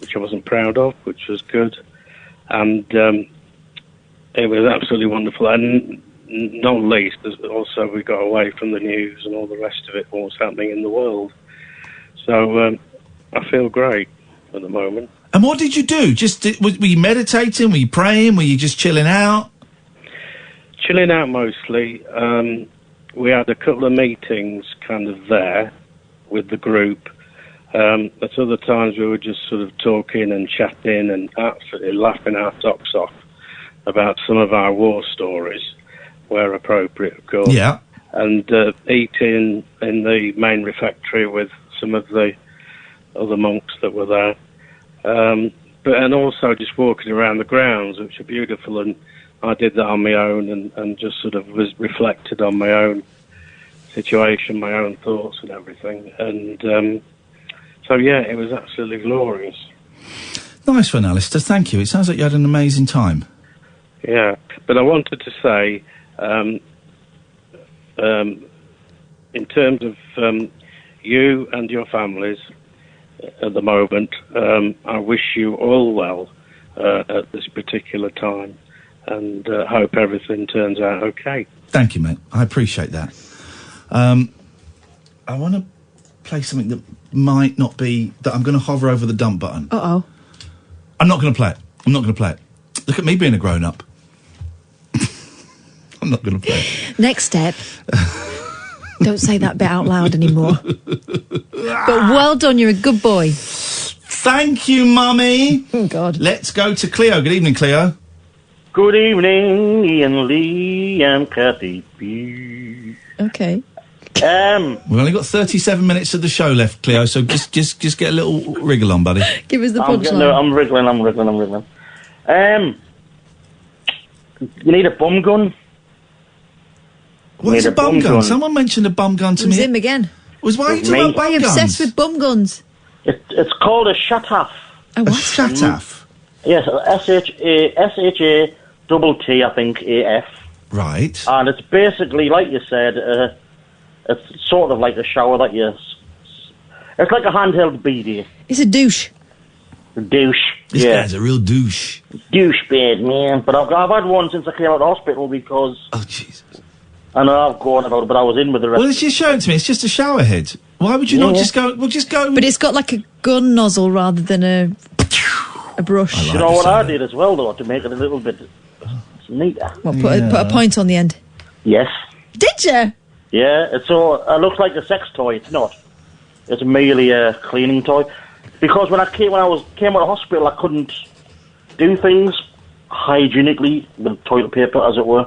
which I wasn't proud of, which was good. And it was absolutely wonderful. And not least, also we got away from the news and all the rest of it, what was happening in the world. So I feel great at the moment. And what did you do? Were you meditating? Were you praying? Were you just chilling out? Chilling out mostly. We had a couple of meetings kind of there with the group. At other times we were just sort of talking and chatting and absolutely laughing our tops off about some of our war stories, where appropriate, of course. Yeah. And eating in the main refectory with some of the other monks that were there. And also just walking around the grounds, which are beautiful, and I did that on my own and just sort of was reflected on my own situation, my own thoughts and everything. And so, yeah, it was absolutely glorious. Nice one, Alistair. Thank you. It sounds like you had an amazing time. Yeah, but I wanted to say, in terms of, you and your families at the moment. I wish you all well at this particular time, and hope everything turns out okay. Thank you, mate. I appreciate that. I want to play something that might not be... that I'm going to hover over the dump button. Uh-oh. I'm not going to play it. I'm not going to play it. Look at me being a grown-up. I'm not going to play it. Next step. Don't say that bit out loud anymore. But well done, you're a good boy. Thank you, Mummy. Oh, God. Let's go to Cleo. Good evening, Cleo. Good evening, Iain Lee and Kathy B. Okay. We've only got 37 minutes of the show left, Cleo, so just get a little wriggle on, buddy. Give us the punchline. I'm wriggling. You need a bum gun? What's a bum gun? Someone mentioned a bum gun to It was me. him again. Why are you talking about Why bum are you guns? Obsessed with bum guns. It's called a shataff. A what? Shataff? Yes, S-H-A-T-T, I think, A-F. Right. And it's basically, like you said, it's sort of like a shower that you... It's like a handheld BD. It's a douche. Douche. This guy's a real douche. Douchebag, man. But I've had one since I came out of hospital because... Oh, Jesus. I know I've gone about it, but I was in with the rest. Well, it's just showing to me. It's just a shower head. Why would you not just go... Well, just go... But it's got like a gun nozzle rather than a brush. You know what I did as well, though, to make it a little bit neater? Well, put a point on the end. Yes. Did you? Yeah, it looks like a sex toy. It's not. It's merely a cleaning toy. Because when I came out of hospital, I couldn't do things hygienically with toilet paper, as it were,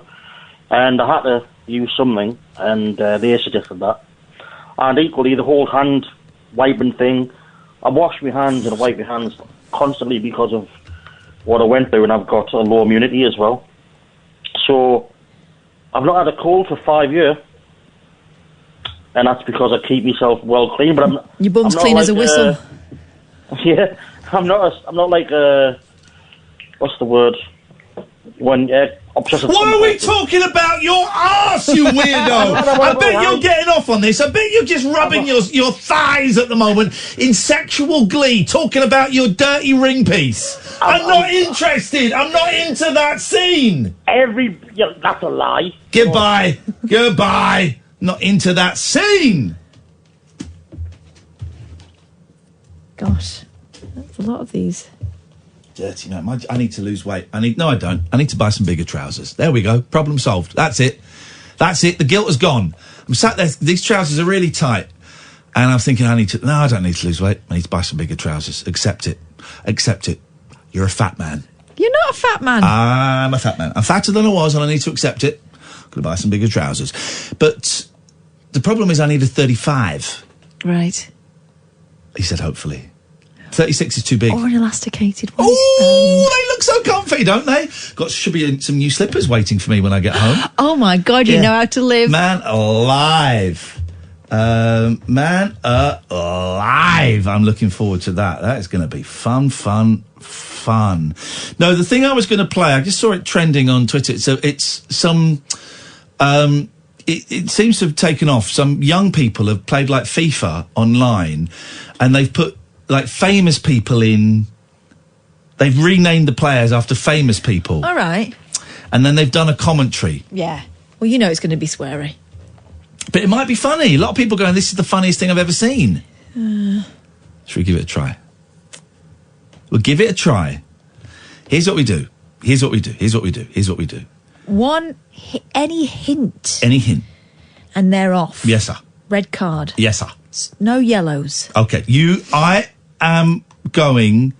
and I had to use something, and they suggested that. And equally, the whole hand wiping thing. I wash my hands and I wipe my hands constantly because of what I went through, and I've got a low immunity as well. So I've not had a cold for 5 years. And that's because I keep myself well clean. But your bum's I'm not clean like, as a whistle. Yeah, I'm not like what's the word? When obsessive. Why are we talking about your arse, you weirdo? I bet you're getting off on this. I bet you're just rubbing your thighs at the moment in sexual glee, talking about your dirty ring piece. I'm not interested. I'm not into that scene. That's a lie. Goodbye. Goodbye. Not into that scene. Gosh, that's a lot of these. Dirty man. I need to lose weight. No, I don't. I need to buy some bigger trousers. There we go. Problem solved. That's it. The guilt has gone. I'm sat there. These trousers are really tight. And I'm thinking, no, I don't need to lose weight. I need to buy some bigger trousers. Accept it. You're a fat man. You're not a fat man. I'm a fat man. I'm fatter than I was, and I need to accept it. I'm going to buy some bigger trousers. But the problem is I need a 35. Right. He said, hopefully. 36 is too big. Or an elasticated waistband. Oh, they look so comfy, don't they? Should be some new slippers waiting for me when I get home. Oh, my God, you know how to live. Man alive. Man alive. I'm looking forward to that. That is going to be fun. No, the thing I was going to play, I just saw it trending on Twitter. So it's some... It seems to have taken off. Some young people have played like FIFA online, and they've put like famous people in. They've renamed the players after famous people. All right. And then they've done a commentary. Yeah. Well, you know it's going to be sweary. But it might be funny. A lot of people going, this is the funniest thing I've ever seen. Should we give it a try? We'll give it a try. Here's what we do. Any hint. Any hint. And they're off. Yes, sir. Red card. Yes, sir. No yellows. Okay. I am going...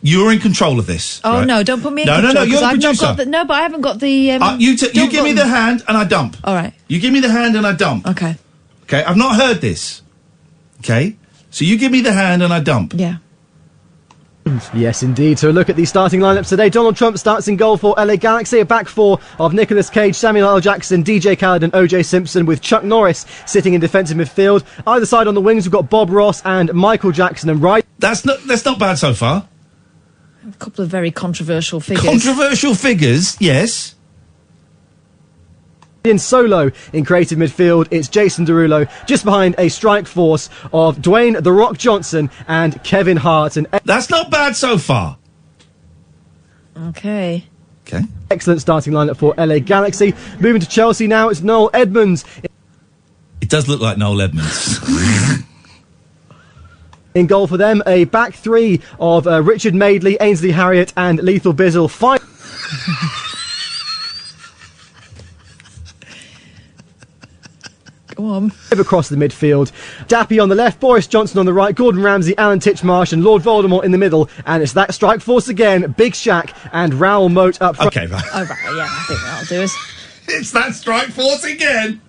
You're in control of this. Oh, right? no, don't put me in control. control. No, you're the producer. No, but I haven't got the... you give me the hand and I dump. All right. You give me the hand and I dump. Okay. Okay, I've not heard this. Okay? So you give me the hand and I dump. Yeah. Yes, indeed. So a look at the starting lineups today. Donald Trump starts in goal for LA Galaxy. A back four of Nicolas Cage, Samuel L. Jackson, DJ Khaled and OJ Simpson, with Chuck Norris sitting in defensive midfield. Either side on the wings, we've got Bob Ross and Michael Jackson and Wright. That's not bad so far. A couple of very controversial figures. Controversial figures, yes. In solo in creative midfield, it's Jason Derulo, just behind a strike force of Dwayne The Rock Johnson and Kevin Hart. And that's not bad so far. Okay. Excellent starting lineup for LA Galaxy. Moving to Chelsea now, it's Noel Edmonds. It does look like Noel Edmonds. In goal for them, a back three of Richard Madeley, Ainsley Harriott and Lethal Bizzle. Go on. Across the midfield. Dappy on the left, Boris Johnson on the right, Gordon Ramsay, Alan Titchmarsh and Lord Voldemort in the middle. And it's that strike force again, Big Shaq and Raoul Moat up front. Okay, right. Oh, right, yeah, I think that'll do us. It's that strike force again.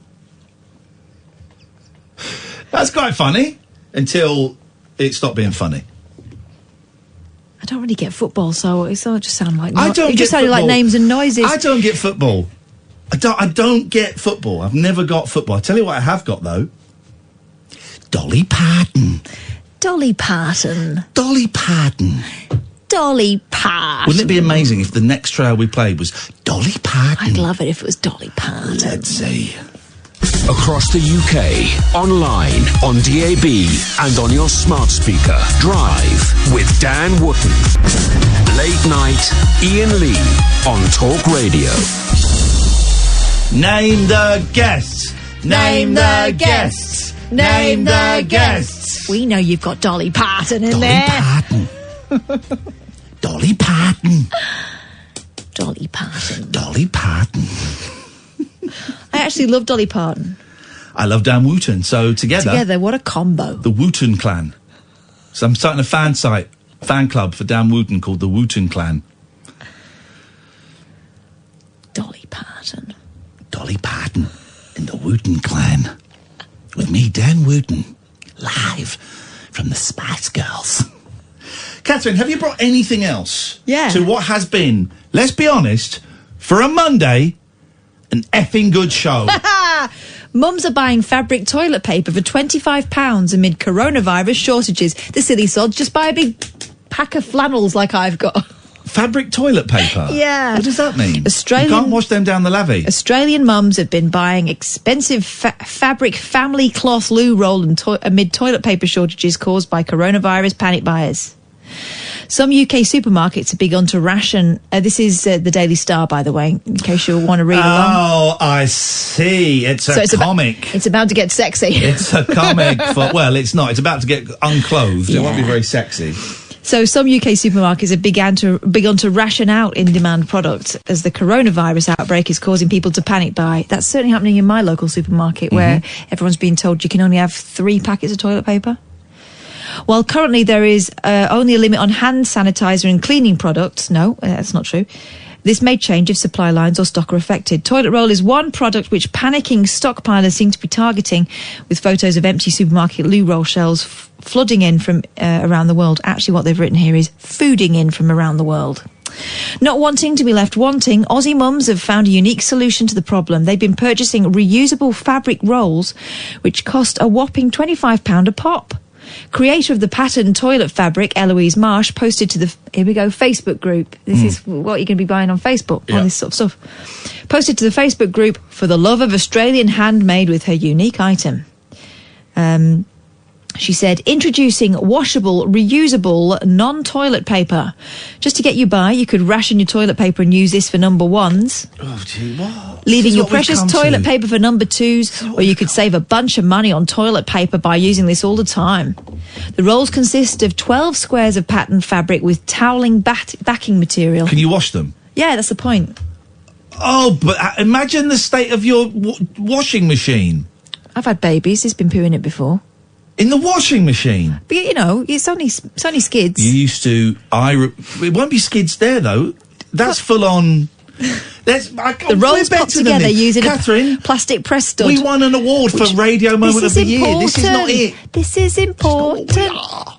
That's quite funny until it stopped being funny. I don't really get football, so it all just sound like... It just sounded like names and noises. I don't get football. I don't get football. I've never got football. I'll tell you what I have got, though. Dolly Parton. Dolly Parton. Dolly Parton. Dolly Parton. Wouldn't it be amazing if the next trail we played was Dolly Parton? I'd love it if it was Dolly Parton. Let's see. Across the UK, online, on DAB, and on your smart speaker. Drive with Dan Wootton. Late night, Iain Lee on Talk Radio. Name the guests. Name the guests. Name the guests. We know you've got Dolly Parton in there. Dolly Parton. Dolly Parton. Dolly Parton. I actually love Dolly Parton. I love Dan Wootton. So together, what a combo. The Wootton Clan. So I'm starting a fan club for Dan Wootton called the Wootton Clan. Dolly Parton. Dolly Parton and the Wootton Clan. With me, Dan Wootton, live from the Spice Girls. Catherine, have you brought anything else to what has been, let's be honest, for a Monday, an effing good show? Mums are buying fabric toilet paper for £25 amid coronavirus shortages. The silly sods just buy a big pack of flannels like I've got. Fabric toilet paper? Yeah. What does that mean? You can't wash them down the lavvy. Australian mums have been buying expensive fabric family cloth loo roll amid toilet paper shortages caused by coronavirus panic buyers. Some UK supermarkets have begun to ration... this is the Daily Star, by the way, in case you want to read along. Oh, I see. It's a comic. It's about to get sexy. It's a comic for... Well, it's not. It's about to get unclothed. Yeah. It won't be very sexy. So some UK supermarkets have begun to ration out in-demand products as the coronavirus outbreak is causing people to panic buy. That's certainly happening in my local supermarket where everyone's being told you can only have 3 packets of toilet paper. While currently there is only a limit on hand sanitizer and cleaning products, no, that's not true. This may change if supply lines or stock are affected. Toilet roll is one product which panicking stockpilers seem to be targeting, with photos of empty supermarket loo roll shelves flooding in from around the world. Actually, what they've written here is fooding in from around the world. Not wanting to be left wanting, Aussie mums have found a unique solution to the problem. They've been purchasing reusable fabric rolls, which cost a whopping £25 a pop. Creator of the patterned toilet fabric, Eloise Marsh, posted to the Facebook group. This is what you're going to be buying on Facebook, all this sort of stuff. Posted to the Facebook group for the love of Australian handmade with her unique item. She said, introducing washable, reusable, non-toilet paper. Just to get you by, you could ration your toilet paper and use this for number ones. Oh, gee, what? Leaving your precious toilet paper for number twos, or you could save a bunch of money on toilet paper by using this all the time. The rolls consist of 12 squares of patterned fabric with toweling backing material. Can you wash them? Yeah, that's the point. Oh, but imagine the state of your washing machine. I've had babies. It's been pooing it before. In the washing machine? But, you know, it's only skids. You used to... it won't be skids there, though. That's full on... The rolls put together using a plastic press stud. We won an award for Radio Moment of the Year. This is not it. This is important.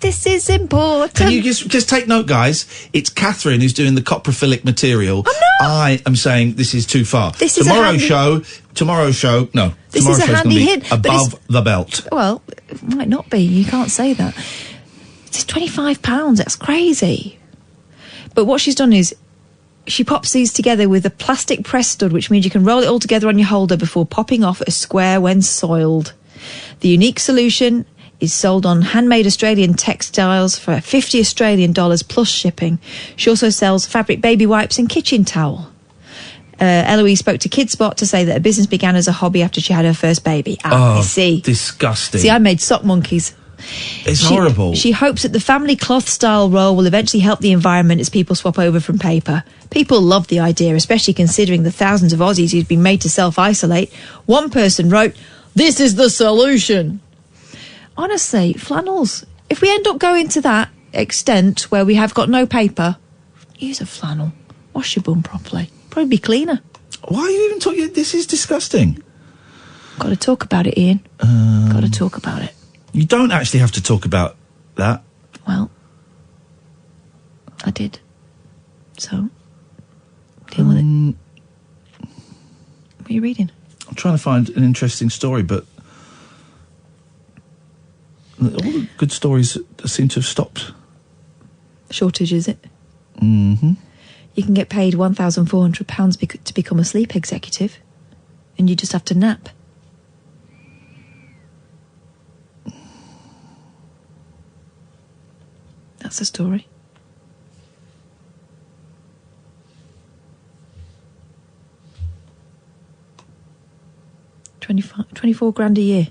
This is important. Can you just take note, guys? It's Catherine who's doing the coprophilic material. I'm not. I am saying this is too far. Tomorrow's show. No. This is a handy hint. Above the belt. Well, it might not be. You can't say that. It's £25. That's crazy. But what she's done is She pops these together with a plastic press stud, which means you can roll it all together on your holder before popping off a square when soiled. The unique solution is sold on handmade Australian textiles for $50 Australian plus shipping. She also sells fabric baby wipes and kitchen towel. Eloise spoke to KidSpot to say that her business began as a hobby after she had her first baby. I see. Disgusting. See, I made sock monkeys. It's horrible. She hopes that the family cloth style roll will eventually help the environment as people swap over from paper. People love the idea, especially considering the thousands of Aussies who've been made to self-isolate. One person wrote, "This is the solution." Honestly, flannels. If we end up going to that extent where we have got no paper, use a flannel. Wash your bum properly. Probably be cleaner. Why are you even talking? This is disgusting. Got to talk about it, Ian. Got to talk about it. You don't actually have to talk about that. Well, I did. So, deal with it. What are you reading? I'm trying to find an interesting story, but all the good stories seem to have stopped. Shortage, is it? Mm-hmm. You can get paid £1,400 to become a sleep executive, and you just have to nap. That's the story. 24 grand a year.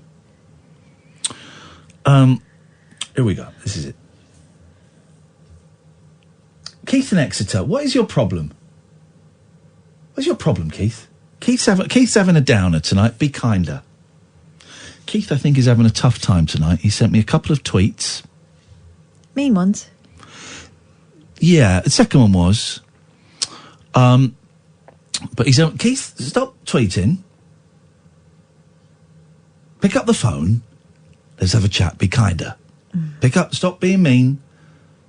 Here we go. This is it. Keith in Exeter, what is your problem? What's your problem, Keith? Keith's having a downer tonight. Be kinder. Keith, I think, is having a tough time tonight. He sent me a couple of tweets. Mean ones. Yeah, the second one was. But he's Keith, stop tweeting. Pick up the phone. Let's have a chat. Be kinder. Pick up. Stop being mean.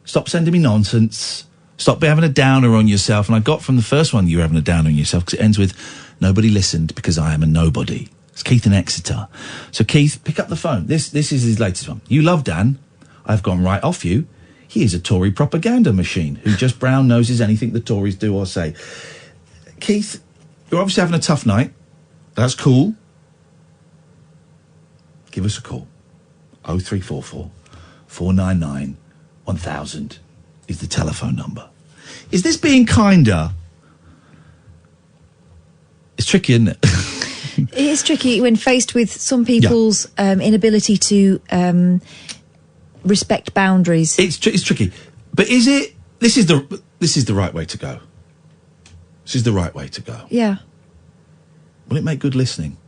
Stop sending me nonsense. Stop having a downer on yourself. And I got from the first one you were having a downer on yourself because it ends with nobody listened because I am a nobody. It's Keith in Exeter. So Keith, pick up the phone. This is his latest one. You love Dan. I've gone right off you. He is a Tory propaganda machine who just brown noses anything the Tories do or say. Keith, you're obviously having a tough night. That's cool. Give us a call. 0344 499 1000 is the telephone number. Is this being kinder? It's tricky, isn't it? It is tricky when faced with some people's inability to respect boundaries. It's tricky, but is it? This is the right way to go. This is the right way to go. Yeah. Will it make good listening?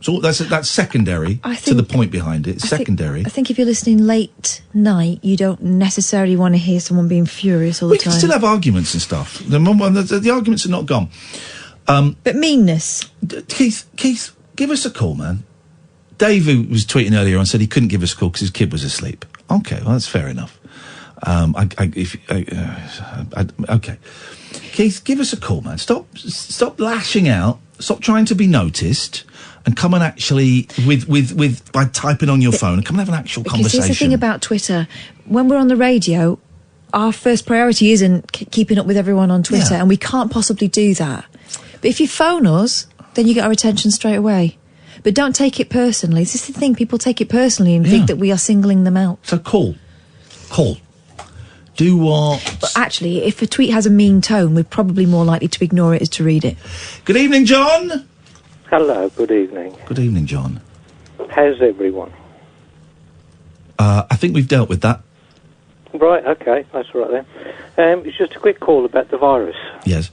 So that's secondary to the point behind it. It's secondary. I think if you're listening late night, you don't necessarily want to hear someone being furious all the time. We can still have arguments and stuff. The arguments are not gone. But meanness. Keith, give us a call, man. Dave, who was tweeting earlier on, said he couldn't give us a call because his kid was asleep. Okay, well, that's fair enough. Okay. Keith, give us a call, man. Stop lashing out. Stop trying to be noticed. And come and actually, by typing on your phone, come and have an actual conversation. Here's the thing about Twitter. When we're on the radio, our first priority isn't keeping up with everyone on Twitter, and we can't possibly do that. But if you phone us, then you get our attention straight away. But don't take it personally. This is the thing, people take it personally and think that we are singling them out. So call. Do what? But actually, if a tweet has a mean tone, we're probably more likely to ignore it as to read it. Good evening, John. Hello, good evening. Good evening, John. How's everyone? I think we've dealt with that. Right, okay, that's all right then. It's just a quick call about the virus. Yes.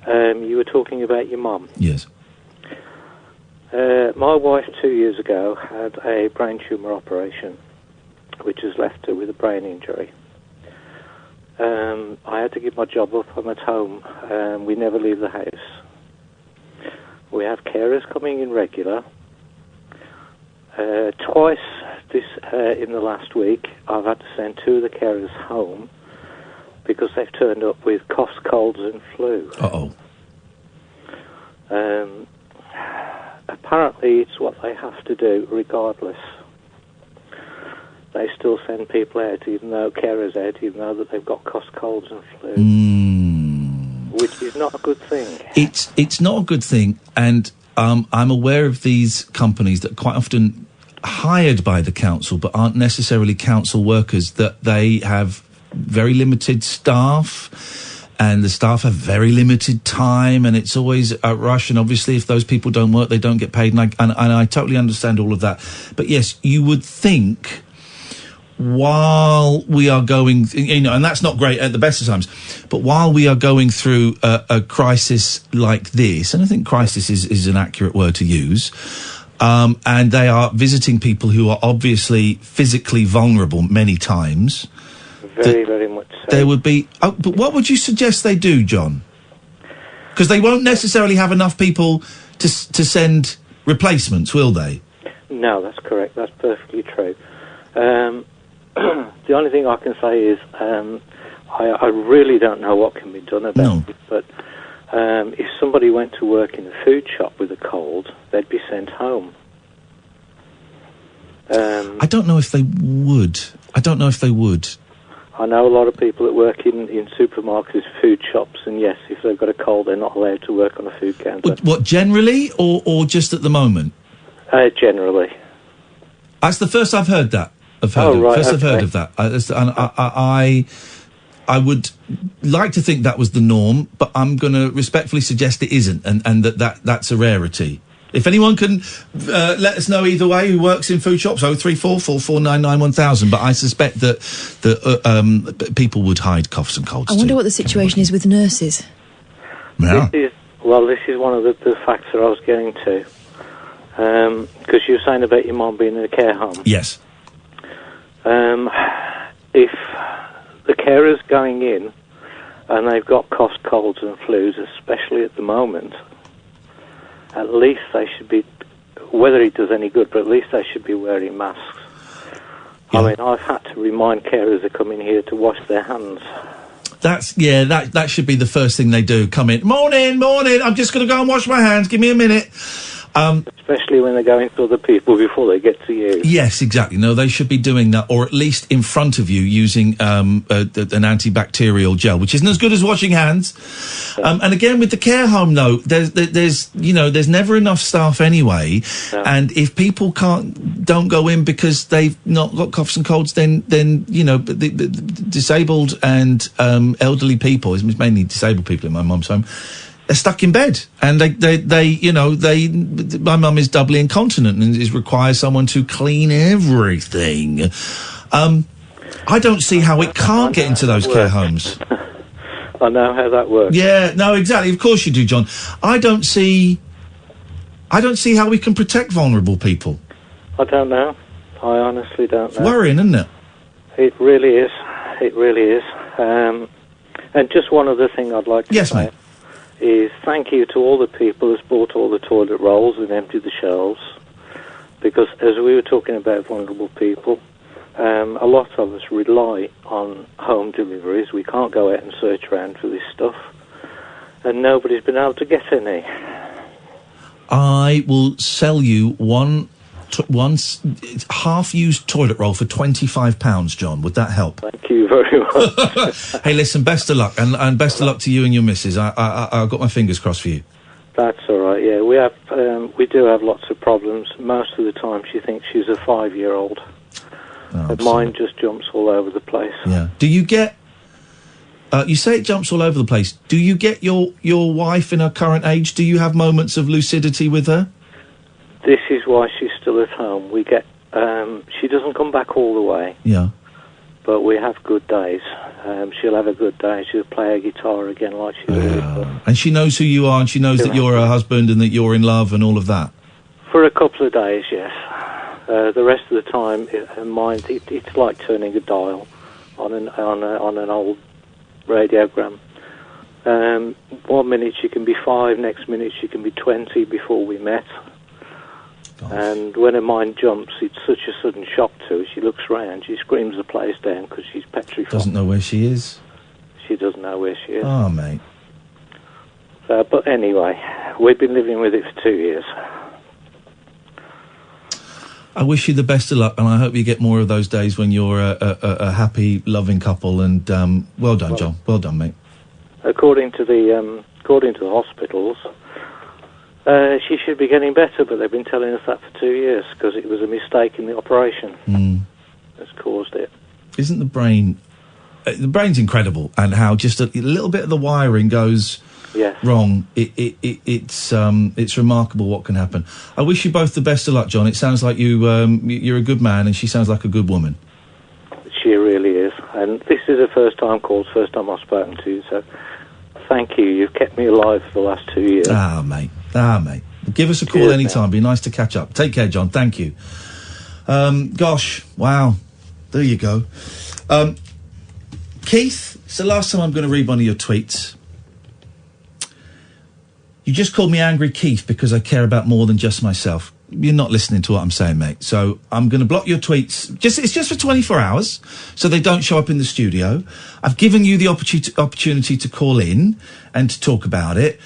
You were talking about your mum. Yes. My wife 2 years ago had a brain tumour operation, which has left her with a brain injury. I had to give my job up. I'm at home. We never leave the house. We have carers coming in regular. Twice in the last week, I've had to send two of the carers home because they've turned up with coughs, colds and flu. Uh-oh. Apparently, it's what they have to do regardless. They still send people out, even though carers out, even though that they've got coughs, colds and flu. it not a good thing? It's not a good thing, and I'm aware of these companies that quite often hired by the council but aren't necessarily council workers, that they have very limited staff and the staff have very limited time, and it's always a rush, and obviously if those people don't work they don't get paid, and I totally understand all of that. But yes, you would think while we are going, and that's not great at the best of times, but while we are going through a crisis like this, and I think crisis is an accurate word to use, and they are visiting people who are obviously physically vulnerable many times. Very much so. There would be... but what would you suggest they do, John? Because they won't necessarily have enough people to send replacements, will they? No, that's correct. That's perfectly true. The only thing I can say is I really don't know what can be done about it, but if somebody went to work in a food shop with a cold, they'd be sent home. I don't know if they would. I know a lot of people that work in supermarkets, food shops, and yes, if they've got a cold, they're not allowed to work on a food counter. What, generally, or just at the moment? Generally. That's the first I've heard that. I've heard of that. I would like to think that was the norm, but I'm going to respectfully suggest it isn't, and that's a rarity. If anyone can let us know either way who works in food shops, 0344 449 1000. But I suspect that people would hide coughs and colds. I wonder what the situation is with nurses. Yeah. This is one of the facts that I was getting to. Because you were saying about your mum being in a care home. Yes. If the carer's going in and they've got coughs, colds and flus, especially at the moment, at least they should be, whether it does any good, but at least they should be wearing masks. Yeah. I mean, I've had to remind carers that come in here to wash their hands. That should be the first thing they do. Come in. Morning, I'm just going to go and wash my hands. Give me a minute. Especially when they're going to other people before they get to you. Yes, exactly. No, they should be doing that, or at least in front of you using an antibacterial gel, which isn't as good as washing hands. And again, with the care home, though, there's never enough staff anyway. No. And if people don't go in because they've not got coughs and colds, then the disabled and elderly people, it's mainly disabled people in my mum's home, they're stuck in bed, and my mum is doubly incontinent and requires someone to clean everything. I don't see how it can't get into those care homes. I know how that works. Yeah, no, exactly. Of course you do, John. I don't see how we can protect vulnerable people. I don't know. I honestly don't know. It's worrying, isn't it? It really is. It really is. And just one other thing I'd like to say. Mate. Is thank you to all the people who's bought all the toilet rolls and emptied the shelves, because as we were talking about vulnerable people, a lot of us rely on home deliveries. We can't go out and search around for this stuff, and nobody's been able to get any. I will sell you one half-used toilet roll for £25, John. Would that help? Thank you very much. Hey, listen, best of luck, and best of luck to you and your missus. I've got my fingers crossed for you. That's all right, yeah. We do have lots of problems. Most of the time she thinks she's a 5-year-old. But mine just jumps all over the place. Yeah. Do you get... you say it jumps all over the place. Do you get your wife in her current age, do you have moments of lucidity with her? This is why she's still at home. We get... she doesn't come back all the way. Yeah. But we have good days. She'll have a good day. She'll play her guitar again like she always does. And she knows who you are, and she knows that you're her husband and that you're in love and all of that? For a couple of days, yes. The rest of the time, her mind, it's like turning a dial on an old radiogram. 1 minute she can be 5, next minute she can be 20 before we met. Gosh. And when her mind jumps, it's such a sudden shock to her. She looks round, she screams the place down because she's petrified. Doesn't know where she is? She doesn't know where she is. Oh, mate. But anyway, we've been living with it for 2 years. I wish you the best of luck, and I hope you get more of those days when you're a happy, loving couple. And well done, John. Well done, mate. according to the hospitals, she should be getting better, but they've been telling us that for 2 years because it was a mistake in the operation that's caused it. Isn't the brain... the brain's incredible, and how just a little bit of the wiring goes wrong. It's remarkable what can happen. I wish you both the best of luck, John. It sounds like you're a good man, and she sounds like a good woman. She really is. And this is a first-time call, first time I've spoken to you, so thank you. You've kept me alive for the last 2 years. Mate. Give us a call anytime. Be nice to catch up. Take care, John. Thank you. Gosh, wow. There you go. Keith, it's the last time I'm going to read one of your tweets. You just called me Angry Keith because I care about more than just myself. You're not listening to what I'm saying, mate. So I'm going to block your tweets. It's just for 24 hours, so they don't show up in the studio. I've given you the opportunity to call in and to talk about it.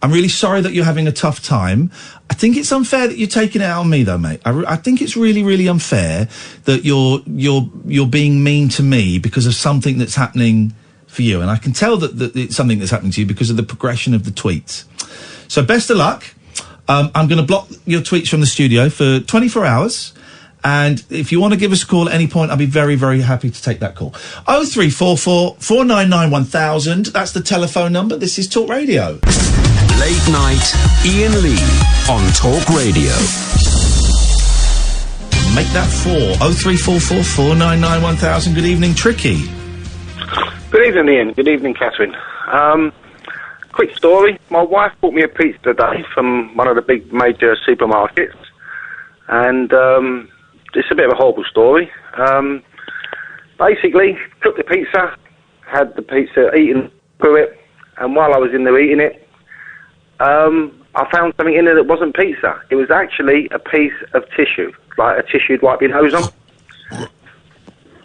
I'm really sorry that you're having a tough time. I think it's unfair that you're taking it out on me, though, mate. I think it's really, really unfair that you're being mean to me because of something that's happening for you. And I can tell that it's something that's happening to you because of the progression of the tweets. So best of luck. I'm going to block your tweets from the studio for 24 hours. And if you want to give us a call at any point, I'll be very, very happy to take that call. 0344 499 1000. That's the telephone number. This is Talk Radio. Late night, Iain Lee on Talk Radio. Make that 0344 499 1000. Good evening, Tricky. Good evening, Ian. Good evening, Catherine. Quick story. My wife bought me a pizza today from one of the big major supermarkets. And it's a bit of a horrible story. Basically, took the pizza, had the pizza eaten through it, and while I was in there eating it, I found something in there that wasn't pizza. It was actually a piece of tissue, like a tissue you'd wipe your nose on.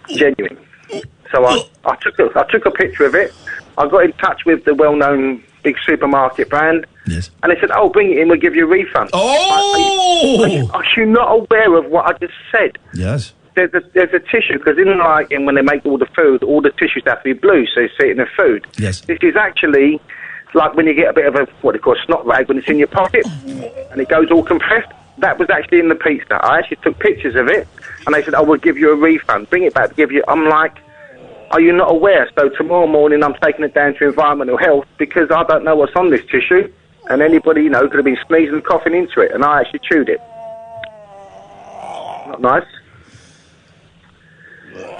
Genuine. So I took a picture of it. I got in touch with the well-known big supermarket brand. Yes. And they said, bring it in, we'll give you a refund. Oh! Are you not aware of what I just said? Yes. There's a tissue, because when they make all the food, all the tissues have to be blue, so you see it in the food. Yes. This is actually like when you get a bit of what they call a snot rag when it's in your pocket, and it goes all compressed. That was actually in the pizza. I actually took pictures of it, and they said, we'll give you a refund. Bring it back, I'm like, are you not aware? So tomorrow morning I'm taking it down to environmental health because I don't know what's on this tissue, and anybody, could have been sneezing and coughing into it, and I actually chewed it. Not nice.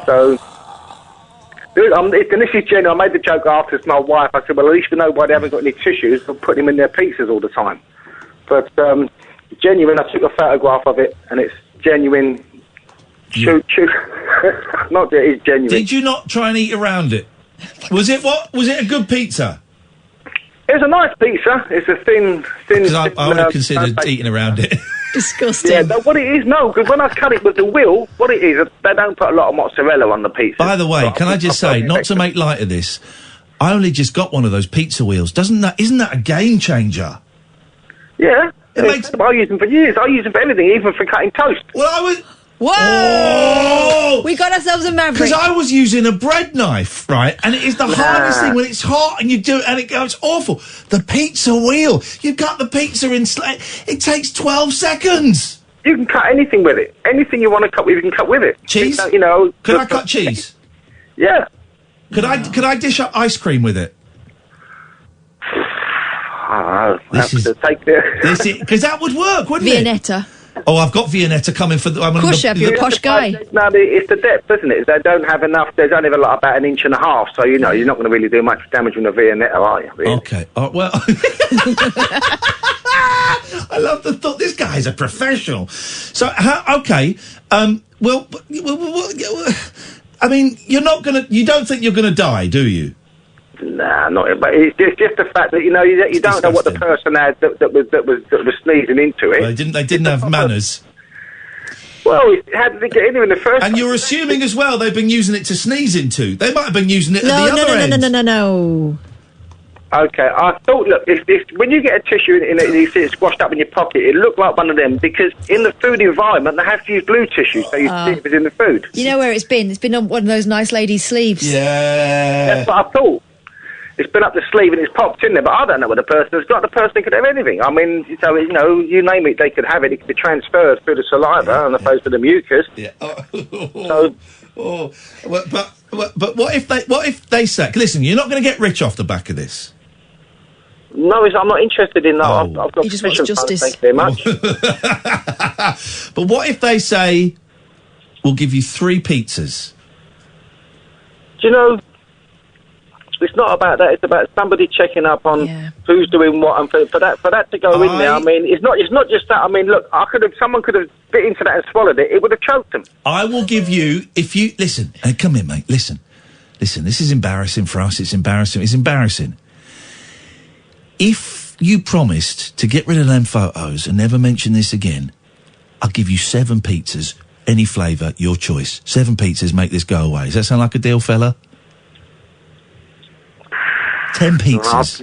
So, and this is genuine. I made the joke after to my wife. I said, well, at least we know why they haven't got any tissues. They'll put them in their pizzas all the time. But genuine, I took a photograph of it, and it's genuine. Chew. Not that it's genuine. Did you not try and eat around it? Was it a good pizza? It was a nice pizza. It's a thin. Because I would have considered eating around it. Disgusting. Yeah, but what it is, no, because when I cut it with the wheel, what it is, they don't put a lot of mozzarella on the pizza. By the way, can I just say, not to make light of this, I only just got one of those pizza wheels. Isn't that a game changer? Yeah. I use them for years. I use them for everything, even for cutting toast. Well, I was... Whoa! Oh! We got ourselves a maverick. Because I was using a bread knife, right? And it is the hardest thing when it's hot and you do it and it goes awful. The pizza wheel. You cut the pizza in... it takes 12 seconds. You can cut anything with it. Anything you want to cut with, you can cut with it. Cheese? Could I cut cheese? Yeah. Could I dish up ice cream with it? Because that would work, wouldn't it? Viennetta. Oh, I've got Viennetta coming for... Of course you have, you're a posh guy. No, it's the depth, isn't it? They don't have enough. There's only about an inch and a half, so, you're not going to really do much damage with a Viennetta, are you? Really? Okay. Well... I love the thought. This guy's a professional. So, okay. Well, I mean, you don't think you're going to die, do you? Nah, not. But it's just the fact that you don't know what the person had that was sneezing into it. Well, they didn't have manners. Well, how did they get in there in the first? And you're assuming as well they've been using it to sneeze into. They might have been using it at the other end. No. Okay, I thought, look, if when you get a tissue and you see it squashed up in your pocket, it looked like one of them, because in the food environment, they have to use blue tissue, so you see if it's in the food. You know where it's been? It's been on one of those nice ladies' sleeves. Yeah. That's what I thought. it's been up the sleeve and it's popped in there, but I don't know what the person has got. The person could have anything. I mean, so, you know, you name it, they could have it. It could be transferred through the saliva as opposed to the mucus. Yeah. So, but what if they say, listen, you're not going to get rich off the back of this. no, I'm not interested in that. Oh. I've got He just wants sufficient funds, justice. thank you very much. But what if they say, we'll give you 3 pizzas? Do you know, it's not about that. It's about somebody checking up on who's doing what, and for that to go in there. I mean, it's not just that. I mean, look, someone could have bit into that and swallowed it. It would have choked them. I will give you, if you listen. Come in, mate. Listen. This is embarrassing for us. It's embarrassing. It's embarrassing. If you promised to get rid of them photos and never mention this again, I'll give you 7 pizzas, any flavour, your choice. 7 pizzas, make this go away. Does that sound like a deal, fella? 10 pizzas.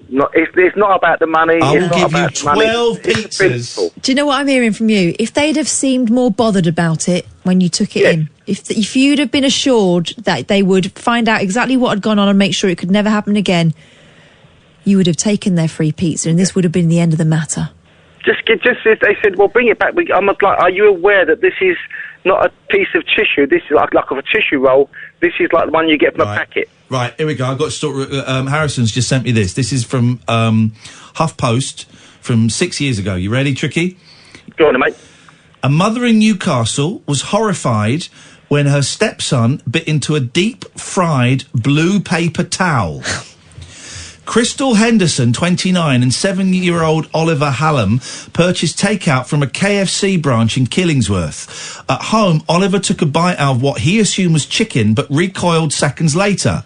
No, it's not about the money. I will it's give not you about 12 the money. It's the principle. Do you know what I'm hearing from you? If they'd have seemed more bothered about it when you took it in, if you'd have been assured that they would find out exactly what had gone on and make sure it could never happen again, you would have taken their free pizza, and this would have been the end of the matter. Just they said, well, bring it back. I'm like, are you aware that this is not a piece of tissue? This is like of a tissue roll. This is like the one you get from a packet. Right, here we go. I've got a story. Harrison's just sent me this. This is from HuffPost from 6 years ago. You ready, Tricky? Go on, mate. A mother in Newcastle was horrified when her stepson bit into a deep-fried blue paper towel. Crystal Henderson, 29, and 7-year-old Oliver Hallam purchased takeout from a KFC branch in Killingsworth. At home, Oliver took a bite out of what he assumed was chicken, but recoiled seconds later.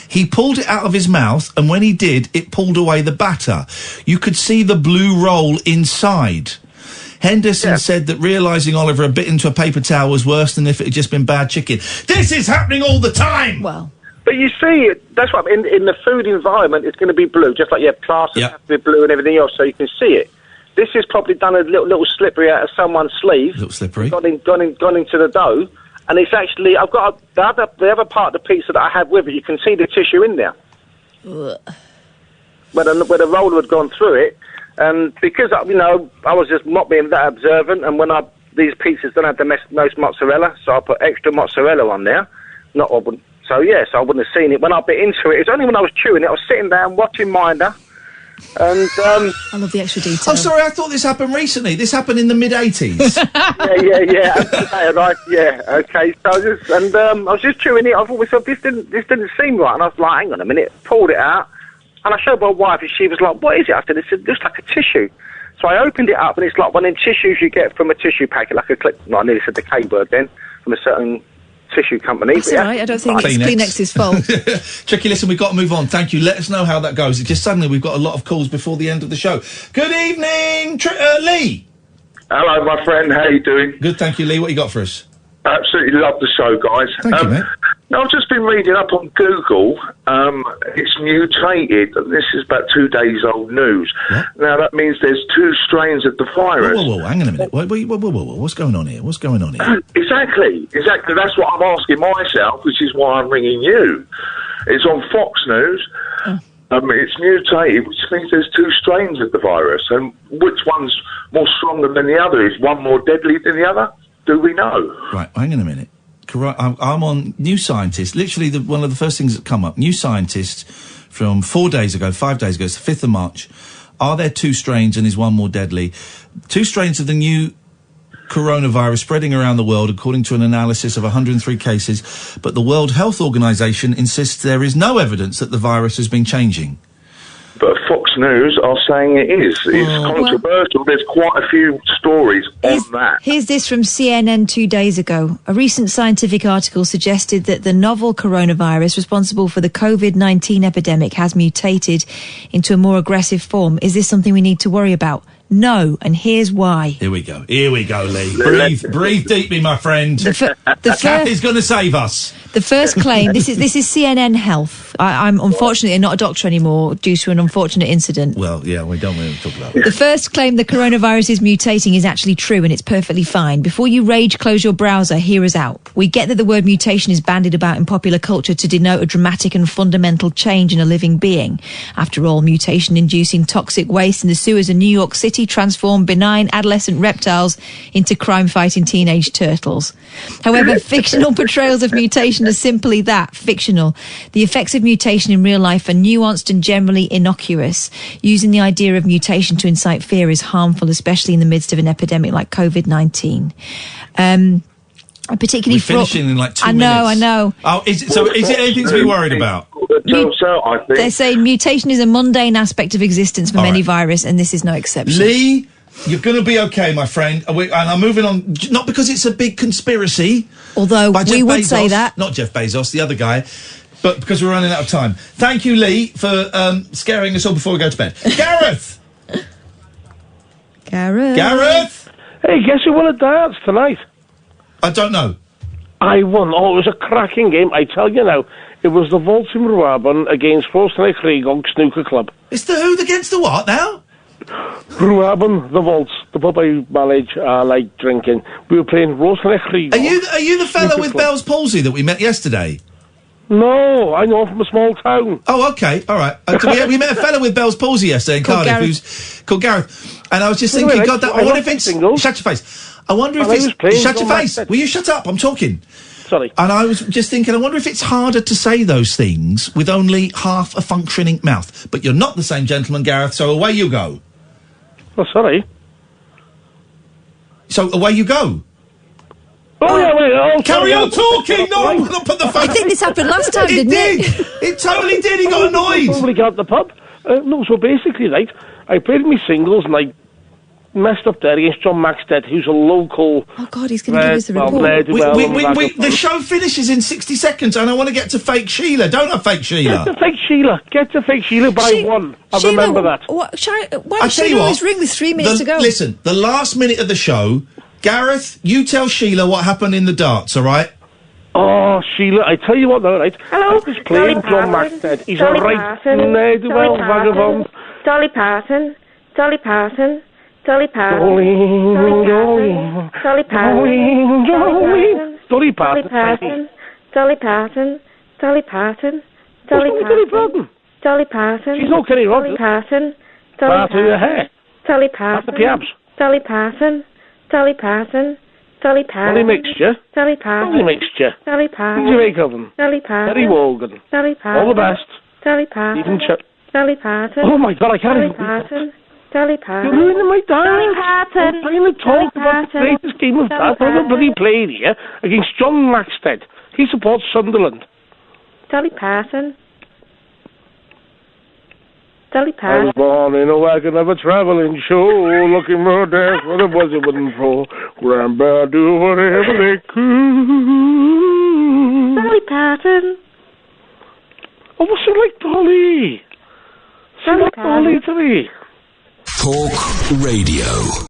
He pulled it out of his mouth, and when he did, it pulled away the batter. You could see the blue roll inside. Henderson said that realising Oliver had bit into a paper towel was worse than if it had just been bad chicken. This is happening all the time! Well... But you see, that's what in the food environment, it's going to be blue, just like you have plasters have to be blue and everything else, so you can see it. This is probably done a little slippery out of someone's sleeve. Little slippery. Gone into the dough, and it's actually, I've got the other part of the pizza that I have with it. You can see the tissue in there. Where the roller had gone through it, and because I was just not being that observant, and when these pizzas don't have the most mozzarella, so I put extra mozzarella on there. So I wouldn't have seen it. When I bit into it, it's only when I was chewing it, I was sitting down watching Minder, and... I love the extra detail. Oh, sorry, I thought this happened recently. This happened in the mid-80s. Okay, so I was just chewing it. I thought myself, this didn't seem right, and I was like, hang on a minute, pulled it out, and I showed my wife, and she was like, what is it? I said, it looks like a tissue. So I opened it up, and it's like one of them tissues you get from a tissue packet, like a clip. No, I nearly said the K word then, from a certain tissue company. That's all right. I don't think it's Kleenex's fault. Tricky, listen, we've got to move on. Thank you. Let us know how that goes. It's just suddenly we've got a lot of calls before the end of the show. Good evening, Lee. Hello, my friend. How you doing? Good, thank you, Lee. What you got for us? Absolutely love the show, guys. Thank you, mate. Now, I've just been reading up on Google. It's mutated. This is about 2 days old news. What? Now, that means there's 2 strains of the virus. Whoa, hang on a minute. Whoa. What's going on here? Exactly. That's what I'm asking myself, which is why I'm ringing you. It's on Fox News. It's mutated, which means there's 2 strains of the virus. And which one's more stronger than the other? Is one more deadly than the other? Do we know? Right, hang on a minute. I'm on New Scientist. Literally, one of the first things that come up. New Scientist from 5 days ago. It's the 5th of March. Are there 2 strains and is one more deadly? 2 strains of the new coronavirus spreading around the world, according to an analysis of 103 cases. But the World Health Organization insists there is no evidence that the virus has been changing. But Fox News are saying it is. It's controversial. There's quite a few stories on that. Here's this from CNN 2 days ago. A recent scientific article suggested that the novel coronavirus responsible for the COVID-19 epidemic has mutated into a more aggressive form. Is this something we need to worry about? No, and here's why. Here we go, Lee. Breathe deeply, my friend. Kathy's going to save us. The first claim, this is CNN Health. I'm unfortunately not a doctor anymore due to an unfortunate incident. Well, yeah, we don't want to talk about it. The first claim the coronavirus is mutating is actually true, and it's perfectly fine. Before you rage, close your browser, hear us out. We get that the word mutation is bandied about in popular culture to denote a dramatic and fundamental change in a living being. After all, mutation-inducing toxic waste in the sewers of New York City transformed benign adolescent reptiles into crime-fighting teenage turtles. However, fictional portrayals of mutation are simply that, fictional. The effects of mutation in real life are nuanced and generally innocuous. Using the idea of mutation to incite fear is harmful, especially in the midst of an epidemic like COVID-19. Particularly We're finishing in like 2 minutes. I know. Oh, is it anything to be worried about? They're saying mutation is a mundane aspect of existence for many virus, and this is no exception. Lee, you're going to be okay, my friend. And I'm moving on, not because it's a big conspiracy. Although we would say that. Not Jeff Bezos, the other guy. But because we're running out of time. Thank you, Lee, for scaring us all before we go to bed. Gareth! Gareth! Hey, guess who won at darts tonight? I don't know. I won. Oh, it was a cracking game. I tell you now, it was the Vaults in Rwabon against Rostanay Creigog Snooker Club. It's the who against the what now? Rwabon, the Vaults, the pub I manage, like drinking. We were playing Rostanay Creigog. Are you the fellow with Bell's palsy that we met yesterday? No, I know, from a small town. Oh, okay, all right. We met a fellow with Bell's palsy yesterday in Cardiff who's called Gareth. And I was just thinking, God, I wonder if it's... Shut your face. I wonder if it's... Shut your face. Will you shut up? I'm talking. Sorry. And I was just thinking, I wonder if it's harder to say those things with only half a functioning mouth. But you're not the same gentleman, Gareth, so away you go. Oh, sorry. So away you go. Oh, yeah, wait. Carry on talking. No, I'm going to put the phone... I think this happened last time, didn't it? It totally did. He got annoyed. Probably got the pub. No, so basically, right, I played me singles and I messed up there against John Maxted, who's a local... Oh, God, he's going to give us the report. The show finishes in 60 seconds and I want to get to Fake Sheila. Don't I, Fake Sheila? Get to Fake Sheila, but I won. I remember that. Why does Sheila always ring with 3 minutes to go? Listen, the last minute of the show, Gareth, you tell Sheila what happened in the darts, all right? Oh, Sheila, I tell you what, though, right? Hello, I was playing John Maxted. He's a right ne'er-do-well vagabond. Dolly Parton. Dolly Parton. Dolly Parton. Dolly Parton. Dolly Parton. Dolly Parton. Dolly Parton. Dolly Parton. Dolly Parton. She's not Kenny Rogers. Dolly Parton. Part of your hair. Dolly Parton. That's the piabs. Dolly Parton. Dolly Parton. Dolly Parton. Dolly mixture. Dolly Parton. Dolly mixture. Dolly Parton. Who's your make of them? Dolly Parton. Terry Wogan. Dolly Parton. All the best. Dolly Parton. Even Dolly Parton. Oh my God, I can't even. Dolly Parton. Dolly Parton. You're ruining my dance. Dolly Parton. I'm trying to talk about the greatest game of darts I've ever bloody played here against John Maxted. He supports Sunderland. Dolly Parton. Dolly I Parton. was born in a wagon of a travelling show, looking for death when it was it wouldn't fall. Grandpa do whatever they could. Dolly Parton. Oh, what's it like Dolly? Dolly Dolly to me. Talk Radio.